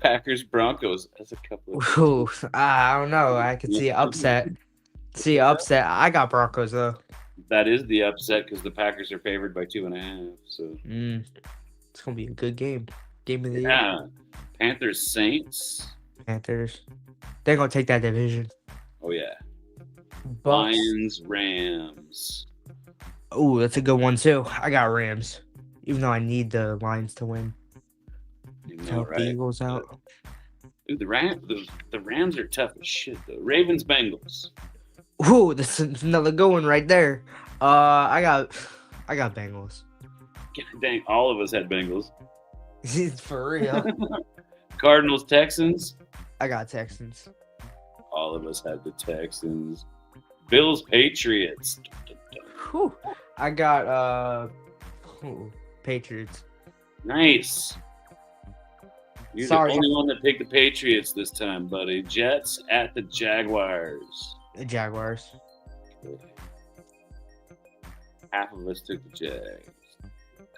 Packers, Broncos. That's a couple of... Ooh, I don't know. I could see upset. I got Broncos, though. That is the upset because the Packers are favored by 2.5. So it's going to be a good game. Game of the year. Yeah. Panthers, Saints. Panthers. They're going to take that division. Oh, yeah. Bucks. Lions, Rams. Oh, that's a good one, too. I got Rams. Even though I need the Lions to win. You know, Help right? the Eagles out. Dude, the Rams are tough as shit though. Ravens Bengals. Ooh, this is another good one right there. I got Bengals. God dang, all of us had Bengals. For real. Cardinals Texans. I got Texans. All of us had the Texans. Bills Patriots. Whew. I got Patriots. Nice. You're Sorry. the only one that picked the Patriots this time, buddy. Jets at the Jaguars. The Jaguars. Half of us took the Jags.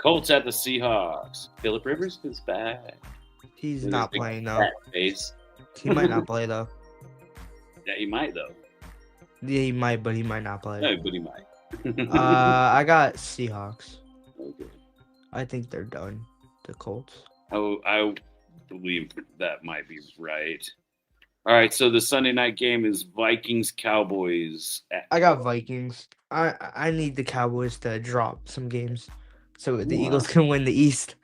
Colts at the Seahawks. Phillip Rivers is back. He's With not his big playing though. fat face. He might not play though. Yeah, he might though. Yeah, he might, but he might not play. No, but he might. I got Seahawks. Okay. I think they're done. The Colts. I believe that might be right. All right, so the Sunday night game is Vikings Cowboys. I got Vikings. I need the Cowboys to drop some games so the Wow. Eagles can win the East.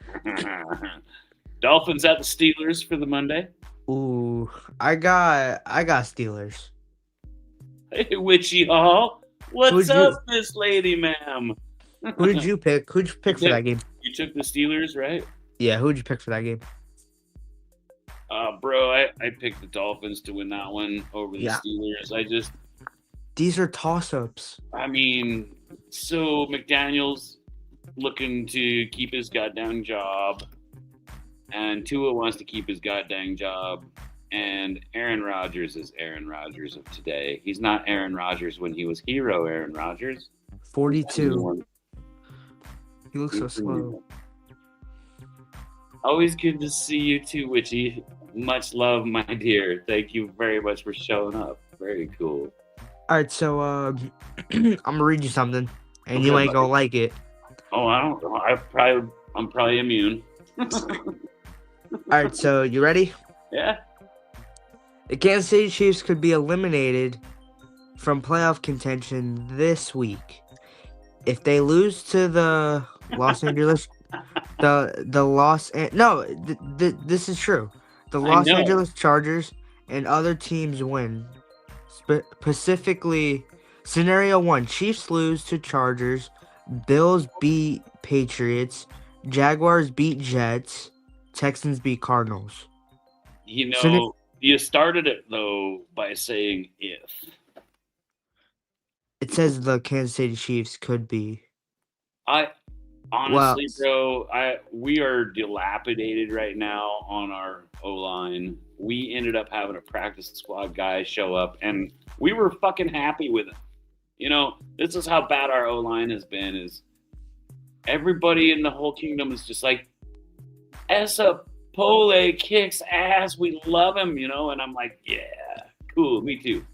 Dolphins at the Steelers for the Monday. Ooh, I got Steelers. Hey, Witchy Hall. What's Who'd you- up, Miss Lady, ma'am? Who did you pick? Who'd you pick for that game? You took the Steelers, right? Yeah, who'd you pick for that game? Bro, I picked the Dolphins to win that one over the Yeah. Steelers. These are toss-ups. I mean, so McDaniel's looking to keep his goddamn job, and Tua wants to keep his goddamn job, and Aaron Rodgers is Aaron Rodgers of today. He's not Aaron Rodgers when he was hero Aaron Rodgers. 42. He looks so slow. Always good to see you too, Witchy. Much love, my dear. Thank you very much for showing up. Very cool. All right, so I'm gonna read you something, and Okay, you ain't buddy. gonna like it. Oh, I don't know. I'm probably immune. All right, so you ready? Yeah. The Kansas City Chiefs could be eliminated from playoff contention this week if they lose to the Los Angeles. This is true. The I Los know. Angeles Chargers and other teams win. Specifically, scenario 1: Chiefs lose to Chargers, Bills beat Patriots, Jaguars beat Jets, Texans beat Cardinals. You So know, you started it though by saying if. It says the Kansas City Chiefs could be. I honestly, bro, we are dilapidated right now on our O-line. We ended up having a practice squad guy show up, and we were fucking happy with him. You know, this is how bad our O-line has been. Is everybody in the whole kingdom is just like, Esa Pole kicks ass. We love him, you know. And I'm like, yeah, cool, me too.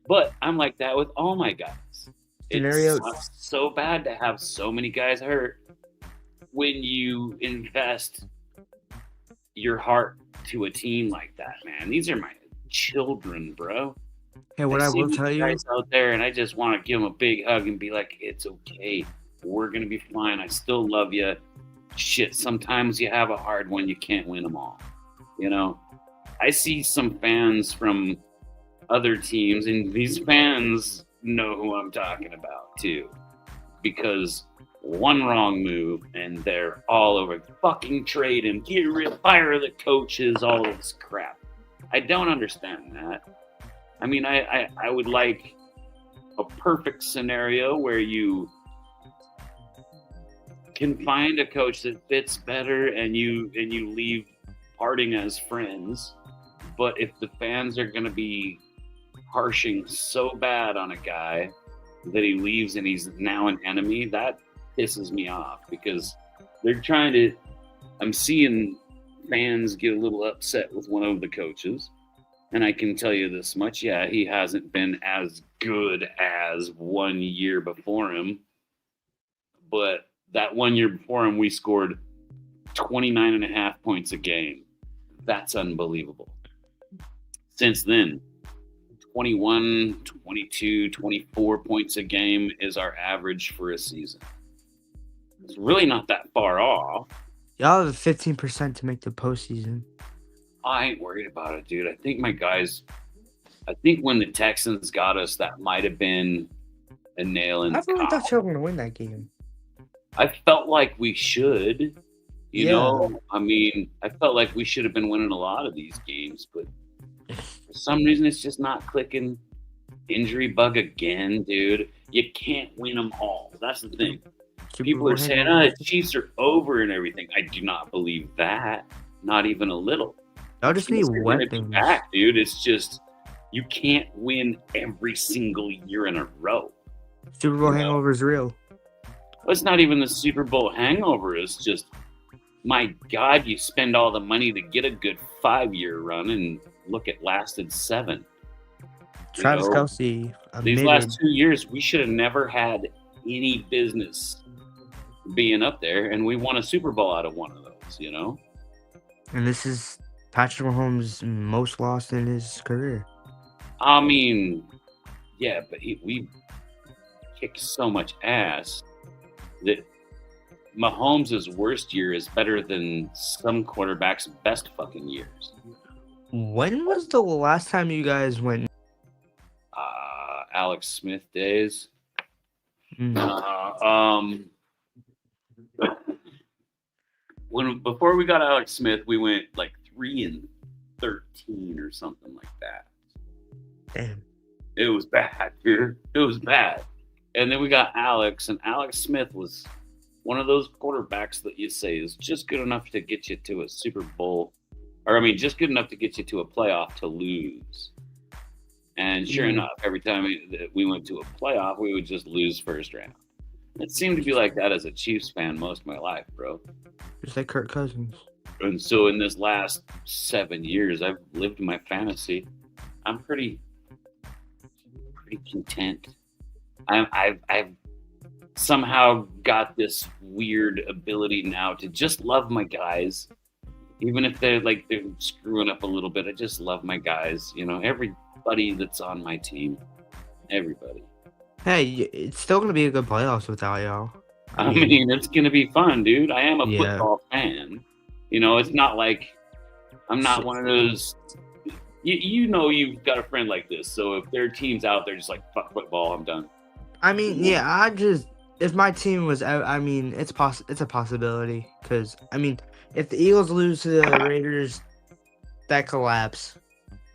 But I'm like that with all my guys. Scenario- It's so bad to have so many guys hurt when you invest your heart to a team like that, man. These are my children, bro. Hey, what I see will these tell you, guys out there, and I just want to give them a big hug and be like, it's okay. We're gonna be fine. I still love you. Shit, sometimes you have a hard one. You can't win them all. You know, I see some fans from other teams, and these fans know who I'm talking about too, because one wrong move and they're all over fucking trade and get rid, fire the coaches, all this crap. I don't understand that. I mean, I would like a perfect scenario where you can find a coach that fits better and you leave parting as friends. But if the fans are going to be harshing so bad on a guy that he leaves and he's now an enemy, that pisses me off, because they're trying to, I'm seeing fans get a little upset with one of the coaches. And I can tell you this much, yeah, he hasn't been as good as 1 year before him. But that 1 year before him, we scored 29.5 points a game. That's unbelievable. Since then, 21, 22, 24 points a game is our average for a season. It's really not that far off. y'all have 15% to make the postseason. I ain't worried about it, dude. I think my guys. I think when the Texans got us, that might have been a nail in I the really thought coffin. you were going to win that game. I felt like we should. You Yeah. know, I mean, I felt like we should have been winning a lot of these games, but for some reason, it's just not clicking. Injury bug again, dude. You can't win them all. That's the thing. Super People Bowl are saying, hangover. the Chiefs are over and everything. I do not believe that. Not even a little. Y'all The just need Chiefs are going to be weapons. back, dude. It's just, you can't win every single year in a row. Super Bowl hangover is real. It's not even the Super Bowl hangover. It's just, my God, you spend all the money to get a good 5-year run, and look, it lasted 7. Travis Kelce These admitted. last 2 years, we should have never had any business being up there, and we won a Super Bowl out of one of those, you know? And this is Patrick Mahomes' most lost in his career. I mean, yeah, but we kicked so much ass that Mahomes' worst year is better than some quarterbacks' best fucking years. When was the last time you guys went? Alex Smith days. Before we got Alex Smith, we went like 3-13 or something like that. Damn. It was bad, dude. It was bad. And then we got Alex, and Alex Smith was one of those quarterbacks that you say is just good enough to get you to a Super Bowl, or I mean, just good enough to get you to a playoff to lose. And sure enough, every time we went to a playoff, we would just lose first round. It seemed to be like that as a Chiefs fan most of my life, bro. Just like Kirk Cousins. And so in this last 7 years, I've lived my fantasy. I'm pretty content. I've somehow got this weird ability now to just love my guys, even if they're screwing up a little bit. I just love my guys. You know, everybody that's on my team, everybody. Hey, it's still gonna be a good playoffs without y'all. I mean, it's gonna be fun, dude. I am a Yeah. football fan. You know, it's not like I'm not one of those. You know, you've got a friend like this. So if their team's out, they're just like, fuck football, I'm done. I mean, yeah, if my team was out, I mean, it's a possibility. Because, I mean, if the Eagles lose to the Raiders, that collapse.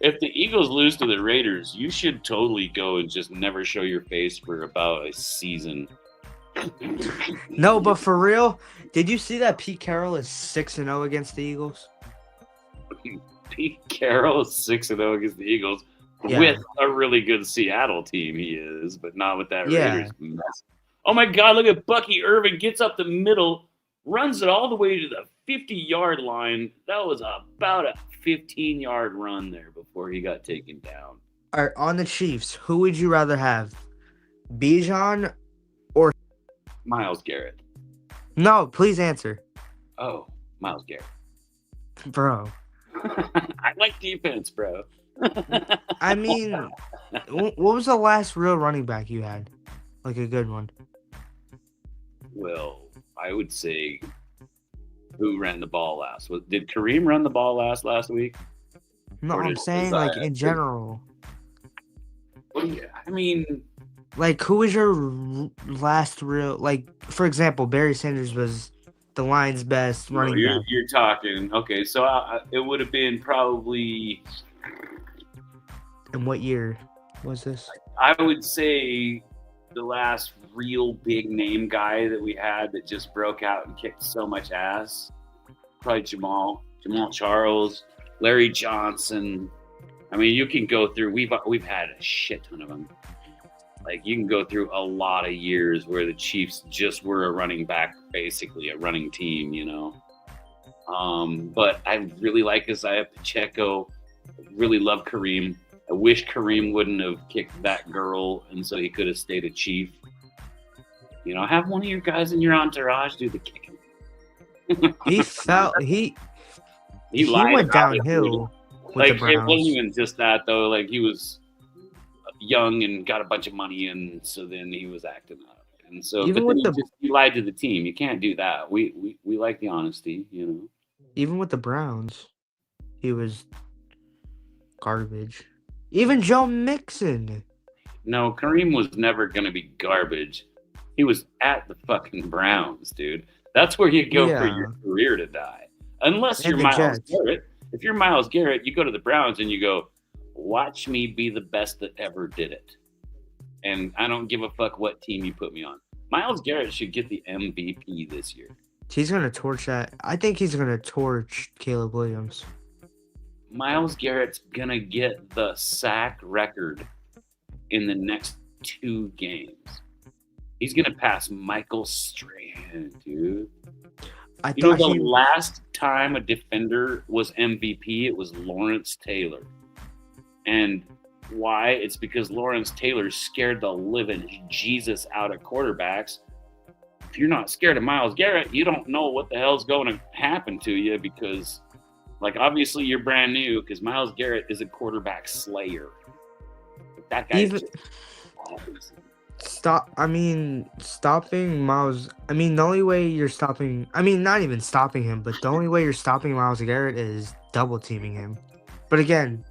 If the Eagles lose to the Raiders, you should totally go and just never show your face for about a season. No, but for real, did you see that Pete Carroll is 6-0 against the Eagles? Pete Carroll is 6-0 against the Eagles with a really good Seattle team. He is, but not with that Raiders mess. Oh my God! Look at Bucky Irving, gets up the middle, runs it all the way to the 50-yard line. That was about a 15-yard run there before he got taken down. All right, on the Chiefs, who would you rather have, Bijan or Myles Garrett? No, please answer. Oh, Myles Garrett. Bro. I like defense, bro. I mean, what was the last real running back you had? Like a good one. Well, I would say who ran the ball last? Did Kareem run the ball last week? No, I'm saying like in general. I mean, like who was your last real, like, for example, Barry Sanders was the Lions' best running back. You're talking, okay, so it would have been probably... In what year was this? I would say the last real big name guy that we had that just broke out and kicked so much ass. Probably Jamal Charles, Larry Johnson. I mean, you can go through. We've had a shit ton of them. Like, you can go through a lot of years where the Chiefs just were a running back, basically a running team, you know. But I really like Isaiah Pacheco. Really love Kareem. I wish Kareem wouldn't have kicked that girl, and so he could have stayed a Chief. You know, have one of your guys in your entourage do the kicking. He lied went downhill. Like, it wasn't even just that, though. Like, he was young and got a bunch of money, and so then he was acting up. And so he lied to the team. You can't do that. We like the honesty, you know. Even with the Browns. he was garbage. Even Joe Mixon. No, Kareem was never going to be garbage. He was at the fucking Browns, dude. That's where you go for your career to die. Unless you're And the Myles Jets. Garrett. If you're Myles Garrett, you go to the Browns and you go, watch me be the best that ever did it. And I don't give a fuck what team you put me on. Myles Garrett should get the MVP this year. He's going to torch that. I think he's going to torch Caleb Williams. Myles Garrett's going to get the sack record in the next 2 games. He's going to pass Michael Strahan, dude. The last time a defender was MVP, it was Lawrence Taylor. And why? It's because Lawrence Taylor scared the living Jesus out of quarterbacks. If you're not scared of Myles Garrett, you don't know what the hell's going to happen to you because, like, obviously you're brand new because Myles Garrett is a quarterback slayer. But that guy stopping Myles. I mean, the only way you're stopping. I mean, not even stopping him, but the only way you're stopping Myles Garrett is double teaming him. But again,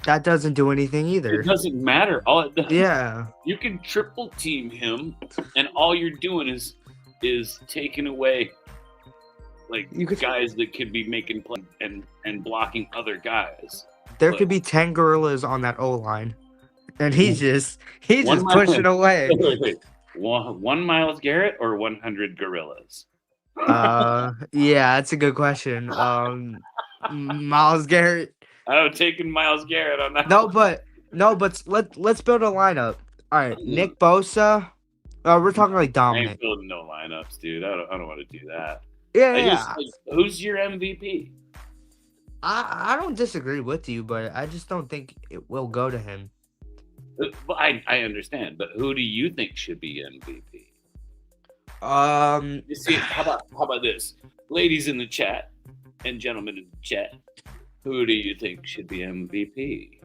that doesn't do anything either. It doesn't matter. All it does, yeah, you can triple team him, and all you're doing is taking away guys that could be making play and blocking other guys. There could be 10 gorillas on that O line. And he's just pushing away. Wait. One Myles Garrett or 100 gorillas? Yeah, that's a good question. Myles Garrett. I'm taking Myles Garrett on that. No, but let's build a lineup. All right, Nick Bosa. We're talking like dominant. I ain't building no lineups, dude. I don't want to do that. Yeah. Who's your MVP? I don't disagree with you, but I just don't think it will go to him. I understand, but who do you think should be MVP? You see, how about this, ladies in the chat and gentlemen in the chat? Who do you think should be MVP?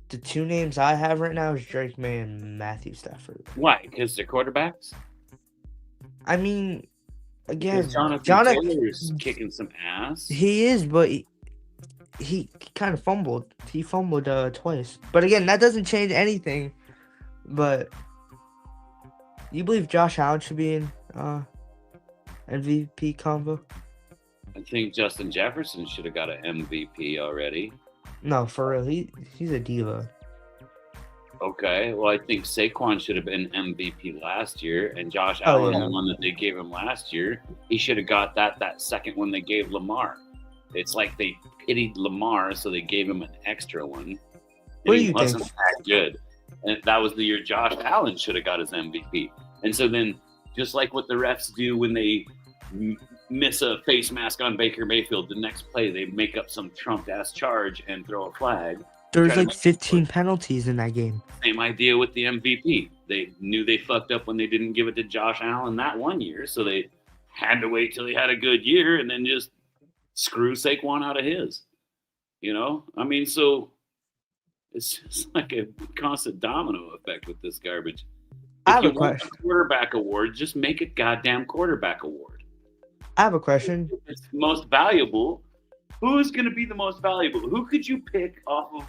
The 2 names I have right now is Drake May and Matthew Stafford. Why? Because they're quarterbacks. I mean, again, Jonathan Taylor's kicking some ass. He is, but he kind of fumbled. He fumbled twice. But again, that doesn't change anything. But you believe Josh Allen should be in MVP combo? I think Justin Jefferson should have got an MVP already. No, for real. He's a diva. Okay, well, I think Saquon should have been MVP last year, and Josh Allen, the one that they gave him last year, he should have got that second one they gave Lamar. It's like they pitied Lamar, so they gave him an extra one. What do you think? He wasn't that good. And that was the year Josh Allen should have got his MVP. And so then, just like what the refs do when they miss a face mask on Baker Mayfield, the next play they make up some trumped-ass charge and throw a flag. There's like 15 penalties in that game. Same idea with the MVP. They knew they fucked up when they didn't give it to Josh Allen that one year, so they had to wait till he had a good year and then just screw Saquon out of his. You know? I mean, so it's just like a constant domino effect with this garbage. I have a question. Quarterback award, just make a goddamn quarterback award. I have a question. It's most valuable. Who's going to be the most valuable? Who could you pick off of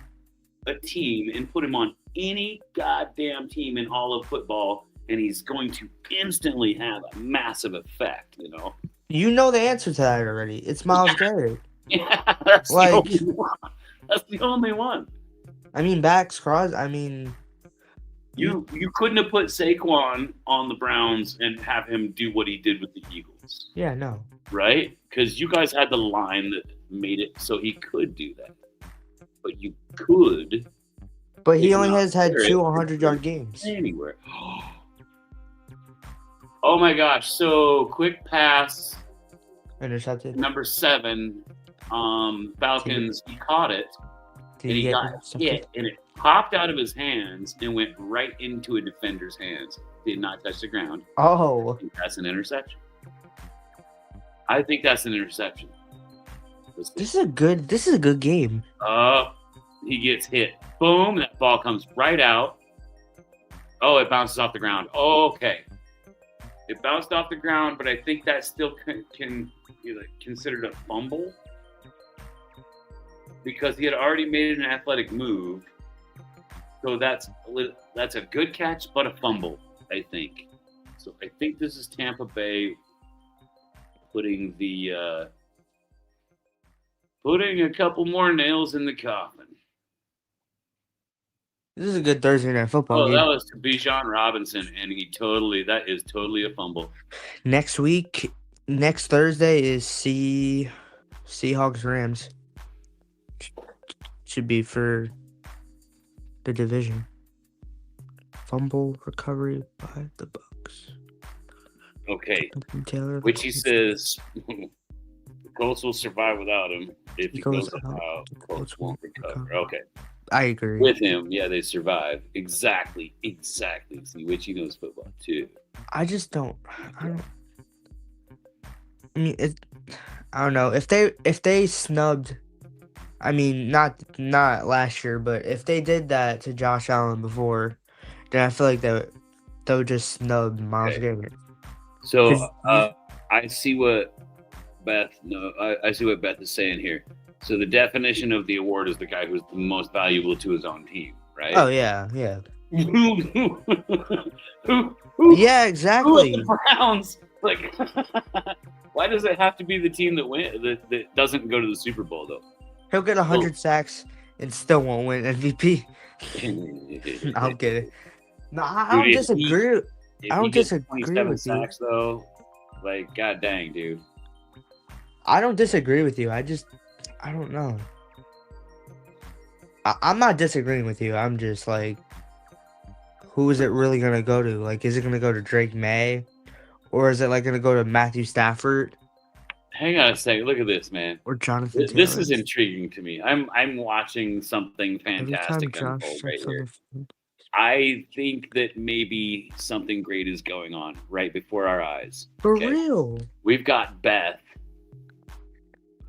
a team and put him on any goddamn team in all of football, and he's going to instantly have a massive effect, you know? You know the answer to that already. It's Myles Garrett. Yeah, that's the only one. That's the only one. I mean, Bax Crosby. I mean, you couldn't have put Saquon on the Browns and have him do what he did with the Eagles. Yeah, no. Right? Because you guys had the line that made it so he could do that. But you could. But he only has had 2 100-yard games. Anywhere. Oh my gosh. So quick pass. Intercepted. Number 7. Falcons, he caught it. And he got hit. And it popped out of his hands and went right into a defender's hands. Did not touch the ground. Oh. I think that's an interception. I think that's an interception. This is a good game. He gets hit. Boom, that ball comes right out. Oh, it bounces off the ground. Okay. It bounced off the ground, but I think that still can be considered a fumble. because he had already made an athletic move. So that's a good catch, but a fumble, I think. So I think this is Tampa Bay putting a couple more nails in the coffin. This is a good Thursday night football Oh, game. that was to Bijan Robinson, and that is totally a fumble. Next Thursday is Seahawks Rams. Should be for the division. Fumble recovery by the Bucks. Okay. Taylor, Which he says the Colts will survive without him. If he goes out, the Colts won't recover. Okay. I agree. With him, yeah, they survive. Exactly. See, which he knows football too. I mean, I don't know. If they snubbed, I mean, not last year, but if they did that to Josh Allen before, then I feel like they would just snub Myles Garrett. So I see what Beth is saying here. So the definition of the award is the guy who's the most valuable to his own team, right? Oh yeah. Yeah, Exactly. Who are the Browns? Like, why does it have to be the team that doesn't go to the Super Bowl though? He'll get 100 sacks and still won't win MVP. I'm kidding. No, I don't disagree. I don't disagree 27 with sacks, you. though. Like, god dang, dude. I don't disagree with you. I don't know. I'm not disagreeing with you. I'm just like, who is it really going to go to? Like, is it going to go to Drake May? Or is it like going to go to Matthew Stafford? Hang on a second. Look at this, man. Or Jonathan Taylor. This is intriguing to me. I'm watching something fantastic unfold right here. I think that maybe something great is going on right before our eyes. For real. We've got Beth,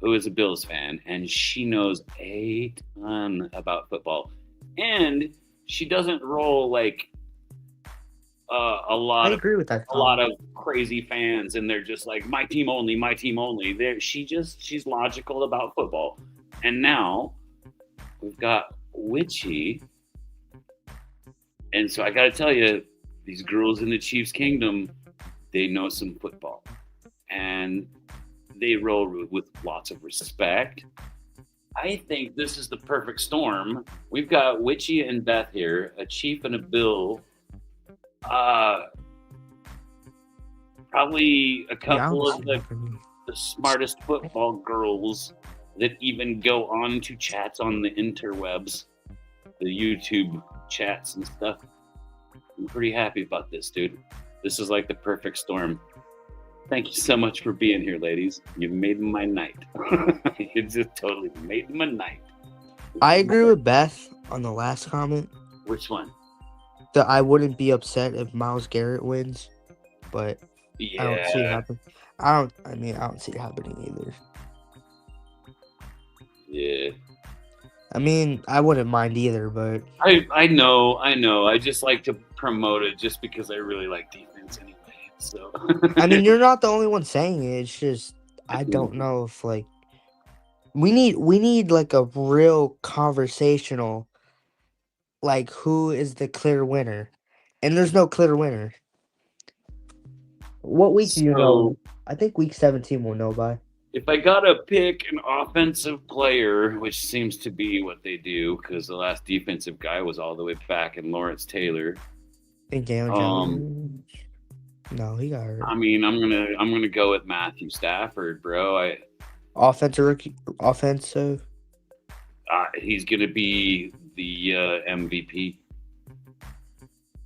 who is a Bills fan, and she knows a ton about football. And she doesn't roll like a lot of crazy fans, and they're just like, my team only. She's logical about football. And now we've got Witchy. And so I got to tell you, these girls in the Chiefs Kingdom, they know some football. And they roll with lots of respect. I think this is the perfect storm. We've got Witchy and Beth here, a Chief and a Bill. Probably a couple of the smartest football girls that even go on to chats on the interwebs, the YouTube chats and stuff. I'm pretty happy about this, dude. This is like the perfect storm. Thank you so much for being here, ladies. You made my night. You just totally made my night. I agree with Beth on the last comment. Which one? That I wouldn't be upset if Myles Garrett wins, but yeah. I don't see it happen. I don't see it happening either. Yeah. I mean, I wouldn't mind either, but I know. I just like to promote it just because I really like defense anyway. So I mean, you're not the only one saying it. It's just I don't know if like we need like a real conversational, like, who is the clear winner, and there's no clear winner. What week do you know? I think week 17 we'll know by. If I gotta pick an offensive player, which seems to be what they do, because the last defensive guy was all the way back in Lawrence Taylor. And Daniel Jones. No, he got hurt. I mean, I'm gonna go with Matthew Stafford, bro. Offensive. He's gonna be the MVP.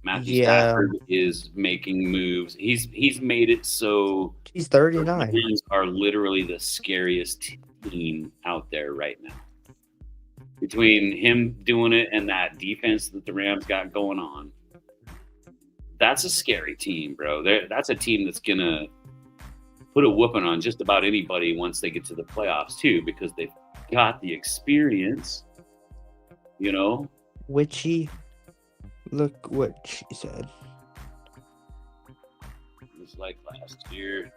Matthew Stafford is making moves. He's made it so he's 39. The Rams are literally the scariest team out there right now. Between him doing it and that defense that the Rams got going on, that's a scary team, bro. That's a team that's gonna put a whooping on just about anybody once they get to the playoffs too, because they've got the experience. You know, Witchy. Look what she said. Just like last year,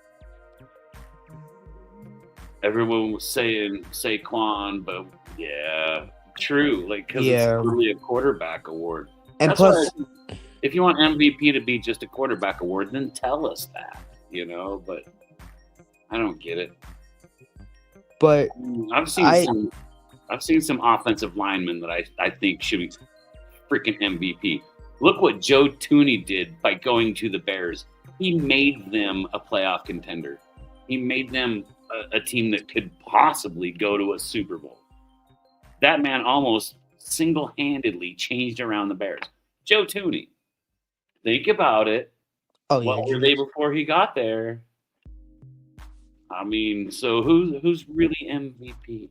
everyone was saying Saquon, but Yeah, true. Like, because it's Yeah, really a quarterback award. and That's why, plus, if you want MVP to be just a quarterback award, then tell us that, But I don't get it. but I've I seen some offensive linemen that I think should be freaking MVP. Look what Joe Tooney did by going to the Bears. He made them a playoff contender. He made them a team that could possibly go to a Super Bowl. That man almost single-handedly changed around the Bears. Joe Tooney. Think about it. oh yeah, What were they before he got there? I mean, so who's really MVP?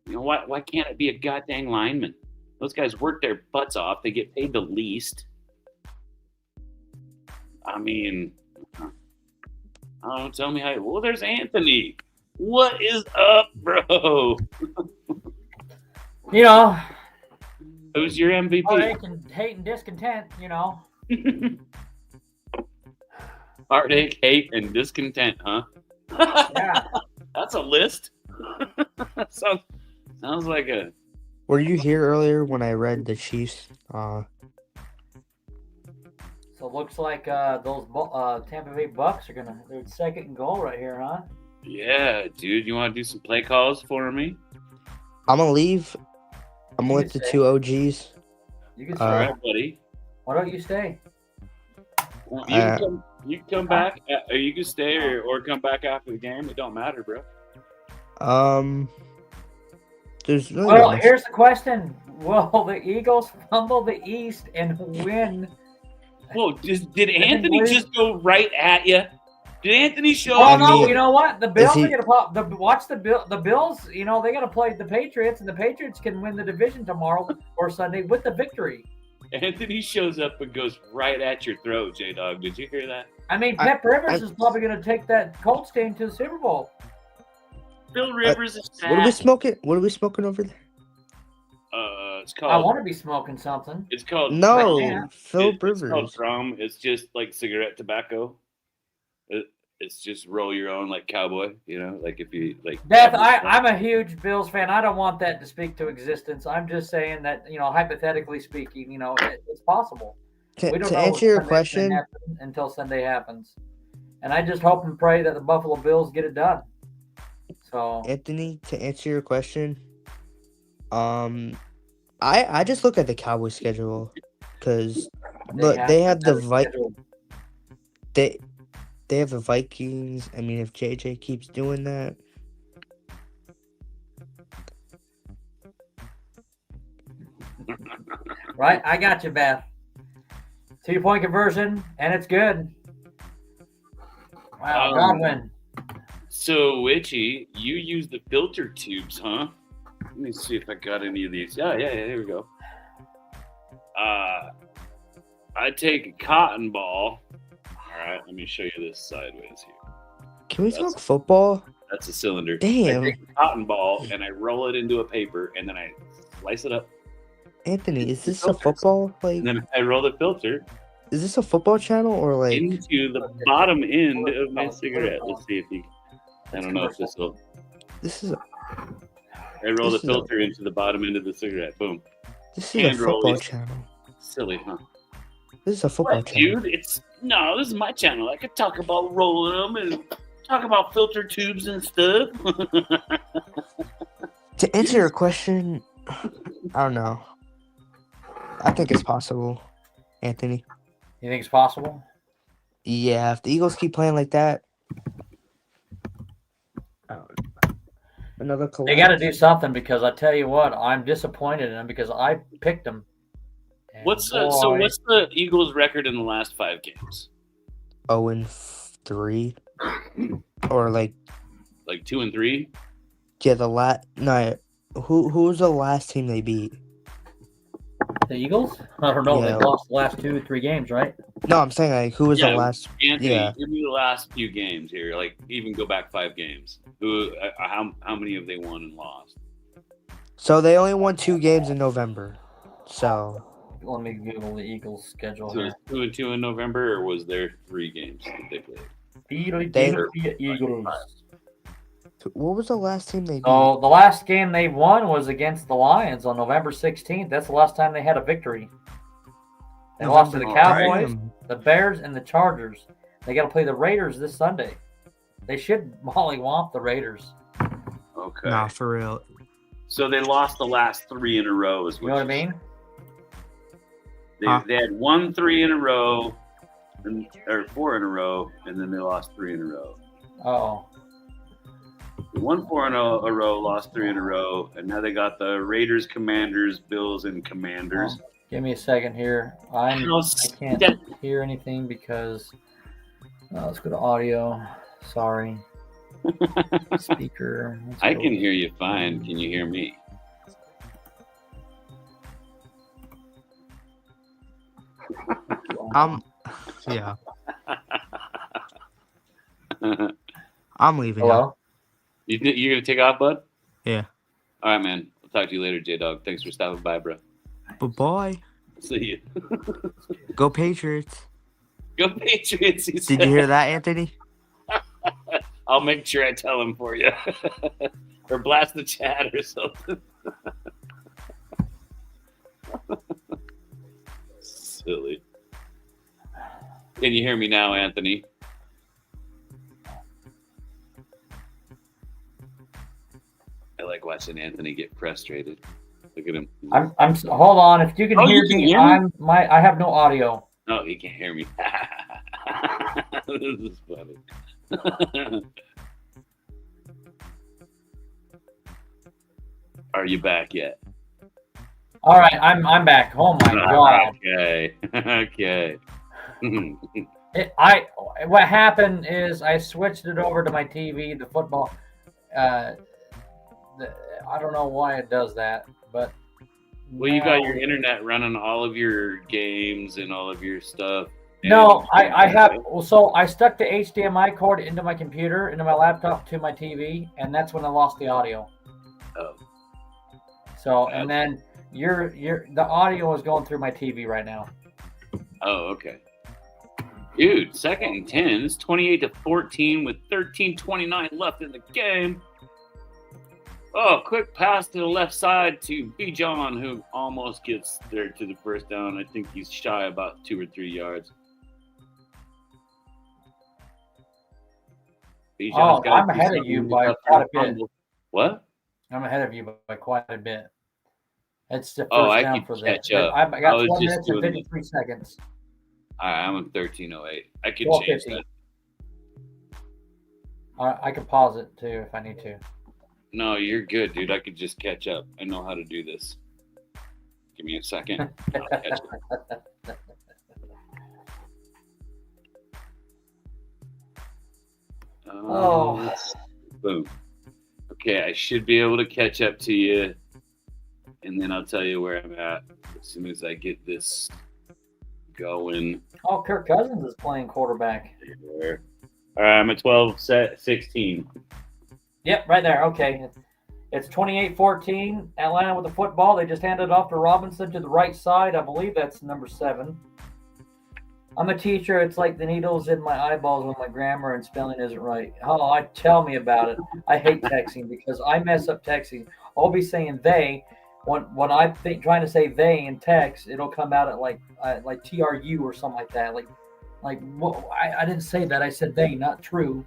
Why can't it be a goddamn lineman? Those guys work their butts off. They get paid the least. I mean, tell me how. Well, there's Anthony. What is up, bro? Who's your MVP? Hate and discontent, Heartache, hate, and discontent, huh? Yeah. That's a list. sounds like a. Were you here earlier when I read the Chiefs? So it looks like those Tampa Bay Bucks are they're second and goal right here, huh? Yeah, dude. You want to do some play calls for me? I'm gonna leave. I'm gonna let the two OGs. You can stay. All right, buddy. Why don't you stay? You can come back. Or you can stay or come back after the game. It don't matter, bro. There's really Well, here's the question: will the Eagles fumble the East and win? Whoa! Did Anthony just go right at you? Did Anthony show? Oh up? no! You know what? The Bills are gonna pop. Watch the Bills. They gotta play the Patriots, and the Patriots can win the division tomorrow or Sunday with the victory. Anthony shows up and goes right at your throat, J-Dog. Did you hear that? I mean, Pep Rivers is probably gonna take that Colts team to the Super Bowl. Phil Rivers is fat. What are we smoking? What are we smoking over there? It's called. I want to be smoking something. It's called. Phil Rivers. It's called drum. It's just like cigarette tobacco. It's just roll your own like cowboy, like if you like. Beth, I'm a huge Bills fan. I don't want that to speak to existence. I'm just saying that, hypothetically speaking, it's possible. We don't know answer your question until Sunday happens. And I just hope and pray that the Buffalo Bills get it done. So Anthony, to answer your question, I just look at the Cowboys schedule because they have the They have the Vikings. I mean, if JJ keeps doing that. Right, I got you, Beth. 2-point conversion, and it's good. Wow, Godwin. So, Witchy, you use the filter tubes, huh? Let me see if I got any of these. Yeah, there we go. I take a cotton ball. All right, let me show you this sideways here. Can we talk football? That's a cylinder. Damn. I take a cotton ball and I roll it into a paper and then I slice it up. Anthony, is this a football? And then I roll the filter. Is this a football channel or like into the bottom end of my cigarette? Let's see if you. I don't know if this will. This is. I roll the filter into the bottom end of the cigarette. Boom. This is a football channel. Silly, huh? This is a football channel. Dude, this is my channel. I could talk about rolling them and talk about filter tubes and stuff. To answer your question, I don't know. I think it's possible, Anthony. You think it's possible? Yeah, if the Eagles keep playing like that, another collapse. They got to do something because I tell you what, I'm disappointed in them because I picked them. What's the Eagles' record in the last 5 games? 0-3, or like 2-3. Yeah, Who was the last team they beat? The Eagles? I don't know. Yeah. They lost the last 2 or 3 games, right? No, I'm saying like who was the last? Anthony, give me the last few games here. Like even go back 5 games. How many have they won and lost? So they only won 2 games in November. So let me Google the Eagles schedule. So it was 2-2 in November, or was there 3 games that they played? Eagles. What was the last team they beat? So the last game they won was against the Lions on November 16th. That's the last time they had a victory. They lost to the Cowboys, the Bears, and the Chargers. They got to play the Raiders this Sunday. They should mollywomp the Raiders. Okay. Nah, for real. So they lost the last 3 in a row. Is You know what I mean? They had won 3 in a row, or 4 in a row, and then they lost 3 in a row. Oh. They won 4 in a row, lost 3 in a row, and now they got the Raiders, Commanders, Bills, and Commanders. Give me a second here. I can't hear anything because let's go to audio. Sorry. Speaker. I can hear you fine. Can you hear me? Yeah. I'm leaving. Hello? You gonna take off, bud? Yeah. All right, man. I'll talk to you later, J-Dog. Thanks for stopping by, bro. Bye-bye. See you. Go Patriots. Go Patriots. Did you hear that, Anthony? I'll make sure I tell him for you. Or blast the chat or something. Silly. Can you hear me now, Anthony? I like watching Anthony get frustrated. Look at him. I'm hold on. If you can hear me, I have no audio. No, he can't hear me. This is funny. Are you back yet? All right, I'm back. Oh my god. Okay. Okay. What happened is I switched it over to my TV, the football. I don't know why it does that, but well, you got your internet running all of your games and all of your stuff. No, I have. So I stuck the HDMI cord into my computer, into my laptop, to my TV, and that's when I lost the audio. Oh. So and then the audio is going through my TV right now. Oh, okay. Dude, 2nd and 10. It's 28-14 with 13:29 left in the game. Oh, quick pass to the left side to B. John, who almost gets there to the first down. I think he's shy about 2 or 3 yards. Oh, I'm ahead of you by quite a bit. What? I'm ahead of you by quite a bit. It's the first I down could for catch this. up. I got was 12 just minutes and doing 53 seconds. All right, I'm on 13:08. I could change 12:50. that. I can pause it too if I need to. No, you're good, dude. I could just catch up. I know how to do this. Give me a second. I'll catch up. Oh. Boom. Okay, I should be able to catch up to you, and then I'll tell you where I'm at as soon as I get this going. Oh, Kirk Cousins is playing quarterback. All right, I'm at 12-16. Yep, right there. Okay. It's 28-14. Atlanta with the football. They just handed it off to Robinson to the right side. I believe that's number 7. I'm a teacher. It's like the needles in my eyeballs when my grammar and spelling isn't right. Oh, tell me about it. I hate texting because I mess up texting. I'll be saying they. When I think trying to say they in text, it'll come out at like TRU or something like that. I didn't say that. I said they, not true.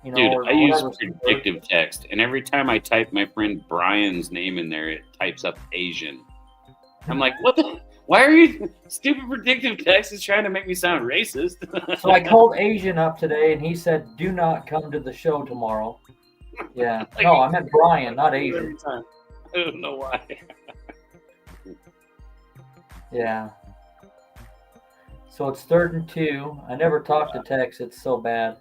You know, dude, I use predictive text, and every time I type my friend Brian's name in there, it types up Asian. I'm like, what the? Why are you stupid predictive text is trying to make me sound racist? So I called Asian up today, and he said, "Do not come to the show tomorrow." Yeah, no, I meant Brian, not Asian. I don't know why. Yeah. So it's 3rd and 2. I never talk to text. It's so bad.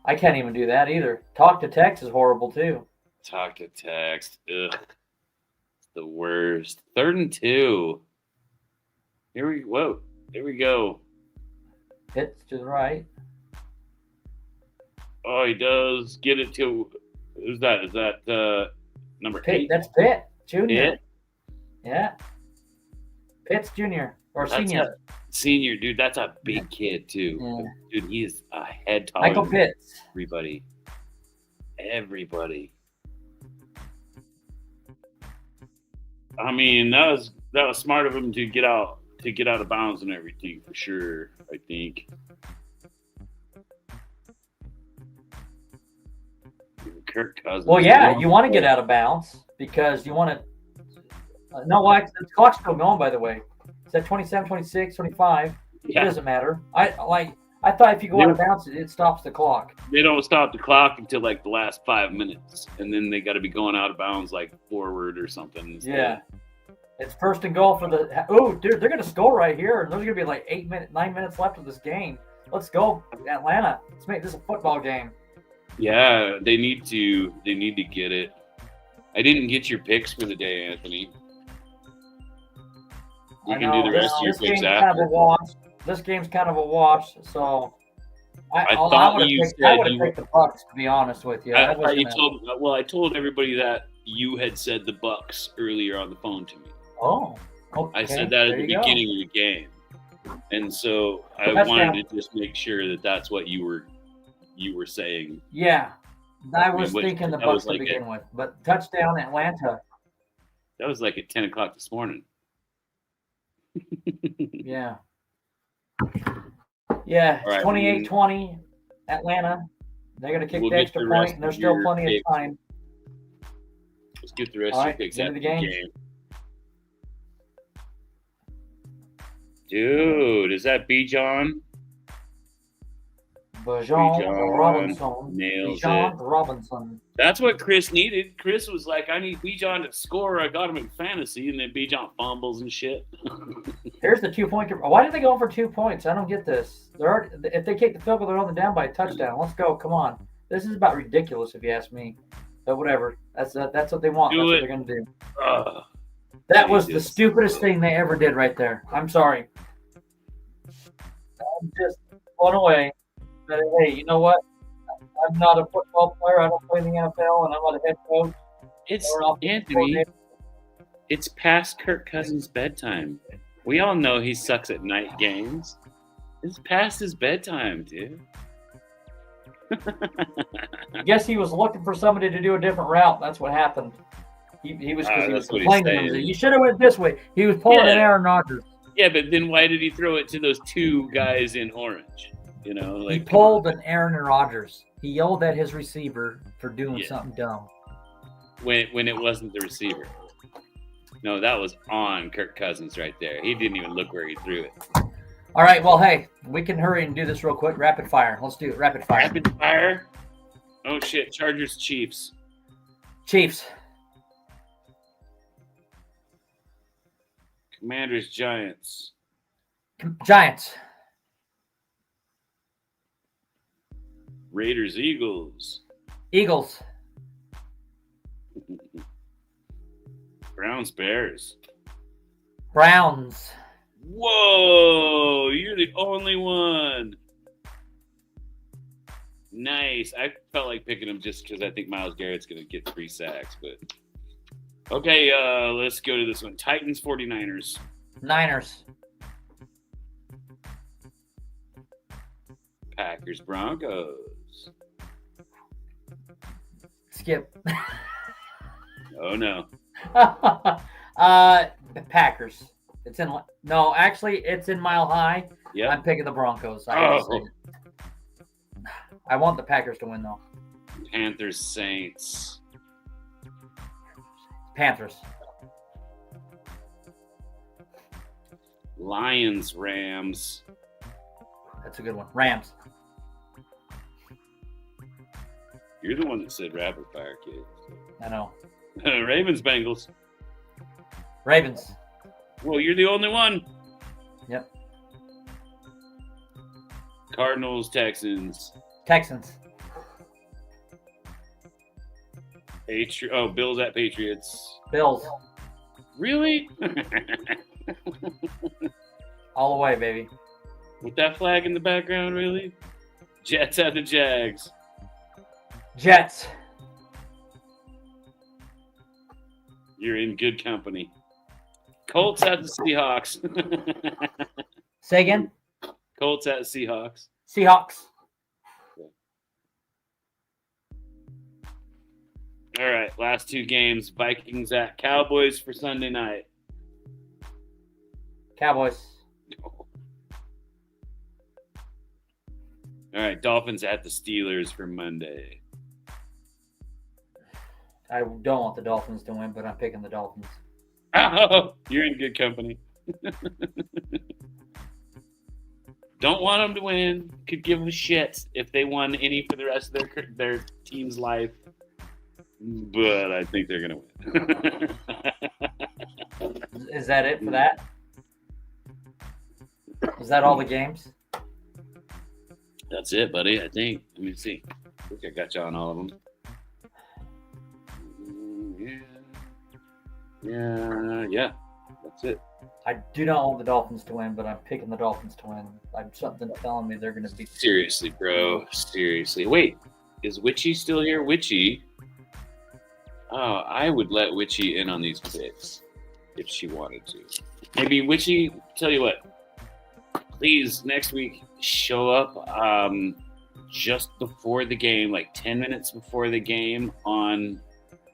I can't even do that either. Talk to text is horrible too. Talk to text. Ugh. It's the worst. 3rd and 2. Here we go. Hits to the right. Oh, he does get it to. Who's that? Is that number 8? That's Pitt Jr. Pitt? Yeah. Pitt's Jr. or senior. Senior, dude. That's a big kid too. Yeah. Dude, he is a head taller Michael than Pitts. everybody. Everybody. I mean, that was smart of him to get out of bounds and everything for sure. I think. Kirk Cousins. Well, yeah, you want to get out of bounds because you want to. No, the clock's still going, by the way. It's at 27, 26, 25. Yeah. It doesn't matter. I thought if you go out of bounds, it stops the clock. They don't stop the clock until like the last 5 minutes, and then they got to be going out of bounds like forward or something. Instead. Yeah. It's first and goal for the. Oh, dude, they're going to score right here. And there's going to be like 9 minutes left of this game. Let's go, Atlanta. Let's make this a football game. Yeah, they need to get it. I didn't get your picks for the day, Anthony. You can do the rest of your picks after. Kind of a wash. This game's kind of a wash, so I would have picked the Bucks, to be honest with you. I told everybody that you had said the Bucks earlier on the phone to me. Oh, okay. I said that at the beginning of the game, and so I wanted to just make sure that that's what you were saying. Yeah, I was thinking the Bucks to begin with, but touchdown Atlanta. That was like at 10 o'clock this morning. Yeah. Yeah, it's 28-20 Atlanta. They're going to kick the extra point, and there's still plenty of time. Let's get the rest of your picks after the game. Dude, is that Bijan? Bijan Robinson. Nails Bijan it. Robinson. That's what Chris needed. Chris was like, I need Bijan to score. I got him in fantasy, and then Bijan fumbles and shit. Here's the 2-point. Why did they go for 2 points? I don't get this. If they kick the field goal, they're only down by a touchdown. Let's go. Come on. This is about ridiculous, if you ask me. But whatever. That's what they want. That's what they're going to do. That was the stupidest thing they ever did right there. I'm sorry. I'm just blown away. But hey, you know what? I'm not a football player. I don't play in the NFL, and I'm not a head coach. It's Anthony. It's past Kirk Cousins' bedtime. We all know he sucks at night games. It's past his bedtime, dude. I guess he was looking for somebody to do a different route. That's what happened. He was complaining. You should have went this way. He was pulling an Aaron Rodgers. Yeah, but then why did he throw it to those two guys in orange? You know, like he pulled an Aaron Rodgers. He yelled at his receiver for doing something dumb. When it wasn't the receiver. No, that was on Kirk Cousins right there. He didn't even look where he threw it. All right, well, hey, we can hurry and do this real quick. Rapid fire. Let's do it. Rapid fire. Rapid fire? Oh, shit. Chargers, Chiefs. Chiefs. Commanders, Giants. Giants. Raiders, Eagles. Eagles. Browns, Bears. Browns. Whoa, you're the only one. Nice. I felt like picking him just because I think Myles Garrett's going to get 3 sacks. But okay, let's go to this one. Titans, 49ers. Niners. Packers, Broncos. Skip. Oh, no. The Packers. It's in Mile High. Yeah. I'm picking the Broncos. I want the Packers to win, though. Panthers, Saints. Panthers. Lions, Rams. That's a good one. Rams. You're the one that said rapid fire, kid. I know. Ravens, Bengals. Ravens. Well, you're the only one. Yep. Cardinals, Texans. Texans. Bills at Patriots. Bills. Really? All the way, baby. With that flag in the background, really? Jets at the Jags. Jets. You're in good company. Colts at the Seahawks. Say again? Colts at Seahawks. Seahawks. All right, last two games. Vikings at Cowboys for Sunday night. Cowboys. All right, Dolphins at the Steelers for Monday. I don't want the Dolphins to win, but I'm picking the Dolphins. Oh, you're in good company. Don't want them to win. Could give them shit if they won any for the rest of their team's life. But I think they're going to win. Is that it for that? Is that all the games? That's it, buddy. I think. Let me see. I think I got you on all of them. Yeah. That's it. I do not want the Dolphins to win, but I'm picking the Dolphins to win. Something telling me they're going to be. Seriously, bro. Seriously. Wait, is Witchy still here? Witchy. Oh, I would let Witchy in on these picks if she wanted to. Maybe Witchy, tell you what, please next week show up just before the game, like 10 minutes before the game on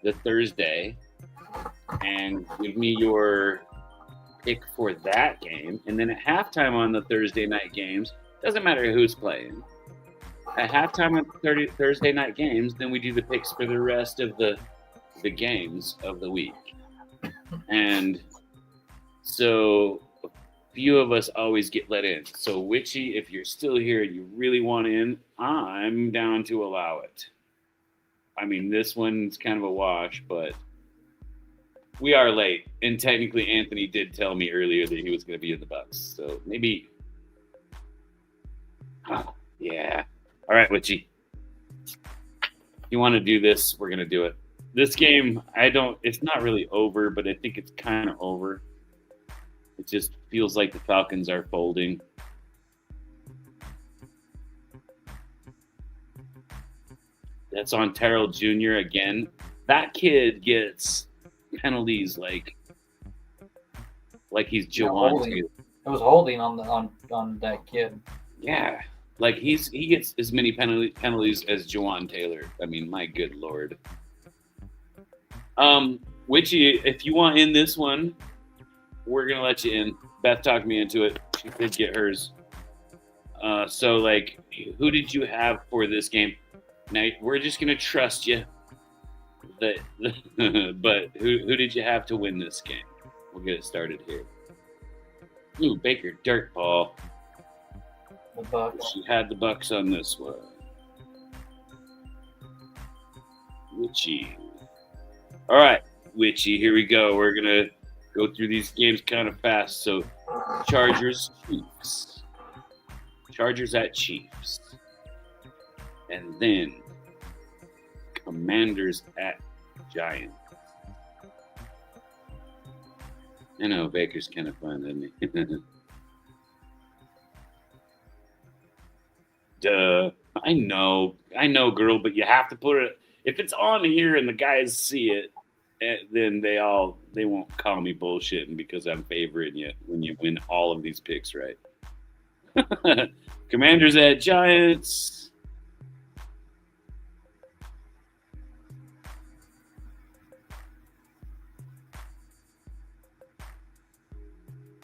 the Thursday, and give me your pick for that game. And then at halftime on the Thursday night games, doesn't matter who's playing. At halftime of Thursday night games, then we do the picks for the rest of the games of the week. And so a few of us always get let in. So Witchy, if you're still here and you really want in, I'm down to allow it. I mean, this one's kind of a wash, but we are late. And technically Anthony did tell me earlier that he was going to be in the Bucks. So maybe, yeah. All right, Witchy. If you want to do this, we're going to do it. This game, it's not really over, but I think it's kind of over. It just feels like the Falcons are folding. That's on Terrell Jr. again. That kid gets penalties like he's Jawan Taylor. It was holding on that kid. Yeah. Like he gets as many penalties as Jawan Taylor. I mean, my good Lord. Witchy, if you want in this one, we're gonna let you in. Beth talked me into it. She did get hers. So like, who did you have for this game? Now we're just gonna trust you. But who did you have to win this game? We'll get it started here. Ooh, Baker Dirtball. The Bucks. She had the Bucks on this one. Witchy. All right, Witchy, here we go. We're going to go through these games kind of fast. So, Chargers, Chiefs. Chargers at Chiefs. And then, Commanders at Giants. I know, Baker's kind of fun, isn't he? Duh. I know, girl, but you have to put it. If it's on here and the guys see it, then they won't call me bullshitting because I'm favoring you when you win all of these picks, right? Commanders at Giants.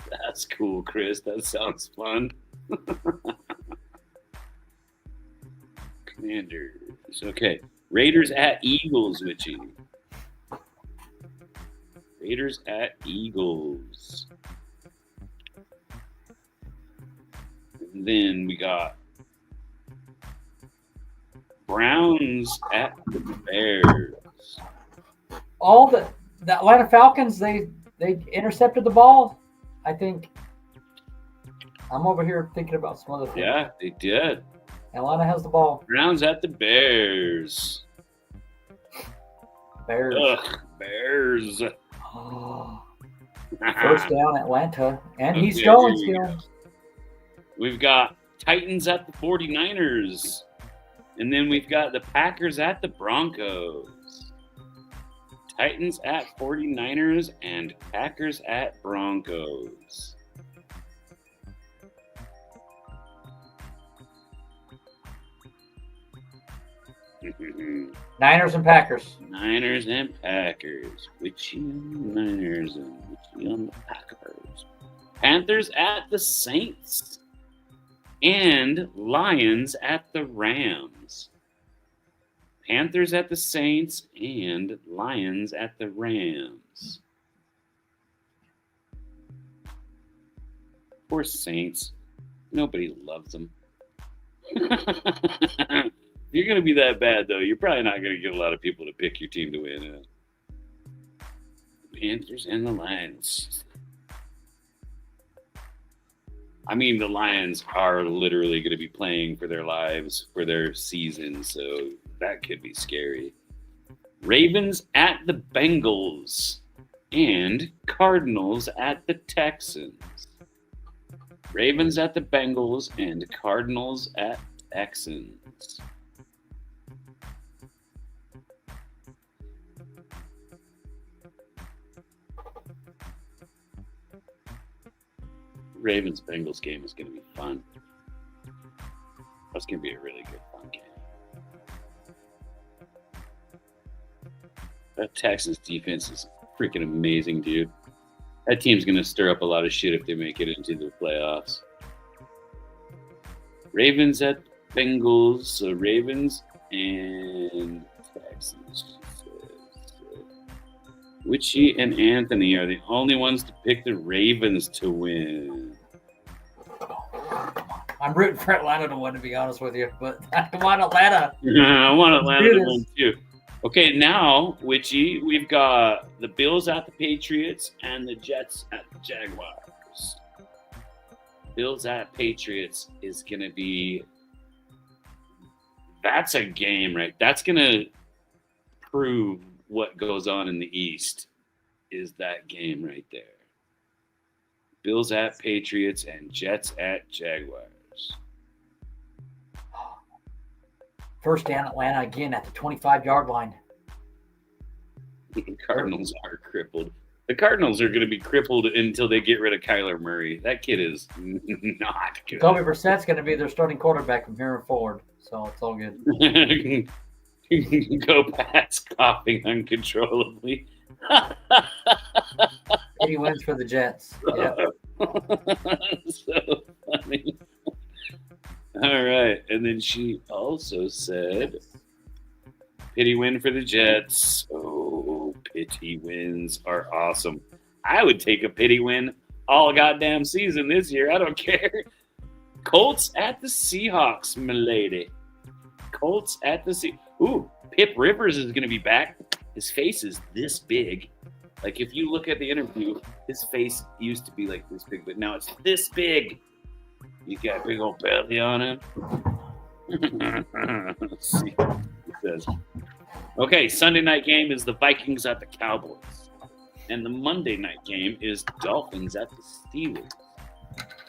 That's cool, Chris. That sounds fun. Commanders. Okay. Raiders at Eagles, Witchy. Raiders at Eagles. And then we got Browns at the Bears. The Atlanta Falcons, they intercepted the ball. I think I'm over here thinking about some other things. Yeah, they did. Atlanta has the ball. Browns at the Bears. Bears. Ugh, Bears. Oh. First down, Atlanta. And he's Okay, going here still. We've got Titans at the 49ers. And then we've got the Packers at the Broncos. Titans at 49ers and Packers at Broncos. Niners and Packers. Niners and Packers. Witchy on the Niners and witchy on the Packers. Panthers at the Saints. And Lions at the Rams. Panthers at the Saints and Lions at the Rams. Poor Saints. Nobody loves them. If you're going to be that bad, though, you're probably not going to get a lot of people to pick your team to win. Panthers and the Lions. I mean, the Lions are literally going to be playing for their lives, for their season, so that could be scary. Ravens at the Bengals and Cardinals at the Texans. Ravens at the Bengals and Cardinals at Texans. Ravens Bengals game is going to be fun. That's going to be a really good fun game. That Texans defense is freaking amazing, dude. That team's going to stir up a lot of shit if they make it into the playoffs. Ravens at Bengals. So Ravens and Texans. Witchy and Anthony are the only ones to pick the Ravens to win. I'm rooting for Atlanta to win, to be honest with you, but I want Atlanta. I want Atlanta to win too. Okay, now, Witchy, we've got the Bills at the Patriots and the Jets at the Jaguars. Bills at Patriots is going to be... That's a game, right? That's going to prove what goes on in the East is that game right there. Bills at Patriots and Jets at Jaguars. First down Atlanta again at the 25-yard line. The Cardinals are crippled. The Cardinals are going to be crippled until they get rid of Kyler Murray. That kid is not good. Jacoby Brissett's going to be their starting quarterback from here forward, so it's all good. Go Pats, coughing uncontrollably. He wins for the Jets. Yeah. So funny. All right. And then she also said, pity win for the Jets. Oh, pity wins are awesome. I would take a pity win all goddamn season this year. I don't care. Colts at the Seahawks, milady. Colts at the Seahawks. Ooh, Pip Rivers is going to be back. His face is this big. Like, if you look at the interview, his face used to be like this big, but now it's this big. He's got a big old belly on him. Let's see what he says. Okay, Sunday night game is the Vikings at the Cowboys. And the Monday night game is Dolphins at the Steelers.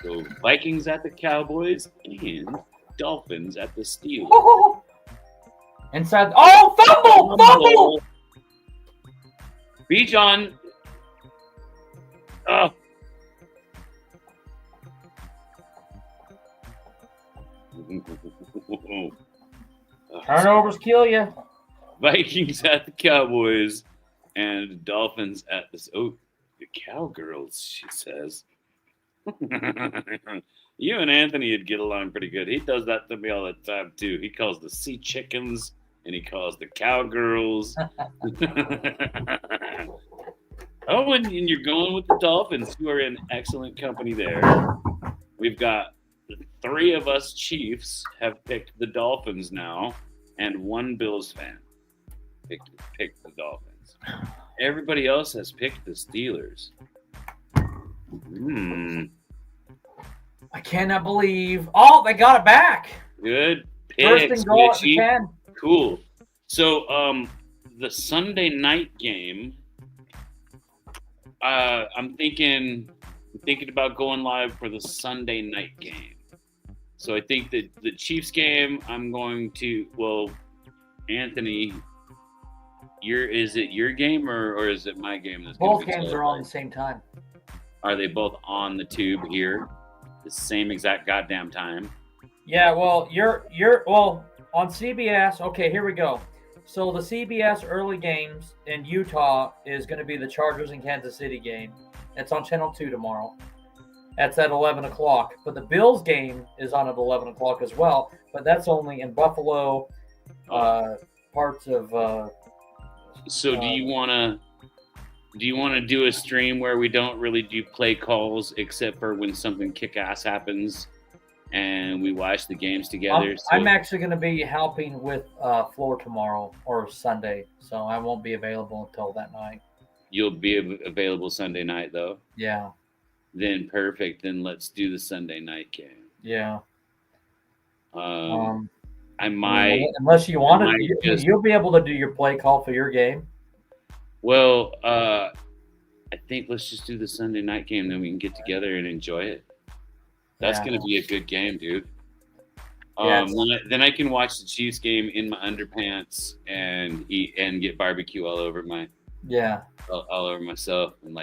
So Vikings at the Cowboys and Dolphins at the Steelers. Oh! Inside. Oh, fumble! Bijan. Oh. Turnovers kill you. Vikings at the Cowboys and Dolphins at the... Oh, the Cowgirls, she says. You and Anthony would get along pretty good. He does that to me all the time, too. He calls the sea chickens and he calls the Cowgirls. Oh, and you're going with the Dolphins, who are in excellent company there. We've got the three of us Chiefs have picked the Dolphins now, and one Bills fan picked the Dolphins. Everybody else has picked the Steelers. I cannot believe. Oh, they got it back. Good First picks, and goal at Richie. the 10. Cool. So, the Sunday night game, I'm thinking about going live for the Sunday night game. So I think that the Chiefs game, I'm going to, well, Anthony, is it your game or is it my game? That's Both games are on at the same time. Are they both on the tube here? The same exact goddamn time? Yeah, well, on CBS, okay, here we go. So the CBS early games in Utah is going to be the Chargers and Kansas City game. It's on Channel 2 tomorrow. That's at 11 o'clock. But the Bills game is on at 11 o'clock as well. But that's only in Buffalo, parts of. So do you want to do a stream where we don't really do play calls except for when something kick-ass happens and we watch the games together? I'm actually going to be helping with Floor tomorrow or Sunday, so I won't be available until that night. You'll be available Sunday night, though? Yeah. Then perfect. Then let's do the Sunday night game. Yeah. I might. Unless you want to, you'll be able to do your play call for your game. Well, I think let's just do the Sunday night game, then we can get together and enjoy it. That's going to be a good game, dude. Then I can watch the Chiefs game in my underpants and eat and get barbecue all over my all over myself and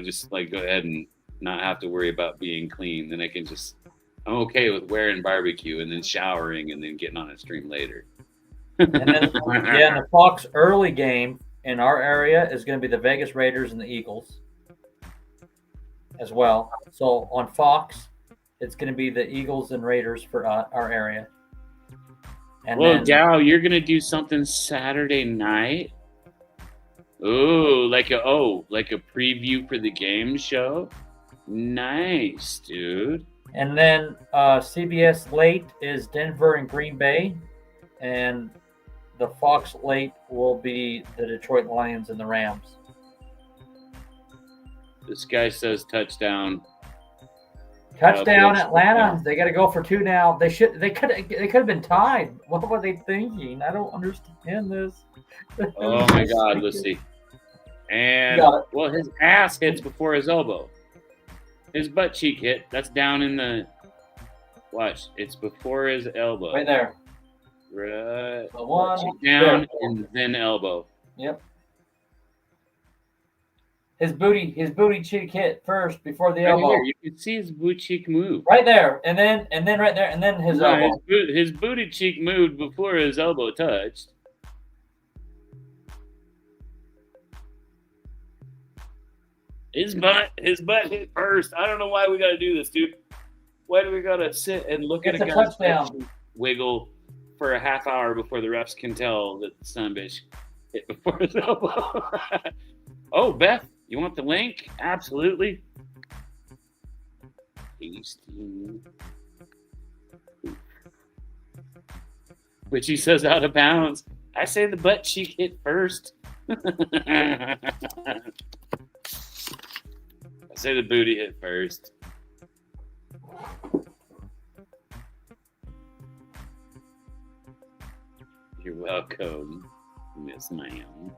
just like go ahead and not have to worry about being clean. Then I'm okay with wearing barbecue and then showering and then getting on a stream later. And then the Fox early game in our area is going to be the Vegas Raiders and the Eagles as well. So on Fox, it's going to be the Eagles and Raiders for our area. And Dow, you're going to do something Saturday night? Ooh, like a preview for the game show? Nice, dude. And then CBS late is Denver and Green Bay, and the Fox late will be the Detroit Lions and the Rams. This guy says touchdown. Touchdown, Atlanta. They got to go for 2 now. They could have been tied. What were they thinking? I don't understand this. Oh my God, let's see. And his ass hits before his elbow. His butt cheek hit. That's down in the. Watch. It's before his elbow. Right there. Right. The one down and then elbow. Yep. His booty cheek hit first before the elbow. Here, you can see his booty cheek move. Right there, and then right there, and then his elbow. His booty cheek moved before his elbow touched. His butt hit first. I don't know why we got to do this, dude. Why do we got to sit and look at a guy's touchdown wiggle for a half hour before the refs can tell that the son of a bitch hit before his elbow? Oh, Beth, you want the link? Absolutely. Which he says out of bounds. I say the butt cheek hit first. I say the booty hit first. You're welcome, Miss Ma'am.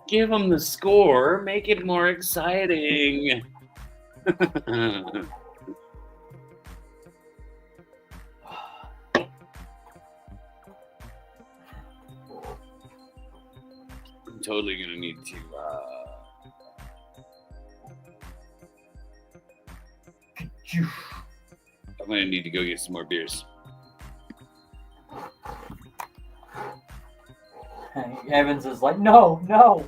Give them the score. Make it more exciting. I'm totally going to need to... I'm going to need to go get some more beers. Evans is like, no.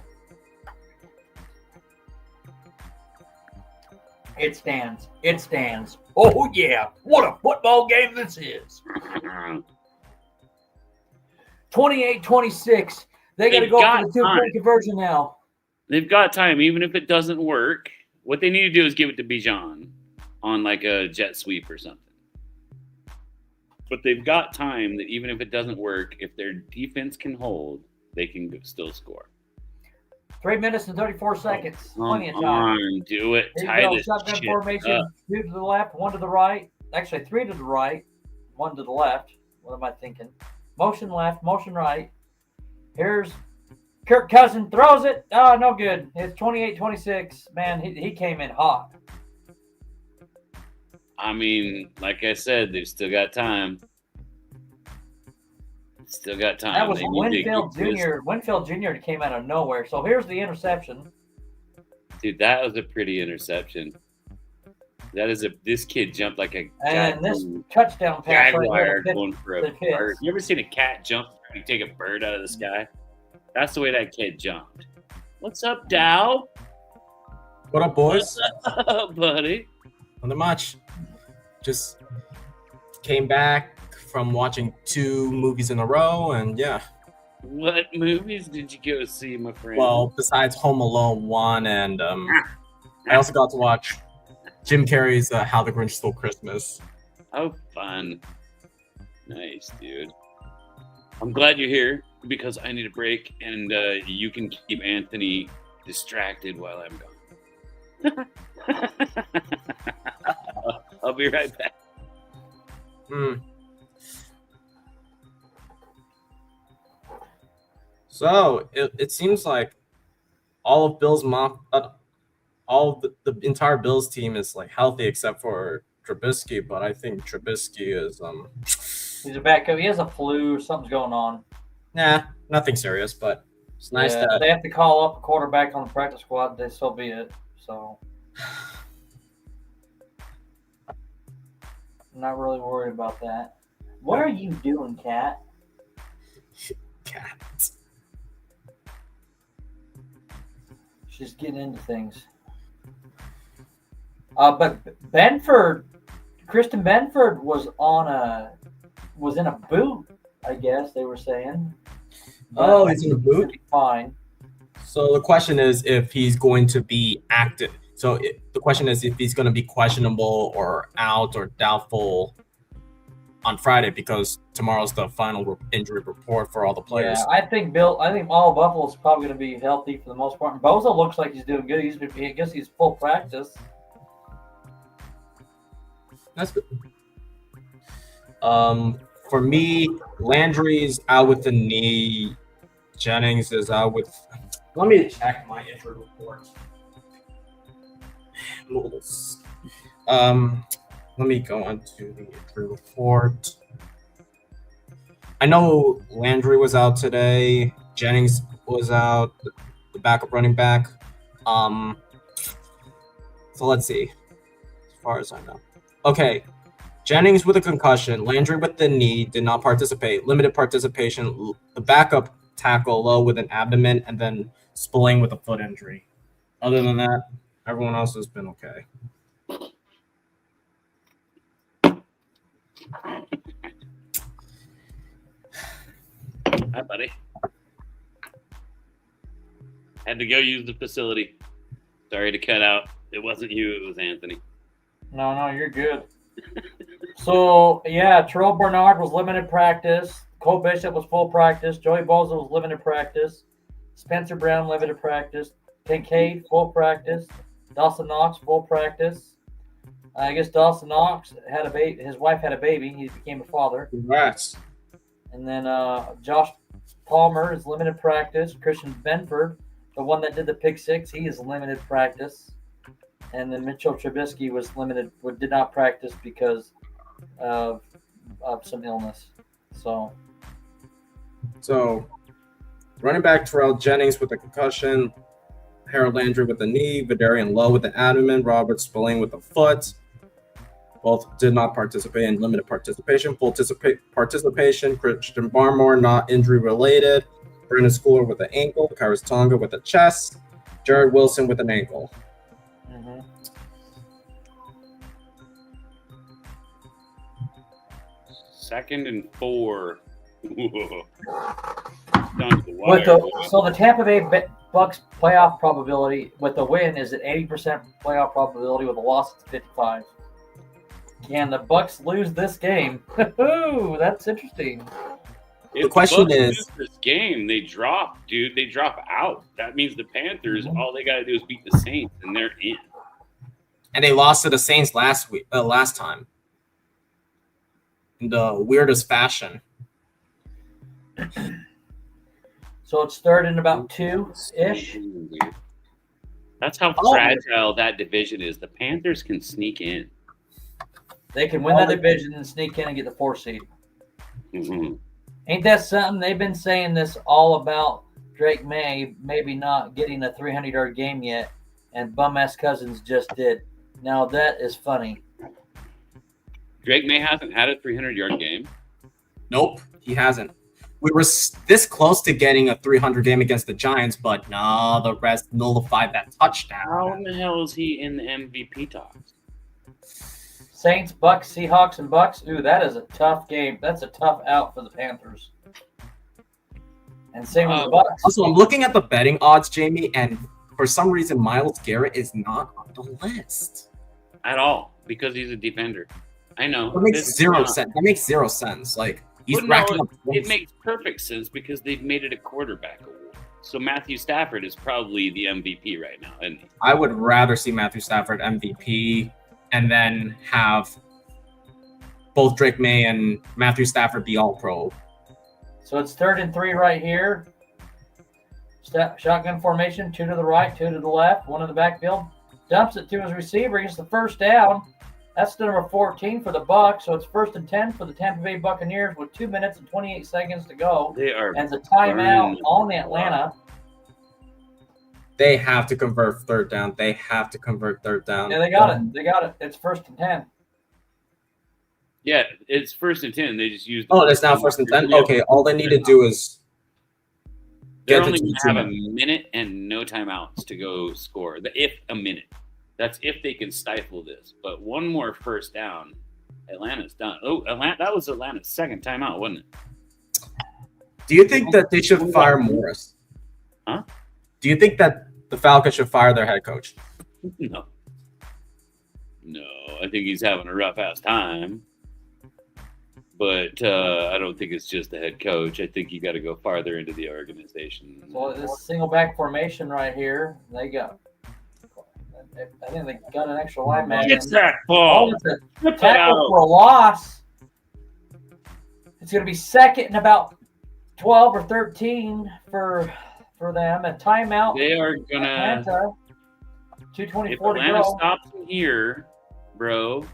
It stands. Oh, yeah. What a football game this is. 28-26. They got to go for the 2-point conversion now. They've got time, even if it doesn't work. What they need to do is give it to Bijan on like a jet sweep or something. But they've got time that even if it doesn't work, if their defense can hold, they can still score. 3 minutes and 34 seconds. Plenty of time. Do it. Tie this shotgun formation. 2 to the left, 1 to the right. Actually, 3 to the right, 1 to the left. What am I thinking? Motion left, motion right. Here's Kirk Cousins. Throws it. Oh, no good. It's 28-26. Man, he came in hot. I mean, like I said, they've still got time. Still got time. That was They need to Winfield get this- Jr. Winfield Jr. came out of nowhere. So here's the interception. Dude, that was a pretty interception. This kid jumped like a And this goddamn touchdown pass right jaguar here. going for the a hits. bird. You ever seen a cat jump and take a bird out of the sky? That's the way that kid jumped. What's up, Dow? What up, boys? What's up, buddy? Nothing much. Just came back from watching 2 movies in a row, and yeah. What movies did you go see, my friend? Well, besides Home Alone 1, and I also got to watch Jim Carrey's How the Grinch Stole Christmas. How fun. Nice, dude. I'm glad you're here because I need a break, and you can keep Anthony distracted while I'm gone. I'll be right back. So it seems like all of the entire Bills team is like healthy except for Trubisky, but I think Trubisky is He's a backup. He has a flu. Something's going on. nothing serious, but it's nice Yeah, that they have to call up a quarterback on the practice squad. They so be it. So I'm not really worried about that. What are you doing, Kat? cat. She's getting into things. But Kristen Benford was in a boot, I guess they were saying. Oh, he's in a boot? Fine. So the question is if he's going to be active. So the question is if he's going to be questionable or out or doubtful on Friday, because tomorrow's the final injury report for all the players. Yeah, I think all of Buffalo's probably going to be healthy for the most part. And Bosa looks like he's doing good. I guess he's full practice. That's good. For me, Landry's out with the knee. Jennings is out with. Let me check my injury report. Let me go on to the injury report. I know Landry was out today. Jennings was out, the backup running back. So let's see. As far as I know. Okay. Jennings with a concussion. Landry with the knee did not participate. Limited participation. The backup tackle low with an abdomen, and then Spillane with a foot injury. Other than that, everyone else has been okay. Hi, buddy. Had to go use the facility. Sorry to cut out. It wasn't you, it was Anthony. No, you're good. So, yeah, Terrell Bernard was limited practice. Cole Bishop was full practice. Joey Bosa was limited practice. Spencer Brown, limited practice. Kincaid, full practice. Dawson Knox, full practice. I guess Dawson Knox had a baby. His wife had a baby. He became a father. Congrats. And then Josh Palmer is limited practice. Christian Benford, the one that did the pick six, he is limited practice. And then Mitchell Trubisky did not practice because of some illness. So, running back Terrell Jennings with a concussion, Harold Landry with the knee, Vidarian Lowe with the abdomen, Robert Spillane with the foot. Both did not participate in limited participation. Full participation, Christian Barmore, not injury related. Brandon Schooler with the ankle, Kairos Tonga with the chest, Jared Wilson with an ankle. Mm-hmm. Second and 4. Whoa. So the Tampa Bay Bucks playoff probability with the win is at 80% playoff probability. With a loss, it's 55. Can the Bucks lose this game? That's interesting. If The question Bucks is- lose this game, they drop, dude. They drop out. That means the Panthers, all they got to do is beat the Saints, and they're in. And they lost to the Saints last time. In the weirdest fashion. So it's third and about 2-ish. That's how fragile that division is. The Panthers can sneak in. They can win that division and sneak in and get the 4 seed. Mm-hmm. Ain't that something? They've been saying this all about Drake May maybe not getting a 300-yard game yet, and bum-ass Cousins just did. Now that is funny. Drake May hasn't had a 300-yard game. Nope, he hasn't. We were this close to getting a 300 game against the Giants, but nah, the rest nullified that touchdown. How in the hell is he in the MVP talks? Saints, Bucks, Seahawks, and Bucks. Ooh, that is a tough game. That's a tough out for the Panthers. And same with the Bucks. Also, I'm looking at the betting odds, Jamie, and for some reason, Myles Garrett is not on the list At all, because he's a defender. I know. That makes zero sense. That makes 0 sense. Like he's Well, racking no, up it points. makes perfect sense because they've made it a quarterback award. So Matthew Stafford is probably the MVP right now, isn't he? I would rather see Matthew Stafford MVP and then have both Drake May and Matthew Stafford be all pro. So it's 3rd and 3 right here. Shotgun formation, 2 to the right, 2 to the left, 1 in the backfield. Dumps it to his receiver, gets the first down. That's the number 14 for the Bucks. So it's 1st and 10 for the Tampa Bay Buccaneers with 2 minutes and 28 seconds to go. They are. And it's a timeout on the Atlanta. They have to convert third down. They have to convert third down. Yeah, they got it. They got it. It's 1st and 10. Yeah, it's 1st and 10. They just used. Oh, it's now 1st and 10? Yeah. Okay, all they need to do is They're get only to going to 2 have a minutes. minute and no timeouts to go score. If a minute. That's if they can stifle this. But one more first down, Atlanta's done. Oh, Atlanta! That was Atlanta's second timeout, wasn't it? Do you think that they should fire Morris? Huh? Do you think that the Falcons should fire their head coach? No. No, I think he's having a rough ass time. But I don't think it's just the head coach. I think you got to go farther into the organization. So this single back formation right here, they got. I think they got an extra lineman. Get that Oh, ball. it's a Flip it tackle out. for a loss. It's going to be 2nd and about 12 or 13 for them. A timeout. They are gonna. Atlanta. If 2:24 to Atlanta go. stops them here, bro,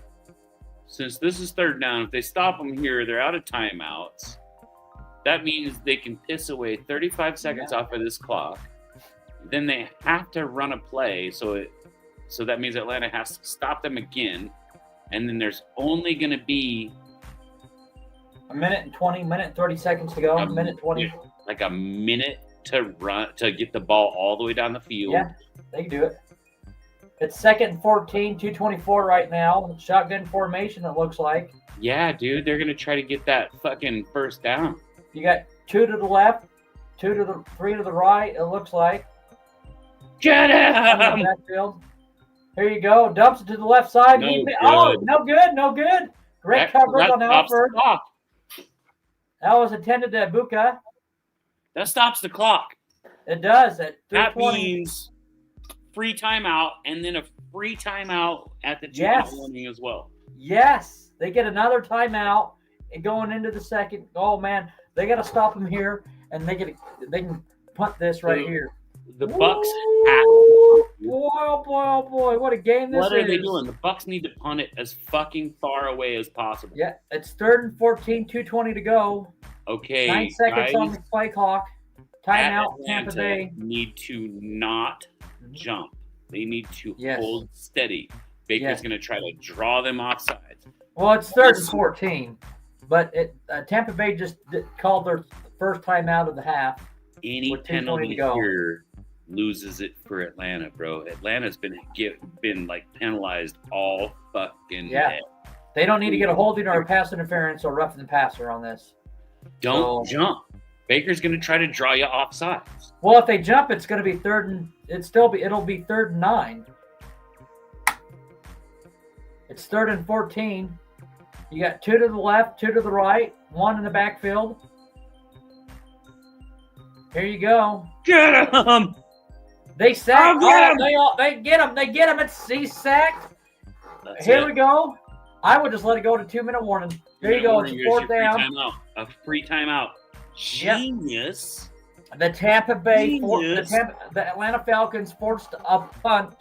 since this is 3rd down, if they stop them here, they're out of timeouts. That means they can piss away 35 seconds off of this clock. Then they have to run a play, so that means Atlanta has to stop them again. And then there's only going to be A minute and 20, minute and 30 seconds to go. A minute 20. like a minute to run to get the ball all the way down the field. Yeah, they can do it. It's 2nd and 14, 2:24 right now. Shotgun formation, it looks like. Yeah, dude, they're going to try to get that fucking first down. You got 2 to the left, 3 to the right, it looks like. Get him! Backfield. Here you go. Dumps it to the left side. No Oh, good. no good. Great coverage on stops the Alford. clock. That was intended to Bucca. That stops the clock. It does at That 3:20. means free timeout and then a free timeout at the 2 Yes. warning as well. Yes, they get another timeout and going into the second. Oh man, they got to stop them here, and they can punt this right So, here. The Bucks Ooh, have. boy, oh boy, oh boy, what a game this is! What are they doing? The Bucks need to punt it as fucking far away as possible. Yeah, it's 3rd and 14, 2:20 to go. Okay, 9 seconds guys, on the play clock. at Timeout, Tampa Atlanta Bay. need to not jump. They need to Yes. hold steady. Baker's Yes. going to try to draw them offsides. Well, it's 3rd and 14, but Tampa Bay just called their first timeout of the half. Any With 2:20 to penalty go. here loses it for Atlanta, bro. Atlanta's been like penalized all fucking Yeah. day. They don't need to get a holding or a pass interference or roughing the passer on this. Don't So- jump. Baker's going to try to draw you off sides. Well, if they jump, it's going to be it'll be 3rd and 9. It's 3rd and 14. You got 2 to the left, 2 to the right, 1 in the backfield. Here you go. Get him! They sack. Oh, get 'em! They get him. They get him. He's sacked. That's Here it. we go. I would just let it go to 2-minute warning. There you go. It's Here's your 4th free down. timeout. A free timeout. Yep. Genius. The Tampa Bay, Genius. the Atlanta Falcons forced a punt to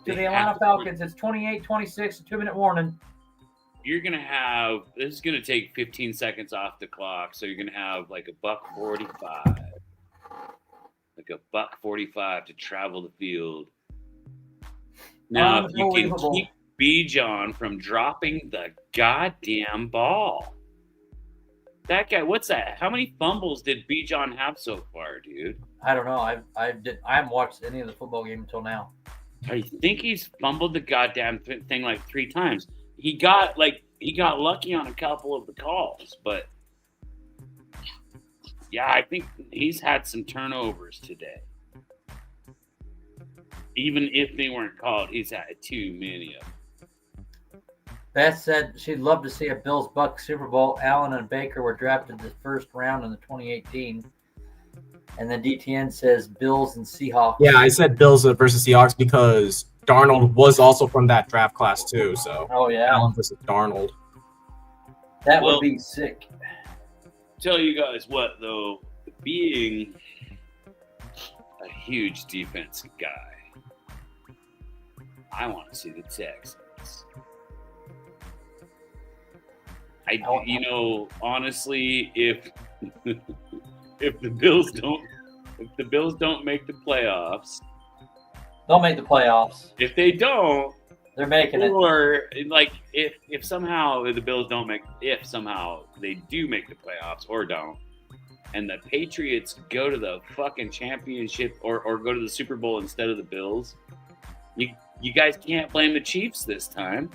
They the have Atlanta to Falcons. It's 28-26, a 2-minute warning. you're gonna have this is gonna take 15 seconds off the clock, so you're gonna have like a $1.45, like a $1.45 to travel the field. Now, if you can Unbelievable. keep Bijan from dropping the goddamn ball, that guy, what's that? How many fumbles did Bijan have so far, dude? I don't know. I haven't watched any of the football game until now. I think he's fumbled the goddamn thing like 3 times. He got lucky on a couple of the calls, but yeah, I think he's had some turnovers today. Even if they weren't called, he's had too many of them. Beth said she'd love to see a Bills-Bucs Super Bowl. Allen and Baker were drafted the first round in the 2018. And then DTN says Bills and Seahawks. Yeah, I said Bills versus Seahawks because Darnold was also from that draft class too. So Oh, yeah. Allen versus Darnold. That Well- would be sick. Tell you guys what, though, being a huge defensive guy, I want to see the Texans. Honestly, if the Bills don't make the playoffs, They'll make the playoffs. if they don't, They're making it. or like if somehow the Bills don't make, if somehow they do make the playoffs or don't, and the Patriots go to the fucking championship or go to the Super Bowl instead of the Bills, you guys can't blame the Chiefs this time.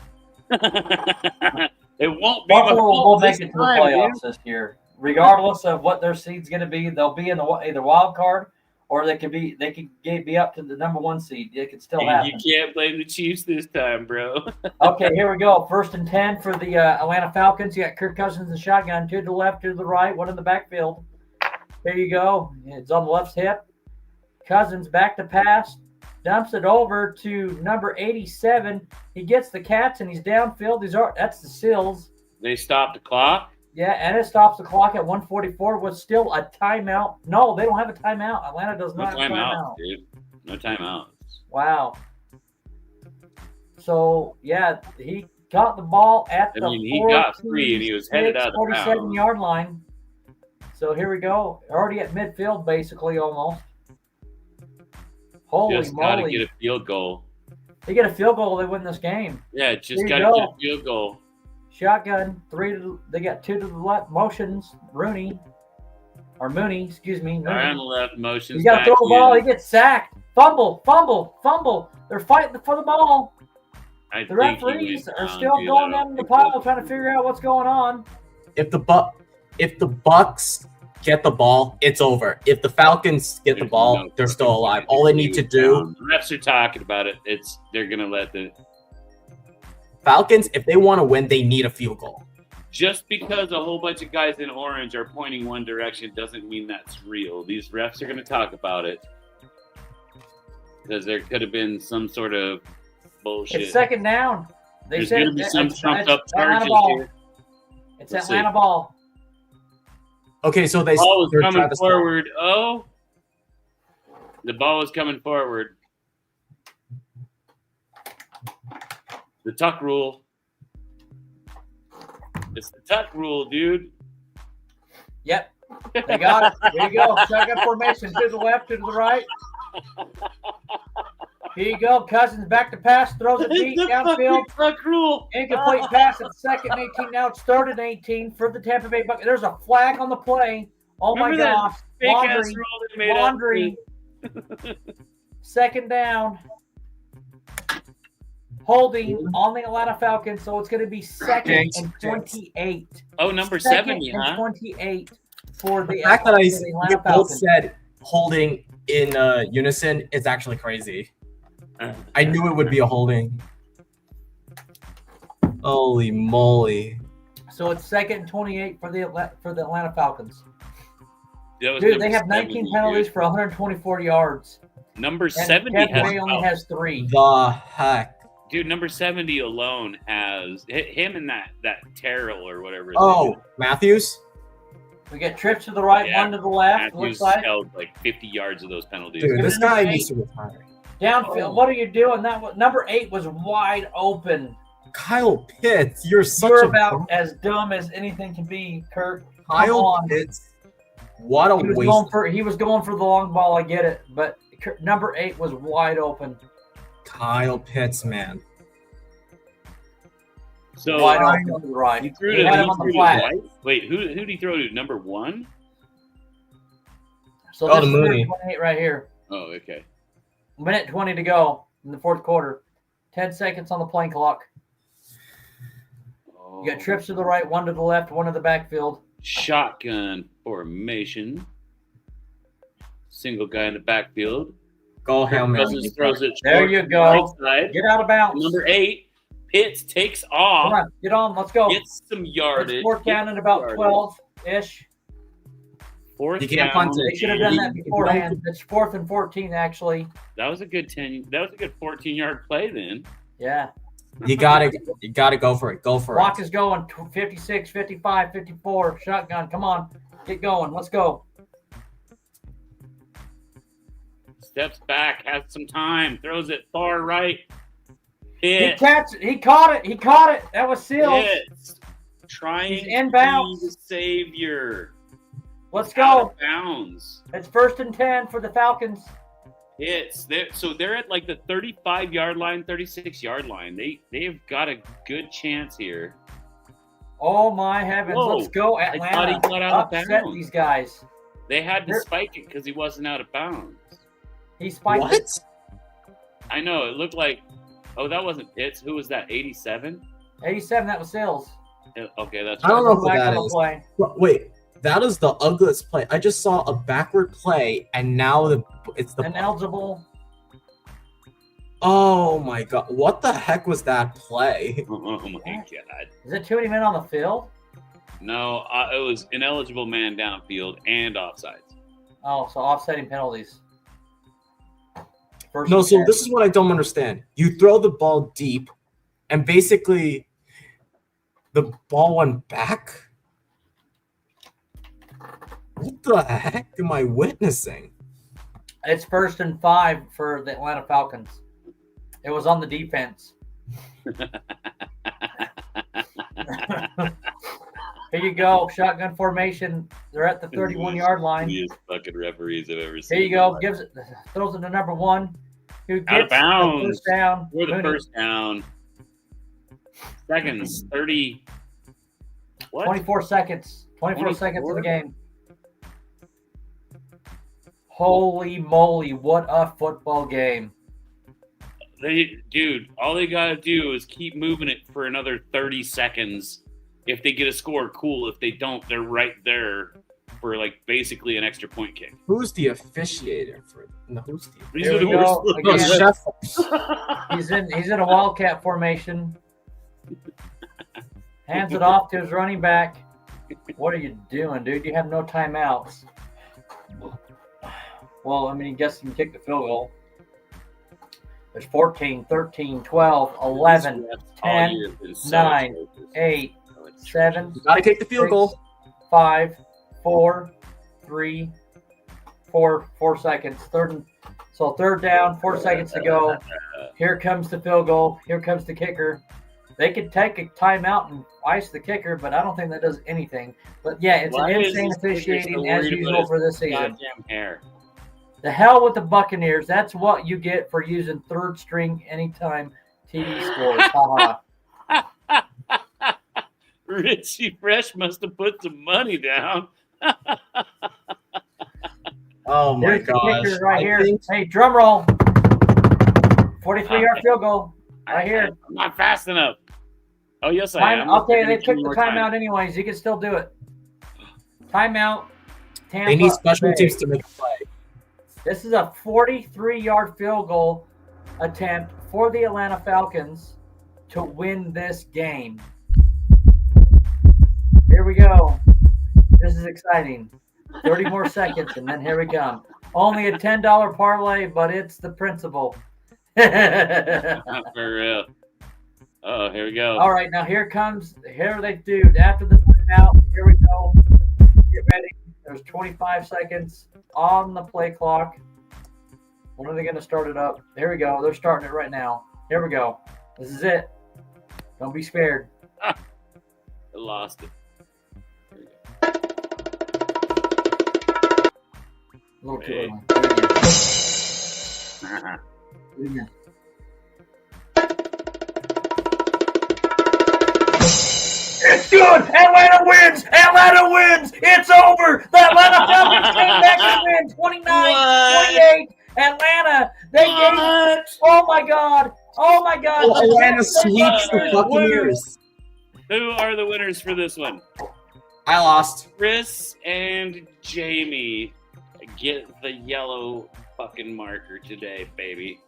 It won't be Buffalo will fault make this it to the time, playoffs dude. this year, regardless of what their seed's going to be. They'll be in the either wild card or they could be up to the number 1 seed. It could still happen. You can't blame the Chiefs this time, bro. Okay, here we go. 1st and 10 for the Atlanta Falcons. You got Kirk Cousins in the shotgun, 2 to the left, 2 to the right, 1 in the backfield. There you go. It's on the left hip. Cousins back to pass, dumps it over to number 87. He gets the Cats and he's downfield. That's the Sills. They stopped the clock. Yeah, and it stops the clock at 1:44 with still a timeout. No, they don't have a timeout. Atlanta does No not have a timeout, timeout. dude. No timeouts. Wow. So, yeah, he got the ball at the He got free and he was headed out of 47-yard line. So here we go. Already at midfield, basically, almost. Holy Just got to moly. get a field goal. They get a field goal, they win this game. Yeah, just There got you to go. get a field goal. Shotgun, they got 2 to the left. Motions, Mooney, excuse me. All right, on Mooney. the left, motions. He's got to back throw the ball. He in. gets sacked. Fumble. They're fighting for the ball. I The think he referees went are down, still dude. going I down don't the think pile that- trying to figure out what's going on. If the Bucks get the ball, it's over. If the Falcons get the There's ball, no they're still fucking alive. way All they he need to was do, down. The refs are talking about it. They're gonna let the Falcons, if they want to win, they need a field goal. just because a whole bunch of guys in orange are pointing one direction doesn't mean that's real. These refs are gonna talk about it because there could have been some sort of bullshit. It's 2nd down. They There's said gonna be some trumped up Atlanta charges ball. here. It's Let's Atlanta see. ball. Okay, so Ball was they're coming Travis Scott. forward. Oh, the ball was coming forward. The tuck rule. It's the tuck rule, dude. Yep. They got it. There you go. Shotgun formation. To the left, to the right. Here you go. Cousins back to pass. Throws it deep the downfield. fucking tuck rule. Incomplete pass at 2nd and 18. Now it's 3rd and 18 for the Tampa Bay Buccaneers. There's a flag on the play. Oh my Remember that gosh. Fake ass Laundry. rule they made up. Laundry. 2nd down. Holding on the Atlanta Falcons, so it's going to be 2nd and 28. Oh, number 2nd 70, and huh? 28 for the The fact that for the Atlanta both Falcons. said holding in unison is actually crazy. I knew it would be a holding. Holy moly! So it's 2nd and 28 for the Atlanta Falcons. That was Dude, number they have 19 70, penalties dude. for 124 yards. Number And 70 Tampa has Bay only has 3. The heck! dude. Number 70 alone has him and that Terrell or whatever. his Oh, name is. Matthews. We get trips to the right, Yeah. 1 to the left. Matthews Looks like held like 50 yards of those penalties. Dude, Give this it a guy eight. needs to retire. downfield. Oh. What are you doing? That was, number 8 was wide open. Kyle Pitts, you're such You're a about as dumb as anything can be, Kurt. Come Kyle on. Pitts. What a He was waste. he was going for the long ball. I get it, but number 8 was wide open. Kyle Pitts, man. So Wide open to the right. he threw He to, had he him on threw the to flat. White. Wait, who did he throw to? Number 1? So Oh, this to is Mooney. 28 right here. Oh, okay. Minute 20 to go in the fourth quarter. 10 seconds on the playing clock. Oh. You got trips to the right, 1 to the left, 1 to the backfield. Shotgun formation. Single guy in the backfield. Go Hail Mary. Cousins throws it There short you to the go. right side. Get out of bounds. Number 8, Pitts takes Come off. on, get on. Let's go. Gets some yardage. It's fourth down in about 12-ish. Fourth You can't down. punt it. They should have done that If you beforehand. It's 4th and 14, actually. That was a good 14-yard play then. Yeah. You gotta go for it. Go for Clock it. is going 56, 55, 54. Shotgun. Come on. Get going. Let's go. Steps back, has some time, throws it far right. He Hit. caught it. He caught it. That was Seals. Hits. Trying He's to inbounds. be the savior. Let's Out go. of bounds. It's 1st and 10 for the Falcons. Hits. They're at like the 35-yard line, 36-yard line. They've got a good chance here. Oh, my heavens. Whoa. Let's go, I thought Atlanta. he got out of Upset bounds. these guys. They had to They're- spike it because he wasn't out of bounds. He spiked What? it. I know. It looked like. Oh, that wasn't Pitts. Who was that? 87. 87, that was Seals. Okay, that's. I don't know who Back that on the is. play. Wait, that is the ugliest play. I just saw a backward play, and now it's the. Ineligible. Oh my god! What the heck was that play? Oh my god. Is it too many men on the field? No, it was ineligible man downfield and offsides. Oh, so offsetting penalties. First No, and so 10. this is what I don't understand. You throw the ball deep, and basically, the ball went back. What the heck am I witnessing? It's 1st and 5 for the Atlanta Falcons. It was on the defense. Here you go. Shotgun formation. They're at the 31-yard line. Easiest fucking referees I've ever seen. Here you go. Throws it to number 1. Who gets Out of bounds. the first down? For the Mooney. first down. Seconds. 30. What? 24 seconds. 24 seconds of 24? the game. Holy moly, what a football game. Dude, all they gotta do is keep moving it for another 30 seconds. If they get a score, cool. If they don't, they're right there for like basically an extra point kick. Who's the officiator for? No, who's the? These Here are the we go. worst. Again. Chef. He's in a wildcat formation. Hands it off to his running back. What are you doing, dude? You have no timeouts. Well, I mean, I guess you can kick the field goal. There's 14, 13, 12, 11, 10, 9, 8, 7, You gotta kick the field goal. 5, 4, 3, 4 seconds. Third down, 4 seconds to go. Here comes the field goal. Here comes the kicker. They could take a timeout and ice the kicker, but I don't think that does anything. But yeah, it's Why an is insane this kicker so officiating as worried about usual his for this season. Goddamn hair. The hell with the Buccaneers. That's what you get for using third string anytime TD scores. Haha. Richie Fresh must have put some money down. Oh my Here's the gosh! kicker right I here. think- Hey, drum roll. 43-yard field goal. Right here. I'm not fast enough. Oh, yes, I am. Okay, they took the More time. timeout anyways. You can still do it. Timeout. Tampa They need special Bay. teams to make a play. This is a 43-yard field goal attempt for the Atlanta Falcons to win this game. Here we go. This is exciting. 30 more seconds, and then here we come. Only a $10 parlay, but it's the principle. Not for real. Oh, here we go. All right, now here they do. After the timeout, here we go. Get ready. There's 25 seconds on the play clock. When are they going to start it up? Here we go. They're starting it right now. Here we go. This is it. Don't be spared. I lost it. A little too Hey. early. Uh-huh. Do it again. It's good. Atlanta wins. Atlanta wins. It's over. The Atlanta Falcons came back to win 29-28. Atlanta. They gave. What? Oh my God. Oh my God. Well, Atlanta The sweeps the Buccaneers Buccaneers. Who are the winners for this one? I lost. Chris and Jamie get the yellow fucking marker today, baby.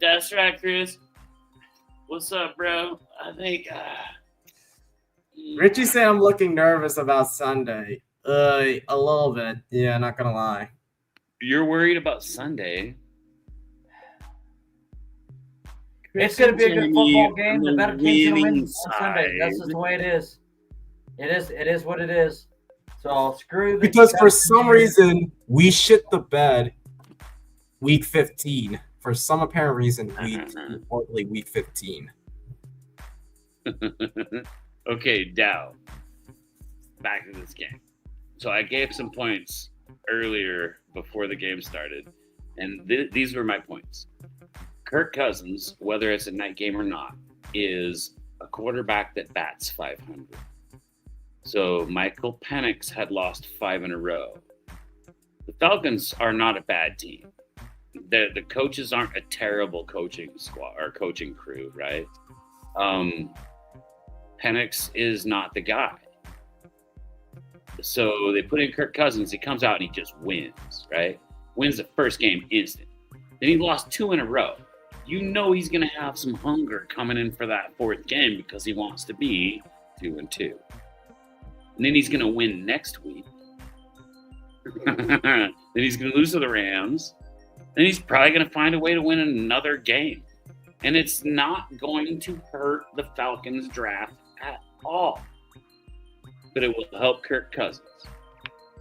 That's right, Chris. What's up, bro? I think. Richie said I'm looking nervous about Sunday. A little bit. Yeah, not gonna lie. You're worried about Sunday. It's going to be a good football Jamie game. on The the better team's going to win winning on Sunday. That's just side. the way it is. It is what it is. So screw the Because for some reason we shit the bed week 15. For some apparent reason, reportedly week 15. Okay, Dow. Back to this game. So I gave some points earlier before the game started, and these were my points. Kirk Cousins, whether it's a night game or not, is a quarterback that bats 500. So Michael Penix had lost 5 in a row. The Falcons are not a bad team. The coaches aren't a terrible coaching squad or coaching crew, right? Penix is not the guy. So they put in Kirk Cousins. He comes out and he just wins, right? Wins the first game instant. Then he lost 2 in a row. You know he's going to have some hunger coming in for that 4th game because he wants to be 2-2. And then he's going to win next week. Then he's going to lose to the Rams. Then he's probably going to find a way to win another game. And it's not going to hurt the Falcons draft at all. But it will help Kirk Cousins.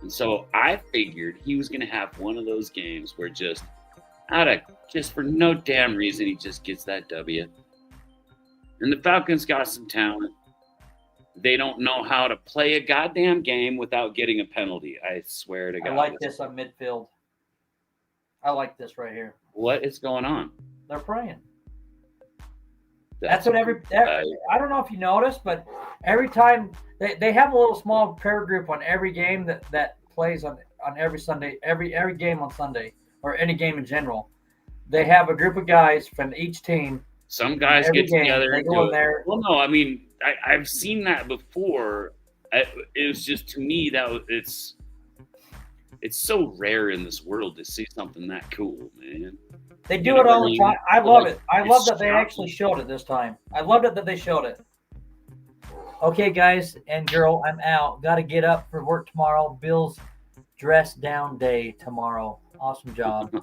And so I figured he was going to have one of those games where just for no damn reason, he just gets that W. And the Falcons got some talent. They don't know how to play a goddamn game without getting a penalty. I swear to God. I like this on midfield. I like this right here. What is going on? They're praying. That's what I don't know if you noticed, but every time they have a little small prayer group on every game that plays on every Sunday, every game on Sunday, or any game in general. They have a group of guys from each team. Some guys get together and go do in there. Well, no, I mean, I've seen that before. It was just, to me, it's so rare in this world to see something that cool, man. They do it all the time. I love it. I love that they actually showed it this time. I loved it that they showed it. Okay, guys and girl, I'm out. Got to get up for work tomorrow. Bill's dress down day tomorrow. Awesome job.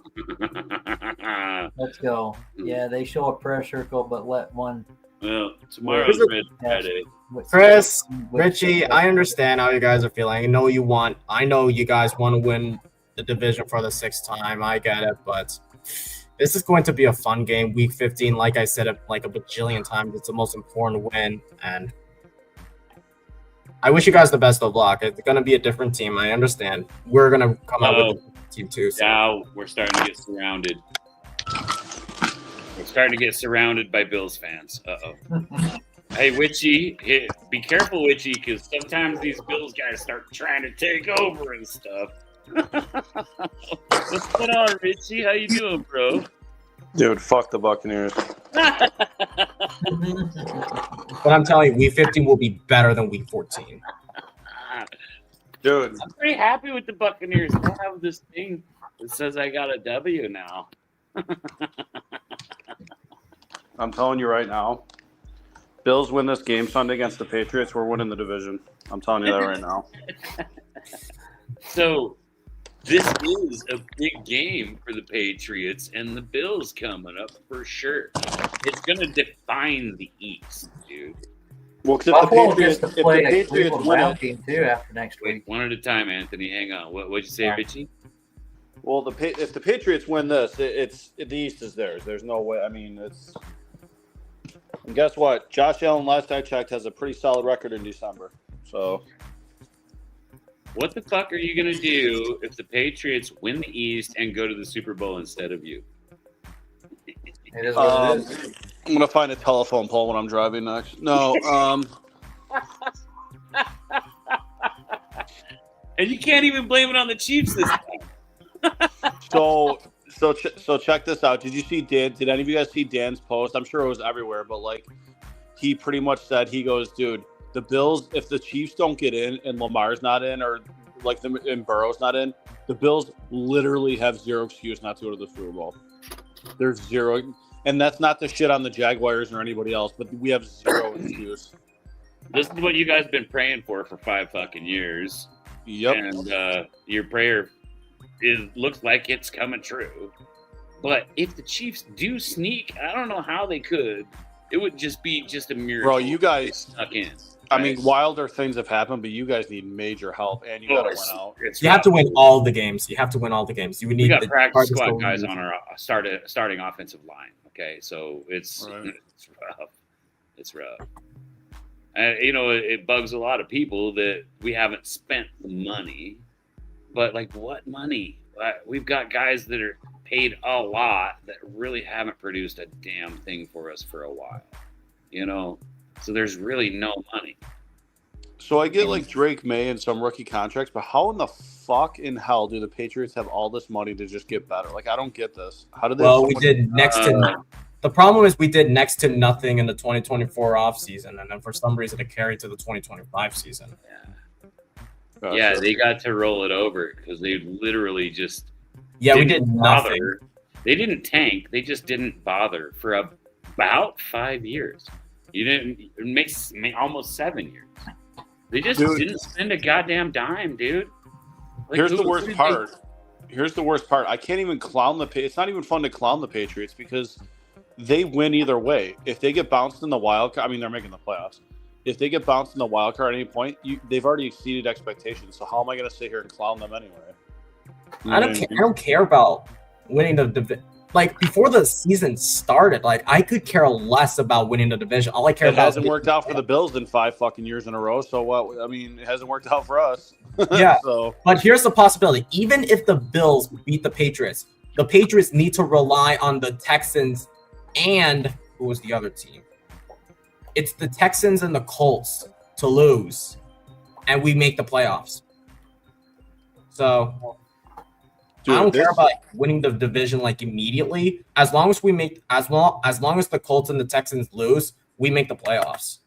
Let's go. Yeah, they show a prayer circle, but let one. Well, tomorrow's Red Friday. Chris, Richie, I understand how you guys are feeling. I know you guys want to win the division for the 6th time. I get it, but this is going to be a fun game. Week 15, like I said, like a bajillion times, it's the most important win, and I wish you guys the best of luck. It's going to be a different team. I understand. We're going to come out with a team too. So. Now we're starting to get surrounded. We're starting to get surrounded by Bills fans. Uh-oh. Hey, Witchy, be careful, Witchy, because sometimes these Bills guys start trying to take over and stuff. What's going on, Richie? How you doing, bro? Dude, fuck the Buccaneers. But I'm telling you, Week 15 will be better than Week 14. Dude. I'm pretty happy with the Buccaneers. I have this thing that says I got a W now. I'm telling you right now, Bills win this game Sunday against the Patriots, we're winning the division. I'm telling you that right now. So this is a big game for the Patriots and the Bills coming up for sure. It's going to define the East, dude. Well, if Buffalo the gets Patriots, to play if the a Patriots Cleveland win Brown it, team too after next week. One at a time, Anthony. Hang on. What'd you say, Richie? well, if the Patriots win this, it's the East is theirs. There's no way. I mean, And guess what? Josh Allen, last I checked, has a pretty solid record in December. So What the fuck are you gonna do if the Patriots win the East and go to the Super Bowl instead of you? It is what it is. I'm gonna find a telephone pole when I'm driving next. No, And you can't even blame it on the Chiefs this time. So check this out. Did you see Dan? Did any of you guys see Dan's post? I'm sure it was everywhere, but like, he pretty much said, he goes, dude, the Bills, if the Chiefs don't get in and Lamar's not in, or like and Burrow's not in, the Bills literally have zero excuse not to go to the Super Bowl. There's zero, and that's not the shit on the Jaguars or anybody else, but we have zero excuse. This is what you guys been praying for 5 fucking years. Yep. And your prayer looks like it's coming true. But if the Chiefs do sneak, I don't know how they could. It would just be a miracle. Bro, you guys snuck in. I mean, wilder things have happened, but you guys need major help, and you gotta win out. You have to win all the games. You have to win all the games. You would We need got the practice hardest squad goal guys lead. on our starting offensive line. Okay, so it's Right. it's rough. It's rough. And it bugs a lot of people that we haven't spent the money. But like, what money? We've got guys that are paid a lot that really haven't produced a damn thing for us for a while. So there's really no money. So I get like Drake May and some rookie contracts, but how in the fuck in hell do the Patriots have all this money to just get better? Like, I don't get this. How did they? Well, we did next to. The problem is we did next to nothing in the 2024 offseason, and then for some reason it carried to the 2025 season. Yeah, they got to roll it over because they literally just Yeah, we didn't did nothing. bother. They didn't tank. They just didn't bother for about 5 years. You didn't. It makes almost 7 years. They just didn't spend a goddamn dime, dude. Like, Here's the worst part. Here's the worst part. I can't even clown the It's not even fun to clown the Patriots because they win either way. If they get bounced in the wild card, I mean, they're making the playoffs. If they get bounced in the wild card at any point, they've already exceeded expectations. So how am I going to sit here and clown them anyway? I don't care about winning the division. Like, before the season started, like, I could care less about winning the division. All I care It about hasn't worked out for the Bills in 5 fucking years in a row. So what? I mean, it hasn't worked out for us. Yeah. So But here's the possibility. Even if the Bills beat the Patriots need to rely on the Texans and who was the other team? It's the Texans and the Colts to lose, and we make the playoffs. So dude, I don't care about winning the division like immediately. As long as as long as the Colts and the Texans lose, we make the playoffs.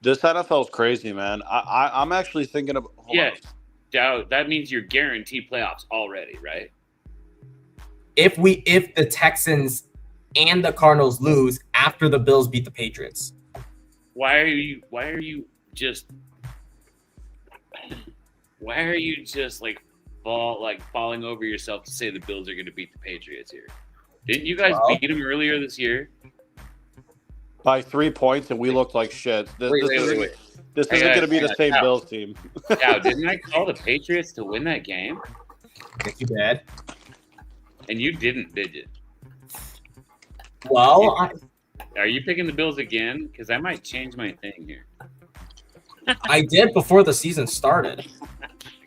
This NFL is crazy, man. I'm actually thinking of. That means you're guaranteed playoffs already, right? If the Texans and the Cardinals lose after the Bills beat the Patriots. Why are you just falling over yourself to say the Bills are going to beat the Patriots here? Didn't you guys beat them earlier this year? By 3 points, and we looked like shit. This isn't going to be the same Bills team. Now, didn't I call the Patriots to win that game? Yes, you did. And you didn't, did you? Well, Are you picking the Bills again? Because I might change my thing here. I did before the season started.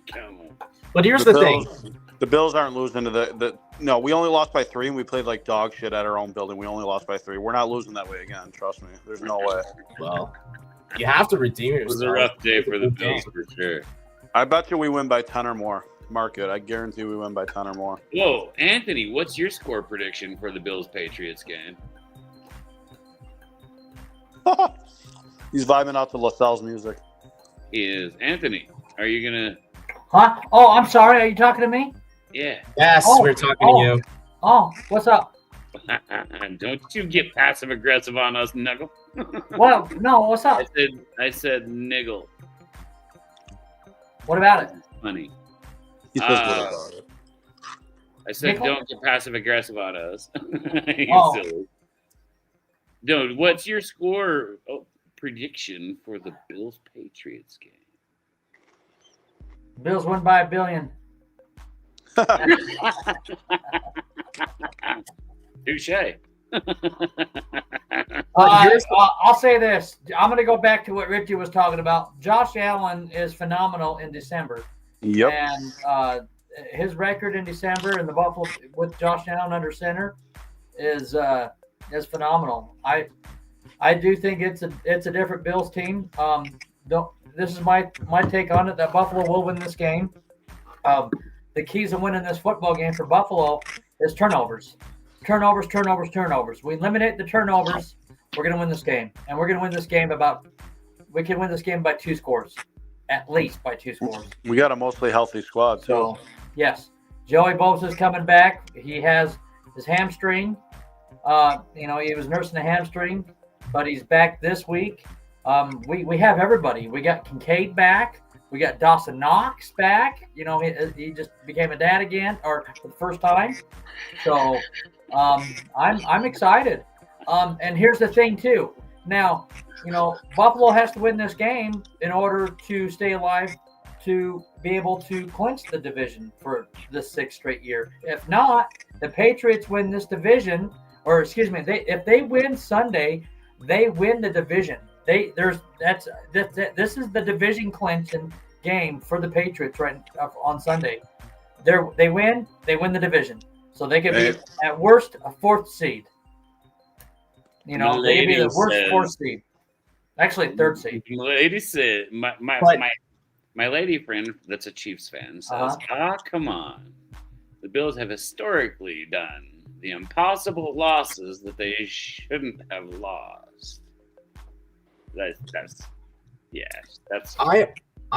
Come on. But here's the thing. The Bills aren't losing to No, we only lost by 3, and we played like dog shit at our own building. We only lost by 3. We're not losing that way again. Trust me. There's no way. Well, you have to redeem yourself. It was a rough day for the Bills for sure. I bet you we win by 10 or more. Mark it. I guarantee we win by 10 or more. Whoa, Anthony, what's your score prediction for the Bills-Patriots game? He's vibing out to LaSalle's music. He is. Anthony, are you going to... Huh? Oh, I'm sorry. Are you talking to me? Yeah. Yes, we're talking to you. Oh, what's up? Don't you get passive-aggressive on us, Niggle. Well, no, what's up? I said niggle. What about it? Funny. He says what about it? I said Nickel? don't get passive-aggressive on us. You Oh. silly. Dude, what's your score prediction for the Bills-Patriots game? Bills win by $1 billion. Touche. I'll say this. I'm going to go back to what Richie was talking about. Josh Allen is phenomenal in December. Yep. And his record in December in the Buffalo with Josh Allen under center is phenomenal. I do think it's a different Bills team. This is my take on it, that Buffalo will win this game. The keys to winning this football game for Buffalo is turnovers. Turnovers. We eliminate the turnovers, we're going to win this game. And we're going to win this game we can win this game by 2 scores. At least by 2 scores. We got a mostly healthy squad, too. So, yes. Joey Bosa's coming back. He has his hamstring. He was nursing a hamstring, but he's back this week. We have everybody. We got Kincaid back. We got Dawson Knox back. He just became a dad again, or for the first time. So I'm excited. And here's the thing too. Now, Buffalo has to win this game in order to stay alive, to be able to clinch the division for the 6th straight year. If not, the Patriots win this division, or excuse me, if they win Sunday, they win the division. This is the division clinching game for the Patriots right on Sunday. They win the division, so they could be at worst a 4th seed. They could be the worst 4th seed. Actually, 3rd seed. Lady said, my lady friend that's a Chiefs fan says, come on. The Bills have historically done the impossible losses that they shouldn't have lost. I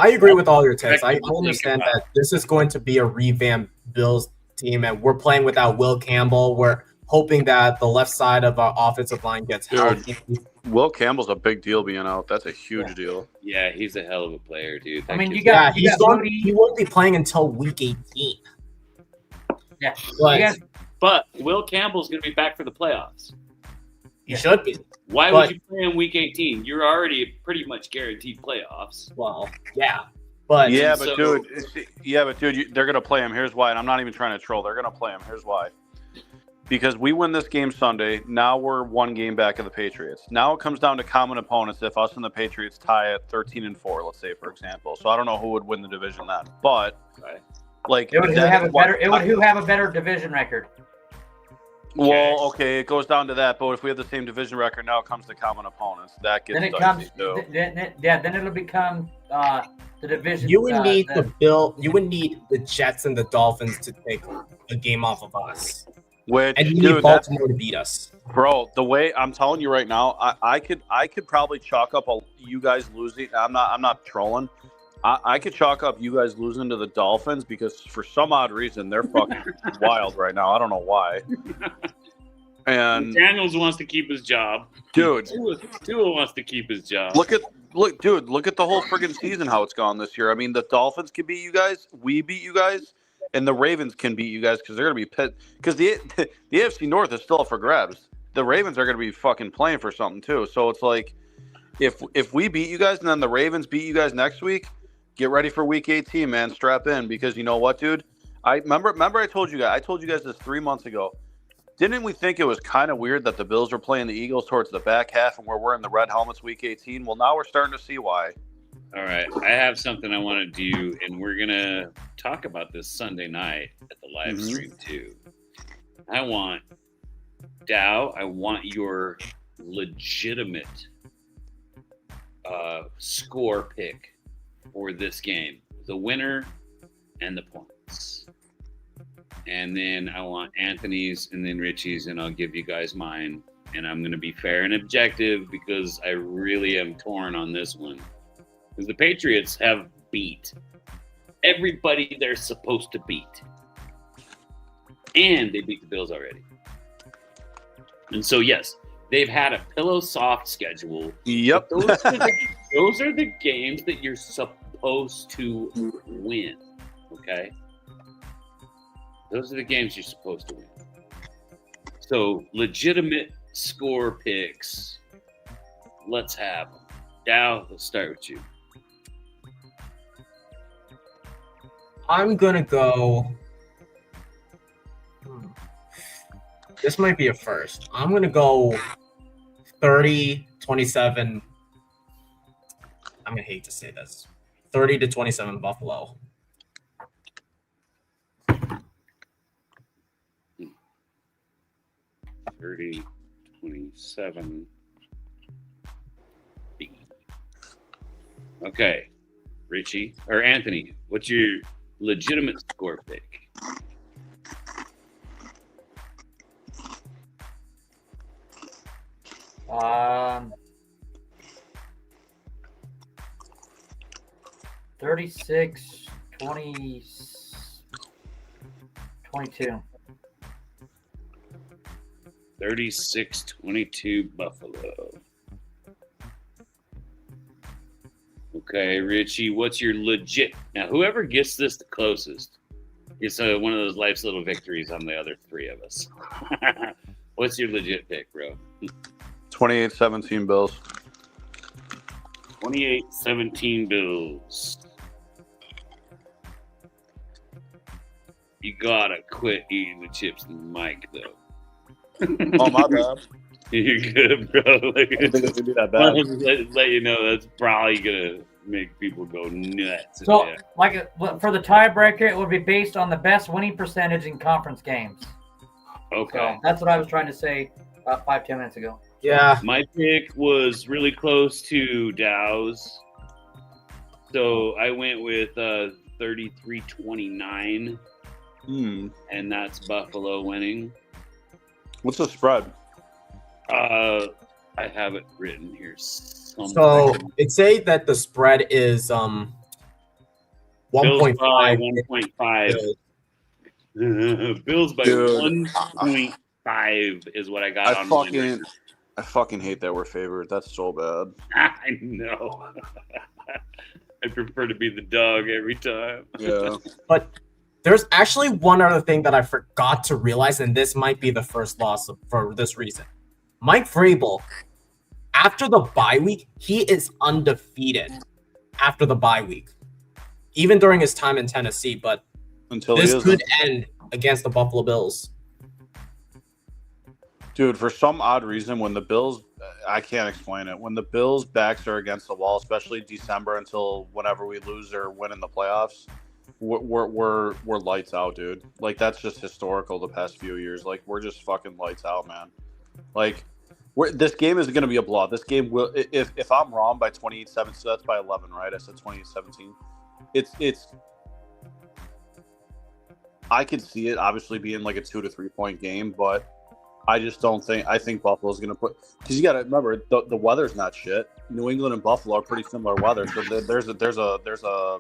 agree with all your takes. I understand that this is going to be a revamped Bills team, and we're playing without Will Campbell. We're hoping that the left side of our offensive line gets healthy. Will Campbell's a big deal being out. That's a huge deal. Yeah, he's a hell of a player, dude. He won't be playing until week 18. Yeah, but Will Campbell's going to be back for the playoffs. He should be. Why would you play in week 18? You're already pretty much guaranteed playoffs. Well, yeah. But dude, they're going to play him. Here's why, and I'm not even trying to troll. They're going to play him. Here's why. Because we win this game Sunday, now we're 1 game back of the Patriots. Now it comes down to common opponents if us and the Patriots tie at 13-4, let's say, for example. So I don't know who would win the division then. But, who have a better division record. Well, okay, it goes down to that. But if we have the same division record, now it comes to common opponents. That gets dicey, too. Then it'll become the division. You would need the Jets and the Dolphins to take a game off of us. And you need Baltimore to beat us. Bro, the way I'm telling you right now, I could probably chalk up you guys losing. I'm not trolling. I could chalk up you guys losing to the Dolphins because for some odd reason they're fucking wild right now. I don't know why. And Daniels wants to keep his job. Dude, Tua wants to keep his job. Look at the whole friggin' season how it's gone this year. I mean, the Dolphins can beat you guys, we beat you guys, and the Ravens can beat you guys because they're gonna be pit. Because the AFC North is still up for grabs. The Ravens are gonna be fucking playing for something too. So it's like, if we beat you guys and then the Ravens beat you guys next week, get ready for Week 18, man. Strap in because you know what, dude. I remember I told you guys this 3 months ago. Didn't we think it was kind of weird that the Bills were playing the Eagles towards the back half and we're wearing the red helmets Week 18? Well, now we're starting to see why. All right, I have something I want to do, and we're gonna talk about this Sunday night at the live stream too. I want your legitimate score pick for this game, the winner and the points. And then I want Anthony's and then Richie's, and I'll give you guys mine. And I'm going to be fair and objective because I really am torn on this one. Because the Patriots have beat everybody they're supposed to beat. And they beat the Bills already. And so, yes, they've had a pillow soft schedule. Yep. Those are the games that you're supposed to win. Okay? Those are the games you're supposed to win. So, legitimate score picks. Let's have them. Dow, let's start with you. I'm going to go. This might be a first. I'm going to go 30-27. I'm gonna hate to say this. 30-27 Buffalo. $30, 27. Okay, Richie or Anthony, what's your legitimate score pick? Um, 36, 20, 22. 36-22 Buffalo. Okay, Richie, what's your legit? Now, whoever gets this the closest gets one of those life's little victories on the other three of us. What's your legit pick, bro? 28-17 Bills. 28-17 Bills. You gotta quit eating the chips and the mic, though. Oh, my bad. You're good, bro. Like, I didn't think it would be that I'll bad. just let you know that's probably gonna make people go nuts. So, Yeah. for the tiebreaker, it would be based on the best winning percentage in conference games. Okay. So that's what I was trying to say about 5-10 minutes ago. Yeah. My pick was really close to Dow's. So I went with 33-29, and that's Buffalo winning. What's the spread? I have it written here somewhere. So it say that the spread is Bills 1.5. by 1.5. Bills by Dude, 1.5 is what I got on my I fucking hate that we're favored. That's so bad. I know. I prefer to be the dog every time. Yeah. But there's actually one other thing that I forgot to realize, and this might be the first loss for this reason. Mike Vrabel, after the bye week, he is undefeated after the bye week, even during his time in Tennessee. But Until this he is. could end against the Buffalo Bills. Dude, for some odd reason, when the Bills, I can't explain it. When the Bills' backs are against the wall, especially December until whenever we lose or win in the playoffs, we're lights out, dude. Like, that's just historical the past few years. Like, we're just fucking lights out, man. Like, this game isn't going to be a blowout. This game will, if I'm wrong by 28-7, so that's by 11, right? I said 28-17. It's. I could see it obviously being like a 2 to 3 point game, but I just don't think. I think Buffalo's going to put, because you got to remember the weather's not shit. New England and Buffalo are pretty similar weather, so there's a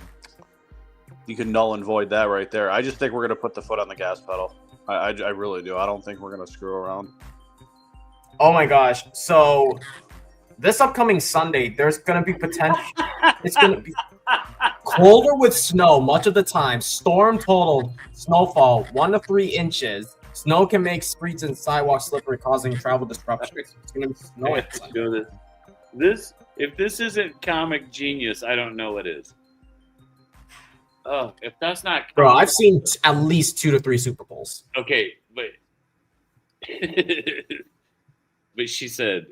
you can null and void that right there. I just think we're going to put the foot on the gas pedal. I really do. I don't think we're going to screw around. Oh my gosh! So this upcoming Sunday, there's going to be potential. It's going to be colder with snow much of the time. Storm total snowfall 1 to 3 inches. Snow can make streets and sidewalks slippery, causing travel disruptions. It's going to be snowing. This, if this isn't comic genius, I don't know what is. Oh, if that's not Bro, I've seen at least 2 to 3 Super Bowls. okay, but but she said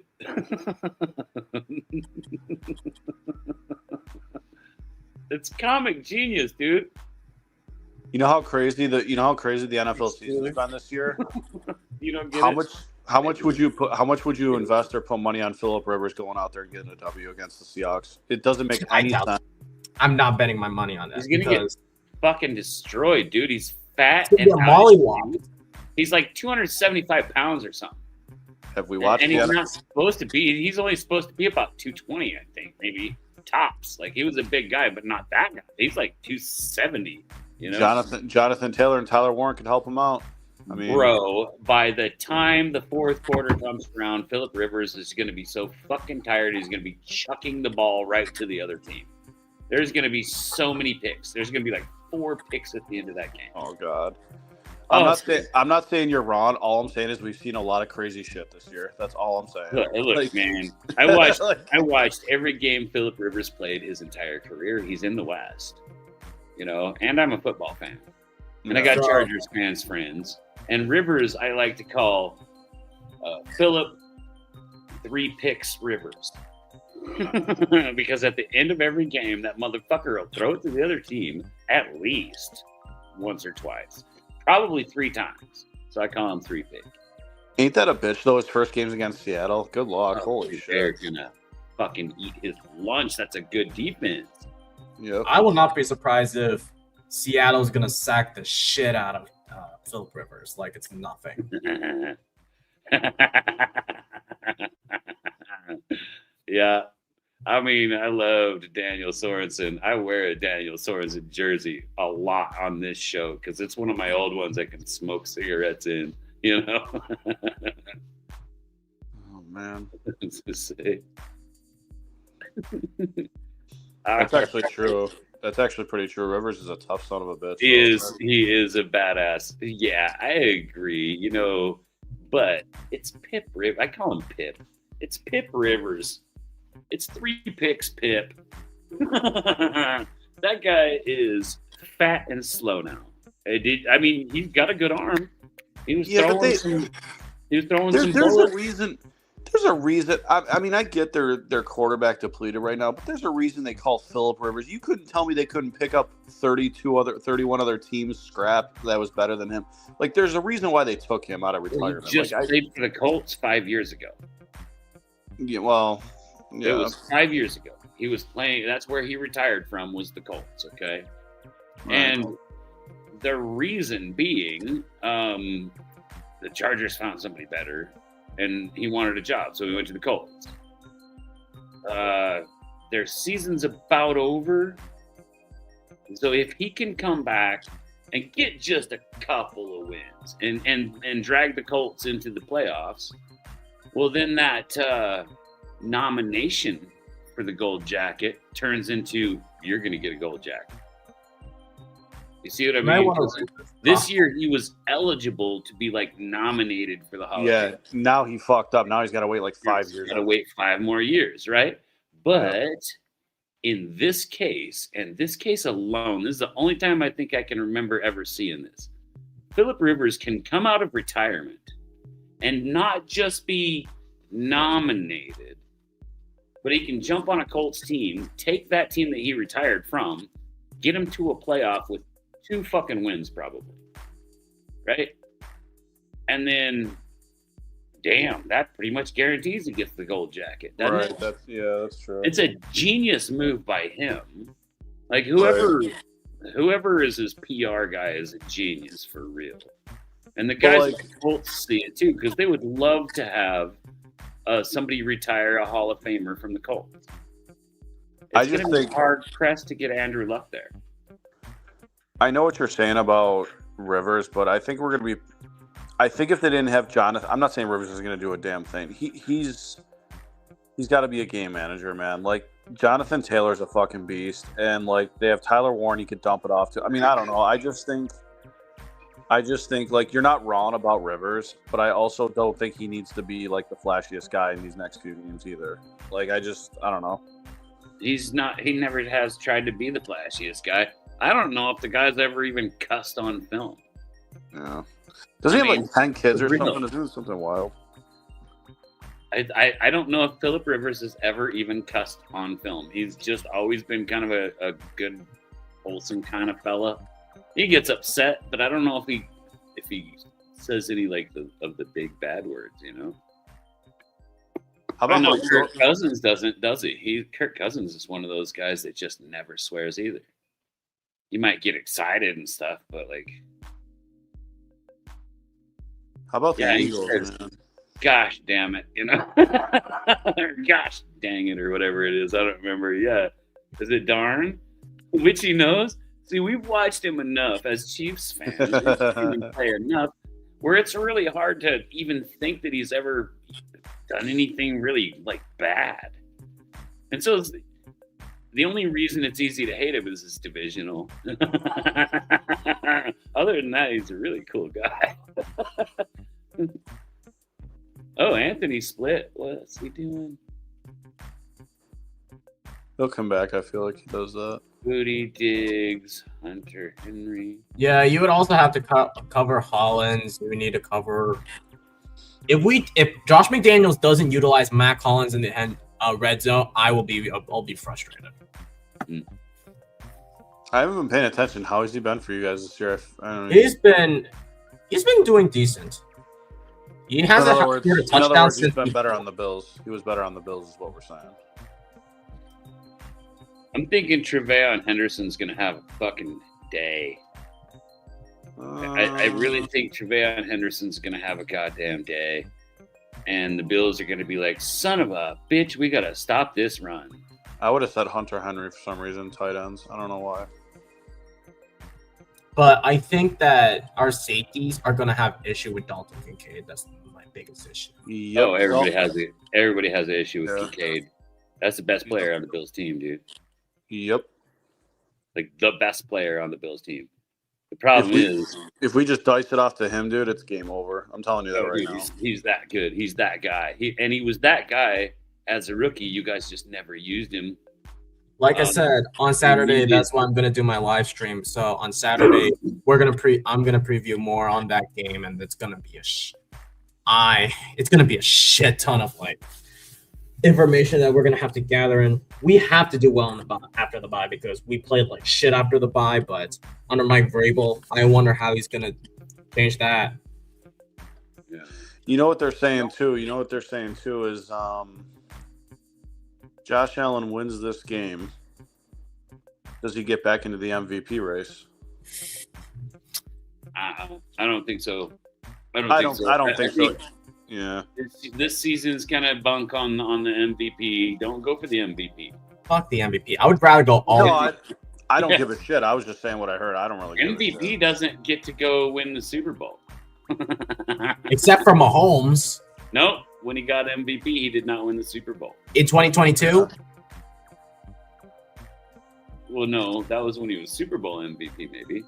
it's comic genius, dude. You know how crazy the NFL season has been this year? You don't get How much would you invest or put money on Phillip Rivers going out there and getting a W against the Seahawks? It doesn't make any sense. I'm not betting my money on that. He's gonna get fucking destroyed, dude. He's fat and mollywop. He's like 275 pounds or something. Have we watched? And he's not supposed to be. He's only supposed to be about 220, I think, maybe tops. Like, he was a big guy, but not that guy. He's like 270. You know, Jonathan Taylor and Tyler Warren can help him out. I mean, bro, by the time the fourth quarter comes around, Phillip Rivers is going to be so fucking tired. He's going to be chucking the ball right to the other team. There's going to be so many picks. There's going to be like 4 picks at the end of that game. Oh God. I'm not saying you're wrong. All I'm saying is we've seen a lot of crazy shit this year. That's all I'm saying. Look, man, I watched every game Phillip Rivers played his entire career. He's in the West, you know, and I'm a football fan, and I got Chargers fans friends. And Rivers, I like to call Phillip 3 picks Rivers. Because at the end of every game, that motherfucker will throw it to the other team at least once or twice. Probably 3 times. So I call him 3 pick. Ain't that a bitch, though? His first game's against Seattle. Good luck. Holy They're shit. gonna fucking eat his lunch. That's a good defense. Yep. I will not be surprised if Seattle's gonna sack the shit out of Philip Rivers like it's nothing. Yeah. I mean, I loved Daniel Sorensen. I wear a Daniel Sorensen jersey a lot on this show because it's one of my old ones I can smoke cigarettes in, you know? Oh, man. It's just sick. That's actually true. That's actually pretty true. Rivers is a tough son of a bitch. He is a badass. Yeah, I agree, you know, but it's Pip Rivers. I call him Pip. It's Pip Rivers. It's 3 picks, Pip. That guy is fat and slow now. I mean, he's got a good arm. He was throwing some There's bullets. a reason. There's a reason. I mean, I get their quarterback depleted right now, but there's a reason they call Philip Rivers. You couldn't tell me they couldn't pick up 31 other teams scrap that was better than him. Like, there's a reason why they took him out of retirement. He just Like, played for the Colts 5 years ago. yeah, well, yeah. It was 5 years ago. He was playing. That's where he retired from, was the Colts. Okay, Right. and the reason being, the Chargers found somebody better, and he wanted a job, so he went to the Colts. Their season's about over, so if he can come back and get just a couple of wins and drag the Colts into the playoffs, well, then that nomination for the gold jacket turns into, you're going to get a gold jacket. You see what I mean? This year he was eligible to be like nominated for the Hall of Yeah, Fame. now he fucked up. Now he's got to wait like 5 years. Got to wait 5 more years, right? But in this case, and this case alone, this is the only time I think I can remember ever seeing this. Philip Rivers can come out of retirement and not just be nominated, but he can jump on a Colts team, take that team that he retired from, get him to a playoff with 2 fucking wins probably, right? And then, damn, that pretty much guarantees he gets the gold jacket, doesn't Right. it? That's true. It's a genius move by him. Like, whoever is his PR guy is a genius for real. And the guys at the Colts see it too, because they would love to have somebody retire, a Hall of Famer from the Colts. I It's just going to be think- hard pressed to get Andrew Luck there. I know what you're saying about Rivers, but I think we're going to be. I think if they didn't have Jonathan, I'm not saying Rivers is going to do a damn thing. He's got to be a game manager, man. Like, Jonathan Taylor's a fucking beast, and like they have Tyler Warren, he could dump it off to. I mean, I don't know. I just think like you're not wrong about Rivers, but I also don't think he needs to be like the flashiest guy in these next few games either. Like, I don't know. He's not. He never has tried to be the flashiest guy. I don't know if the guy's ever even cussed on film. Yeah. Does he have like 10 kids or real. something? Is doing something wild? I don't know if Philip Rivers has ever even cussed on film. He's just always been kind of a good, wholesome kind of fella. He gets upset, but I don't know if he says any like of the big bad words, you know. How I about know like, Kirk Cousins doesn't, does he? Kirk Cousins is one of those guys that just never swears either. You might get excited and stuff, but like, how about the yeah, he Eagles, says, man? gosh damn it, you know, or gosh dang it, or whatever it is. I don't remember. Yeah, is it darn? Which he knows. See, we've watched him enough as Chiefs fans. We've seen him play enough where it's really hard to even think that he's ever done anything really like bad. And so the only reason it's easy to hate him is his divisional. Other than that, he's a really cool guy. Oh, Anthony split. What's he doing? He'll come back. I feel like he does that. Booty Diggs, Hunter Henry. Yeah, you would also have to cover Hollins. You would need to cover If Josh McDaniels doesn't utilize Matt Collins in the red zone, I'll be frustrated. I haven't been paying attention. How has he been for you guys this year? I don't know. He's been doing decent. He hasn't scored a touchdown he's been better on the Bills. He was better on the Bills, is what we're saying. I'm thinking Tre'Von Henderson's gonna have a fucking day. I really think Tre'Von Henderson's gonna have a goddamn day, and the Bills are gonna be like, "Son of a bitch, we gotta stop this run." I would have said Hunter Henry for some reason, tight ends. I don't know why. But I think that our safeties are gonna have issue with Dalton Kincaid. That's my biggest issue. Yep. Oh, everybody has it. Everybody has an issue with Kincaid. That's the best player on the Bills team, dude. Yep. Like the best player on the Bills team. The problem is, if we just dice it off to him, dude, it's game over. I'm telling you that right now. He's that good. He's that guy. He was that guy as a rookie. You guys just never used him. Like I said, on Saturday, that's why I'm gonna do my live stream. So on Saturday, I'm gonna preview more on that game, and it's gonna be it's gonna be a shit ton of like information that we're gonna have to gather, and we have to do well after the bye because we played like shit after the bye. But under Mike Vrabel, I wonder how he's gonna change that. Yeah. You know what they're saying too. Is Josh Allen wins this game. Does he get back into the MVP race? I don't think so. I don't think so. Yeah. This season's kind of bunk on the MVP. Don't go for the MVP. Fuck the MVP. I would rather go all. No, I don't give a shit. I was just saying what I heard. I don't really give MVP a shit. doesn't get to go win the Super Bowl. Except for Mahomes. Nope. When he got MVP, he did not win the Super Bowl. In 2022? Well, no. That was when he was Super Bowl MVP, maybe.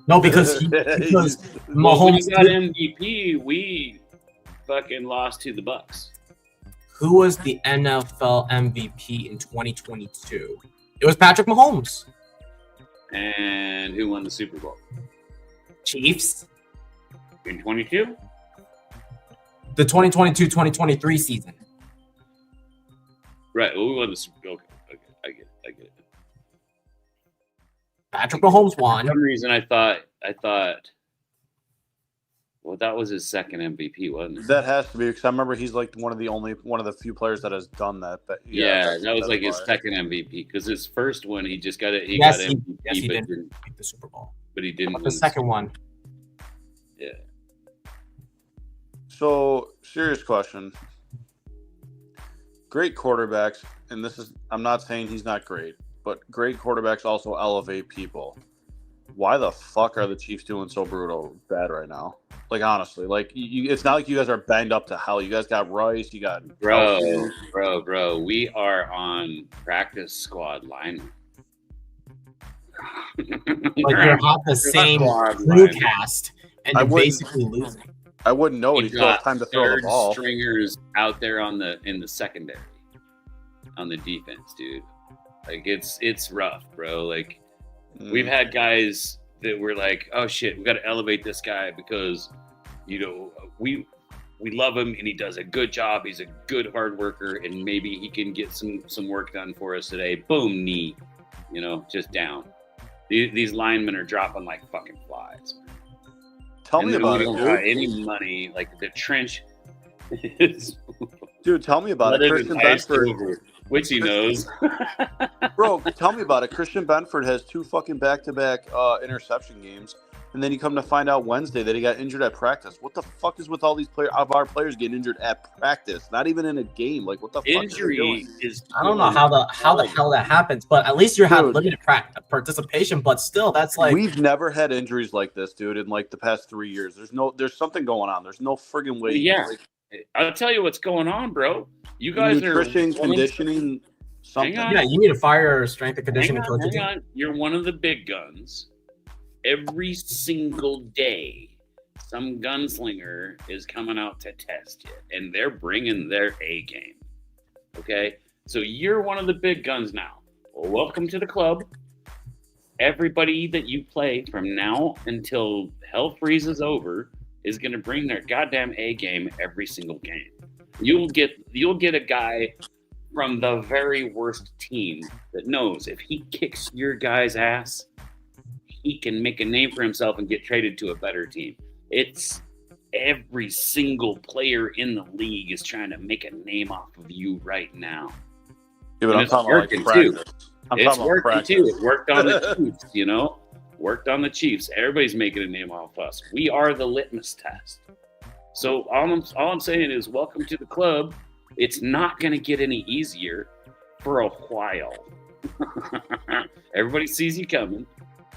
No, because Mahomes. When he got MVP, we fucking lost to the Bucks. Who was the NFL MVP in 2022? It was Patrick Mahomes. And who won the Super Bowl? Chiefs. In 22? The 2022-2023 season. Right. Well, we won the Super Bowl. Okay. I get it. Patrick Mahomes won. For some reason, I thought. Well, that was his second MVP, wasn't it? That has to be because I remember he's like one of the few players that has done that. But yeah, that was like his second MVP because his first one he just got it. He didn't make the Super Bowl, but he didn't. The second one. Yeah. So, serious question. Great quarterbacks, and I'm not saying he's not great, but great quarterbacks also elevate people. Why the fuck are the Chiefs doing so bad right now? Like, honestly, like, it's not like you guys are banged up to hell. You guys got Rice, you got... Bro, we are on practice squad linemen. Like, you're not the same crew cast, and you're basically losing. I wouldn't know it. He still has time to throw the ball. Stringers out there in the secondary, on the defense, dude. Like it's rough, bro. Like we've had guys that were like, oh shit, we got to elevate this guy because we love him and he does a good job. He's a good hard worker and maybe he can get some work done for us today. Boom, knee, just down. These linemen are dropping like fucking flies. Tell me about it, dude. Any money, like the trench. Dude, tell me about it. Christian Benford, which he knows. Bro, tell me about it. Christian Benford has 2 fucking back-to-back interception games, and then you come to find out Wednesday that he got injured at practice. What the fuck is with all these our players getting injured at practice? Not even in a game. Like, what the fuck? Injury is. I don't know how the hell that happens, but at least you have limited participation. But still, that's like we've never had injuries like this, dude. In like the past 3 years, there's something going on. There's no friggin' way. Yeah, I'll tell you what's going on, bro. You guys nutrition, conditioning. Something. Yeah, you need to fire strength and conditioning coach. Hang on. You're one of the big guns. Every single day, some gunslinger is coming out to test you, and they're bringing their A game. Okay? So you're one of the big guns now. Well, welcome to the club. Everybody that you play from now until hell freezes over, is going to bring their goddamn A game every single game. You'll get a guy from the very worst team that knows if he kicks your guy's ass, he can make a name for himself and get traded to a better team. It's every single player in the league is trying to make a name off of you right now. Yeah, but And I'm it's talking about working, like too. practice. I'm It's talking about working practice. too. It worked on the Chiefs, you know? Worked on the Chiefs. Everybody's making a name off us. We are the litmus test. So all I'm saying is welcome to the club. It's not going to get any easier for a while. Everybody sees you coming.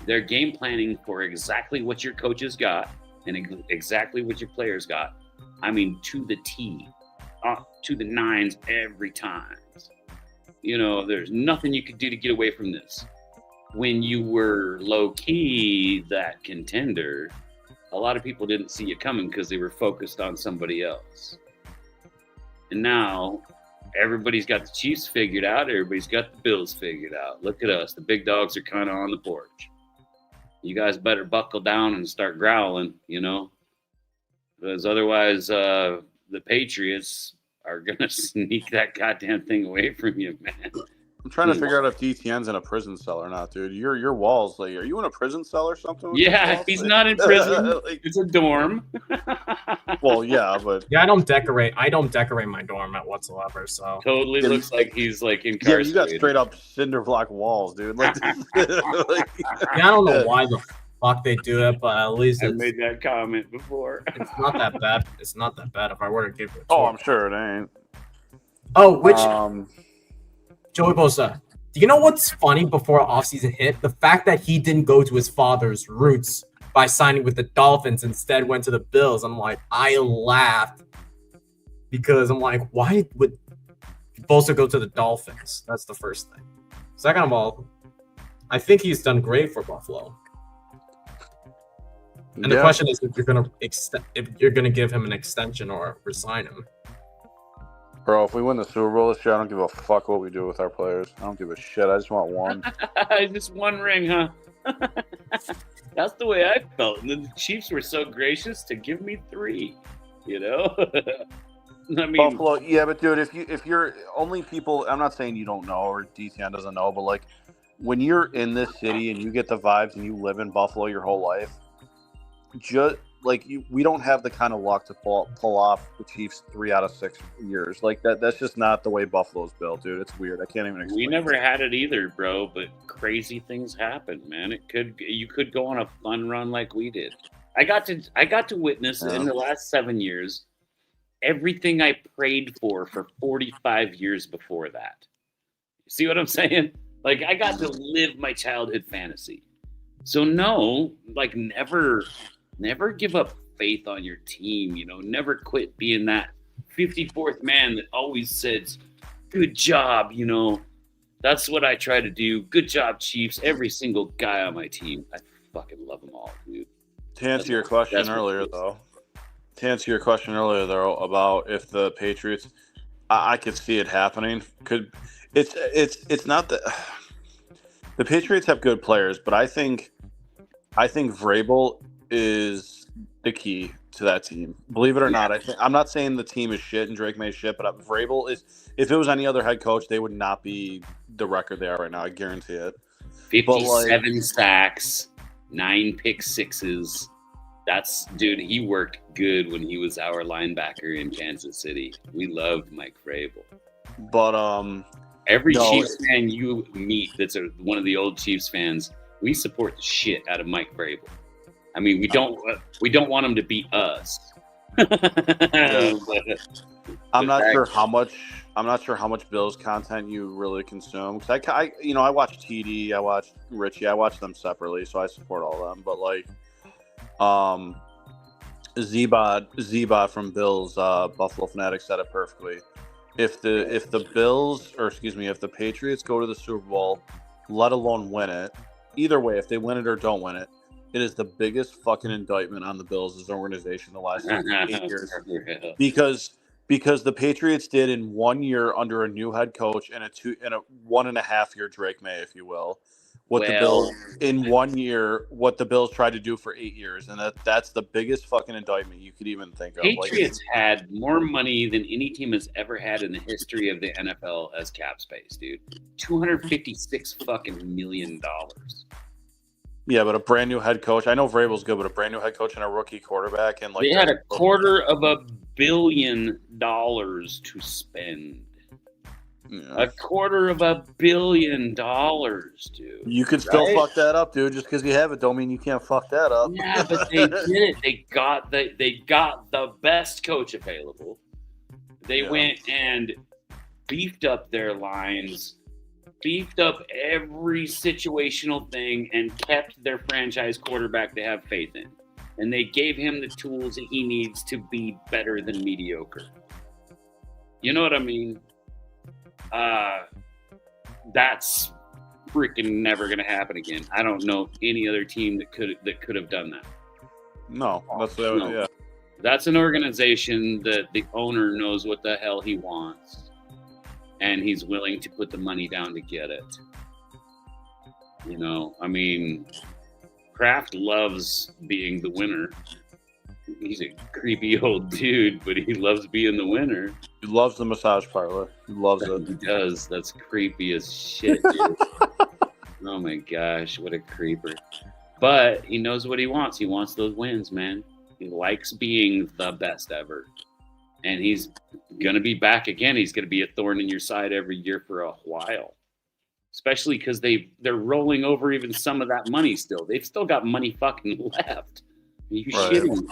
They're game planning for exactly what your coaches got and exactly what your players got. I mean, to the T, to the nines every time. You know, there's nothing you could do to get away from this. When you were low-key that contender, a lot of people didn't see you coming because they were focused on somebody else. And now everybody's got the Chiefs figured out. Everybody's got the Bills figured out. Look at us. The big dogs are kind of on the porch. You guys better buckle down and start growling, you know, because otherwise the Patriots are going to sneak that goddamn thing away from you, man. I'm trying to figure out if DTN's in a prison cell or not, dude. Your walls, like, are you in a prison cell or something? with Yeah, your walls? he's Like- not in prison. Like, It's a dorm. well, yeah, but Yeah, I don't decorate my dorm at whatsoever. So Totally Yeah, looks like he's like yeah, incarcerated. you got straight up cinder block walls, dude. Like, like, yeah, I don't know why the fuck they do it, but at least I it's, made that comment before. it's not that bad. It's not that bad if I were to give it. oh, I'm sure it ain't. Oh, which Um, Joey Bosa. Do you know what's funny before offseason hit? The fact that he didn't go to his father's roots by signing with the Dolphins, instead went to the Bills. I'm like, I laughed because I'm like, why would Bosa go to the Dolphins? That's the first thing. Second of all, I think he's done great for Buffalo. And the yeah. question is if you're gonna give him an extension or resign him. Bro, if we win the Super Bowl this year, I don't give a fuck what we do with our players. I don't give a shit. I just want one. Just one ring, huh? That's the way I felt. And then the Chiefs were so gracious to give me 3. You know, I mean, Buffalo, yeah, but dude, if you're only people, I'm not saying you don't know or DTN doesn't know, but like when you're in this city and you get the vibes and you live in Buffalo your whole life, just like we don't have the kind of luck to pull off the Chiefs 3 out of 6 years. Like that's just not the way Buffalo's built, dude. It's weird. I can't even explain. we never had it either, bro. But crazy things happen, man. You could go on a fun run like we did. I got to witness in the last 7 years everything I prayed for 45 years before that. See what I'm saying? Like I got to live my childhood fantasy. So no, like never give up faith on your team, you know, never quit being that 54th man that always says, good job, you know. That's what I try to do. Good job, Chiefs. Every single guy on my team. I fucking love them all, dude. To answer your question That's what earlier, it is. though, about if the Patriots, I could see it happening. It's not that the Patriots have good players, but I think Vrabel is the key to that team. Believe it or not, I'm not saying the team is shit and Drake May is shit, but Vrabel is. If it was any other head coach, they would not be the record they are right now. I guarantee it. 57 sacks, 9 pick sixes. Dude, he worked good when he was our linebacker in Kansas City. We loved Mike Vrabel. But Every No. Chiefs fan you meet that's one of the old Chiefs fans, we support the shit out of Mike Vrabel. I mean, we don't want him to beat us. I'm not sure how much Bills content you really consume. Cause I watch TD, I watch Richie, I watch them separately, so I support all of them. But like, Zebot from Bills, Buffalo Fanatic said it perfectly. If the Patriots go to the Super Bowl, let alone win it, either way, if they win it or don't win it, it is the biggest fucking indictment on the Bills as an organization the last 8 years. Because the Patriots did in 1 year under a new head coach and a 1.5 year Drake May, if you will, what the Bills in 1 year, what the Bills tried to do for 8 years, and that's the biggest fucking indictment you could even think of. Patriots had more money than any team has ever had in the history of the NFL as cap space, dude. $256 fucking million. Yeah, but a brand new head coach. I know Vrabel's good, but a brand new head coach and a rookie quarterback, and like they had $250 million to spend. Yeah. $250 million, dude. You could still fuck that up, dude. Just because you have it, don't mean you can't fuck that up. Yeah, but they did it. They got the best coach available. They went and beefed up their lines, beefed up every situational thing, and kept their franchise quarterback they have faith in. And they gave him the tools that he needs to be better than mediocre. You know what I mean? That's freaking never going to happen again. I don't know any other team that could have done that. No, yeah. That's an organization that the owner knows what the hell he wants, and he's willing to put the money down to get it. You know, I mean, Kraft loves being the winner. He's a creepy old dude, but he loves being the winner. He loves the massage parlor. He loves it. He does. That's creepy as shit, dude. Oh my gosh, what a creeper. But he knows what he wants. He wants those wins, man. He likes being the best ever. And he's going to be back again. He's going to be a thorn in your side every year for a while. Especially because they're rolling over even some of that money still. They've still got money fucking left. Are you shitting me?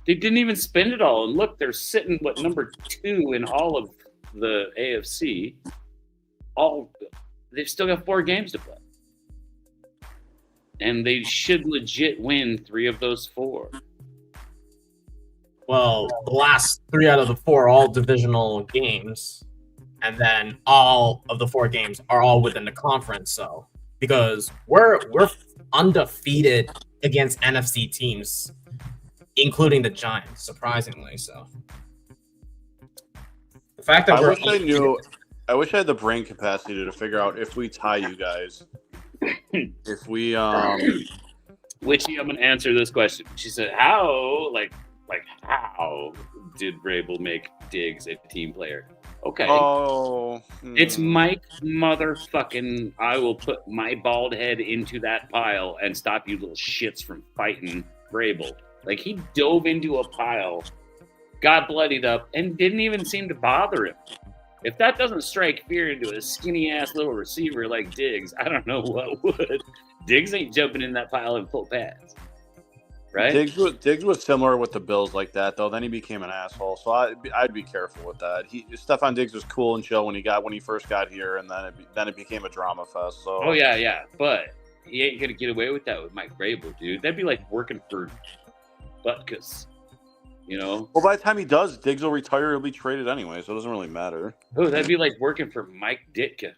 They didn't even spend it all. And look, they're sitting, number 2 in all of the AFC. They've still got 4 games to play. And they should legit win 3 of those 4. Well, the last 3 out of the 4 are all divisional games. And then all of the 4 games are all within the conference. So, because we're undefeated against NFC teams, including the Giants, surprisingly. So, the fact that I wish I had the brain capacity to figure out if we tie you guys. If we Witchy, I'm gonna answer this question. She said, "How how did Vrabel make Diggs a team player?" Okay. It's Mike motherfucking. I will put my bald head into that pile and stop you little shits from fighting Vrabel. Like, he dove into a pile, got bloodied up, and didn't even seem to bother him. If that doesn't strike fear into a skinny-ass little receiver like Diggs, I don't know what would. Diggs ain't jumping in that pile in full pads. Right? Diggs was similar with the Bills like that, though. Then he became an asshole, so I'd be careful with that. Stephon Diggs was cool and chill when he first got here, and then it became a drama fest. So. Oh, yeah. But he ain't going to get away with that with Mike Vrabel, dude. That'd be like working for Butkus. You know? Well, by the time he does, Diggs will retire. He'll be traded anyway, so it doesn't really matter. Oh, that'd be like working for Mike Ditka.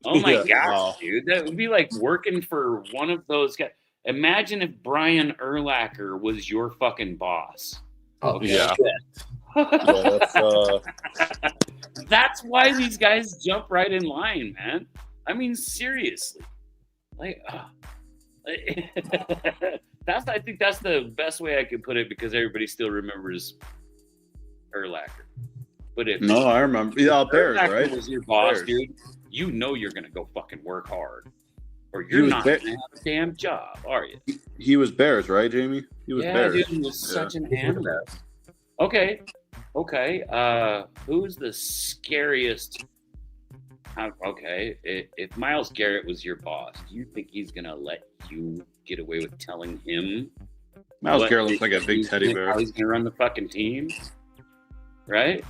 Oh, my gosh, dude. That would be like working for one of those guys. Imagine if Brian Urlacher was your fucking boss. Oh, yeah. That's why these guys jump right in line, man. I mean, seriously. I think that's the best way I could put it, because everybody still remembers Urlacher. But if I remember. Yeah, Bears, Urlacher right? was your boss, Bears. dude, you know you're gonna go fucking work hard, or you're not gonna have a damn job, are you? He was Bears, right, Jamie? He was Bears. Dude, he was such an animal. Okay. Who's the scariest? Okay, if Myles Garrett was your boss, do you think he's gonna let you get away with telling him? Myles Garrett looks like a big teddy bear. How he's gonna run the fucking team, right?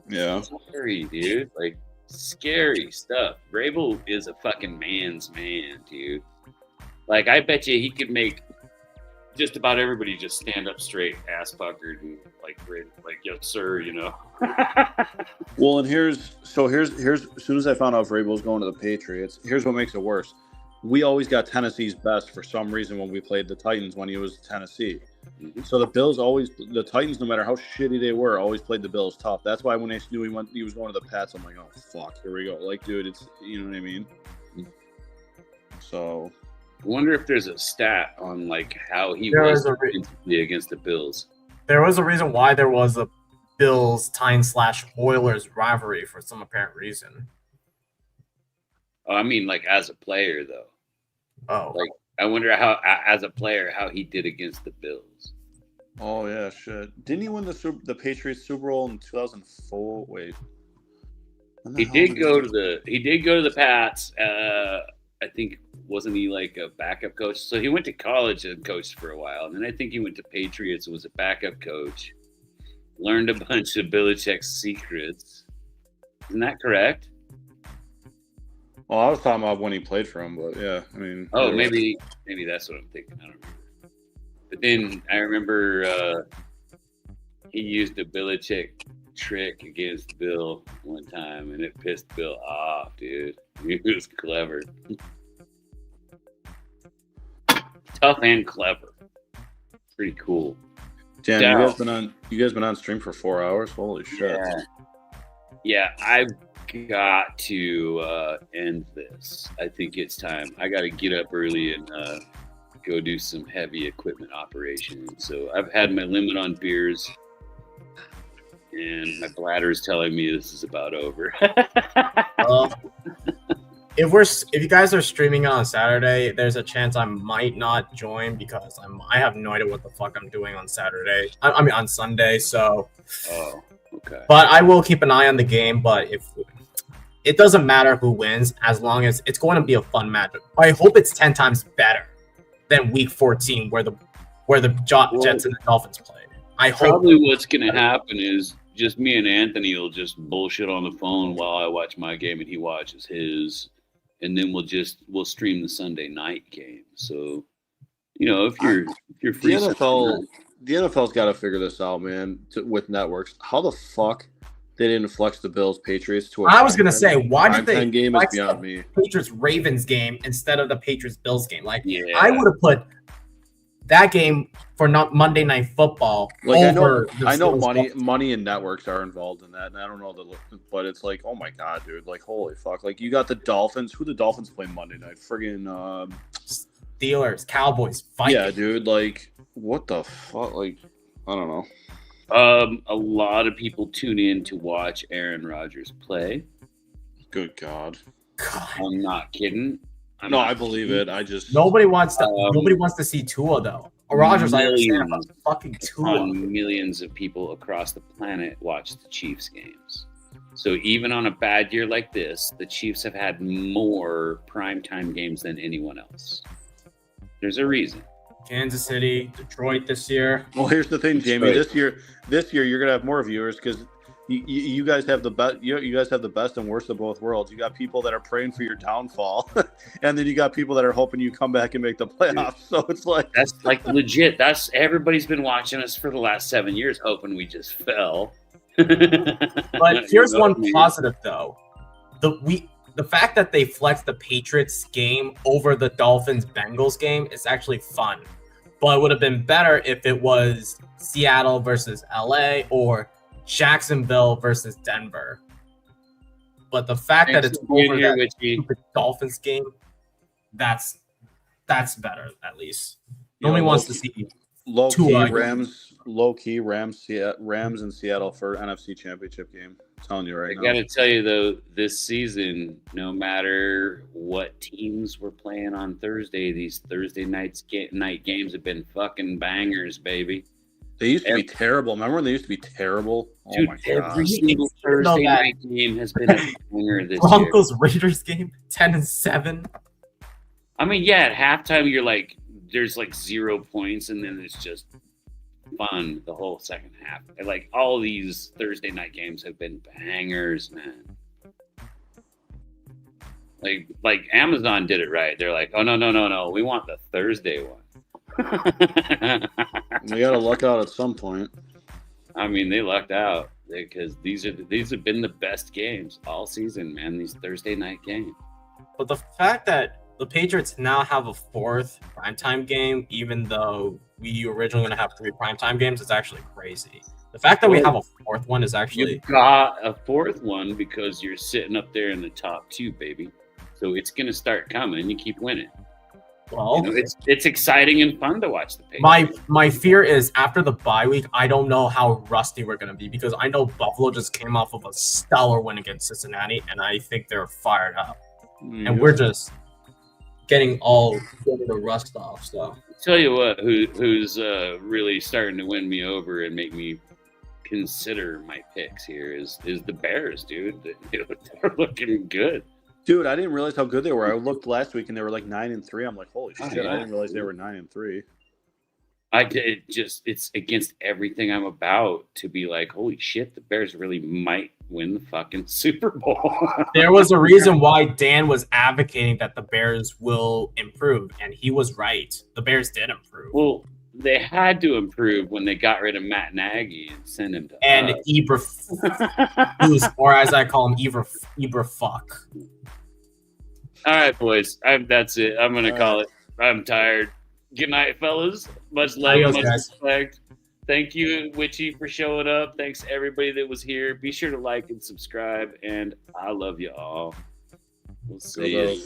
Yeah. Scary, dude. Like, scary stuff. Vrabel is a fucking man's man, dude. Like, I bet you he could make just about everybody just stand up straight, ass puckered, and like yes sir, you know. Well, and here's as soon as I found out Vrabel was going to the Patriots, here's what makes it worse. we always got Tennessee's best for some reason when we played the Titans when he was Tennessee. Mhm. So the Titans, no matter how shitty they were, always played the Bills tough. That's why when they knew he was going to the Pats, I'm like, oh fuck, here we go. Like, dude, it's you know what I mean. So, I wonder if there's a stat on like how he There was is a defensively against the Bills. There was a reason why there was a Bills/Oilers rivalry for some apparent reason. Oh, I mean, like as a player though. Oh, Like, I wonder how, as a player, how he did against the Bills. oh yeah, shit. Didn't he win the Patriots Super Bowl in 2004? Wait, when the He hell did go to the Pats. I think wasn't he like a backup coach? So he went to college and coached for a while, and then I think he went to Patriots and was a backup coach. Learned a bunch of Belichick's secrets. Isn't that correct? Well, I was talking about when he played for him, but yeah, I mean. Oh, maybe that's what I'm thinking. I don't remember. But then I remember he used a Belichick trick against Bill one time, and it pissed Bill off, dude. He was clever. Tough and clever. Pretty cool. Damn, Down. you guys been on stream for 4 hours? Holy shit. Yeah, I've got to end this. I think it's time. I got to get up early and go do some heavy equipment operations. So I've had my limit on beers, and my bladder is telling me this is about over. if you guys are streaming on Saturday, there's a chance I might not join because I have no idea what the fuck I'm doing on Saturday. I mean on Sunday. So, Oh, okay. but I will keep an eye on the game. But if it doesn't matter who wins, as long as it's going to be a fun matchup. I hope it's 10 times better than Week 14, where the Jets and the Dolphins played. I hope. Probably what's going to happen is just me and Anthony will just bullshit on the phone while I watch my game and he watches his, and then we'll stream the Sunday night game. So, if you're free, The NFL's got to figure this out, man. With networks, how the fuck they didn't flex the Bills Patriots to? I was gonna say, why did they game is flex beyond the me. Patriots Ravens game instead of the Patriots Bills game? Like, Yeah. I would have put that game for not Monday Night Football Like over. I know Steelers- money and networks are involved in that, and I don't know but it's like, oh my god, dude, like holy fuck, like you got the Dolphins. Who the Dolphins play Monday night? Friggin' Steelers, Cowboys, Vikings. yeah, dude, like what the fuck, like I don't know. A lot of people tune in to watch Aaron Rodgers play. Good god. God. I'm not kidding. I believe it. I just Nobody wants to see Tua though. Rodgers, I understand, but fucking Tua. Millions of people across the planet watch the Chiefs games. So even on a bad year like this, the Chiefs have had more primetime games than anyone else. There's a reason. Kansas City, Detroit this year. Well, here's the thing, Jamie. Detroit. This year you're gonna have more viewers because you guys have the best. You guys have the best and worst of both worlds. You got people that are praying for your downfall, and then you got people that are hoping you come back and make the playoffs. So it's like That's like legit. That's everybody's been watching us for the last 7 years, hoping we just fell. But here's one positive though. The fact that they flexed the Patriots game over the Dolphins Bengals game is actually fun. But it would have been better if it was Seattle versus LA or Jacksonville versus Denver. But the fact that it's over that stupid Dolphins game, that's better at least. Nobody wants to see low Tua. key Rams in Seattle for NFC Championship game. I'm telling you right I now. got to tell you, though, this season, no matter what teams were playing on Thursday, these Thursday night games have been fucking bangers, baby. They used to be terrible. Remember when they used to be terrible? Oh Dude, my every god! single Thursday night game has been a banger this year. Broncos Raiders game 10-7. I mean, yeah, at halftime, you're like, there's like 0 points, and then it's just fun the whole second half. And like all these Thursday night games have been bangers, man. Like Amazon did it right. They're like, oh no, we want the Thursday one. We got to luck out at some point. I mean, they lucked out because these have been the best games all season, man. These Thursday night games. But the fact that the Patriots now have a fourth primetime game, even though we originally going to have 3 primetime games. It's actually crazy. The fact that we have a fourth one is actually. You got a fourth one because you're sitting up there in the top 2, baby. So it's gonna start coming. You keep winning. Well, it's exciting and fun to watch the Patriots. My fear is after the bye week, I don't know how rusty we're gonna be because I know Buffalo just came off of a stellar win against Cincinnati, and I think they're fired up, and we're just getting the rust off. So tell you what, who's really starting to win me over and make me consider my picks here is the Bears, dude. They're looking good. Dude, I didn't realize how good they were. I looked last week and they were like 9-3. I'm like, holy shit! I didn't realize they were 9-3. It's against everything I'm about to be like, holy shit, the Bears really might win the fucking Super Bowl. There was a reason why Dan was advocating that the Bears will improve, and he was right. The Bears did improve. Well, they had to improve when they got rid of Matt Nagy and sent him to and Eberflus, or as I call him, Eberfuck. All right, boys. That's it. I'm gonna call it. I'm tired. Good night, fellas. Much love, much respect. Thank you, Witchy, for showing up. Thanks everybody that was here. Be sure to like and subscribe, and I love you all. We'll see you.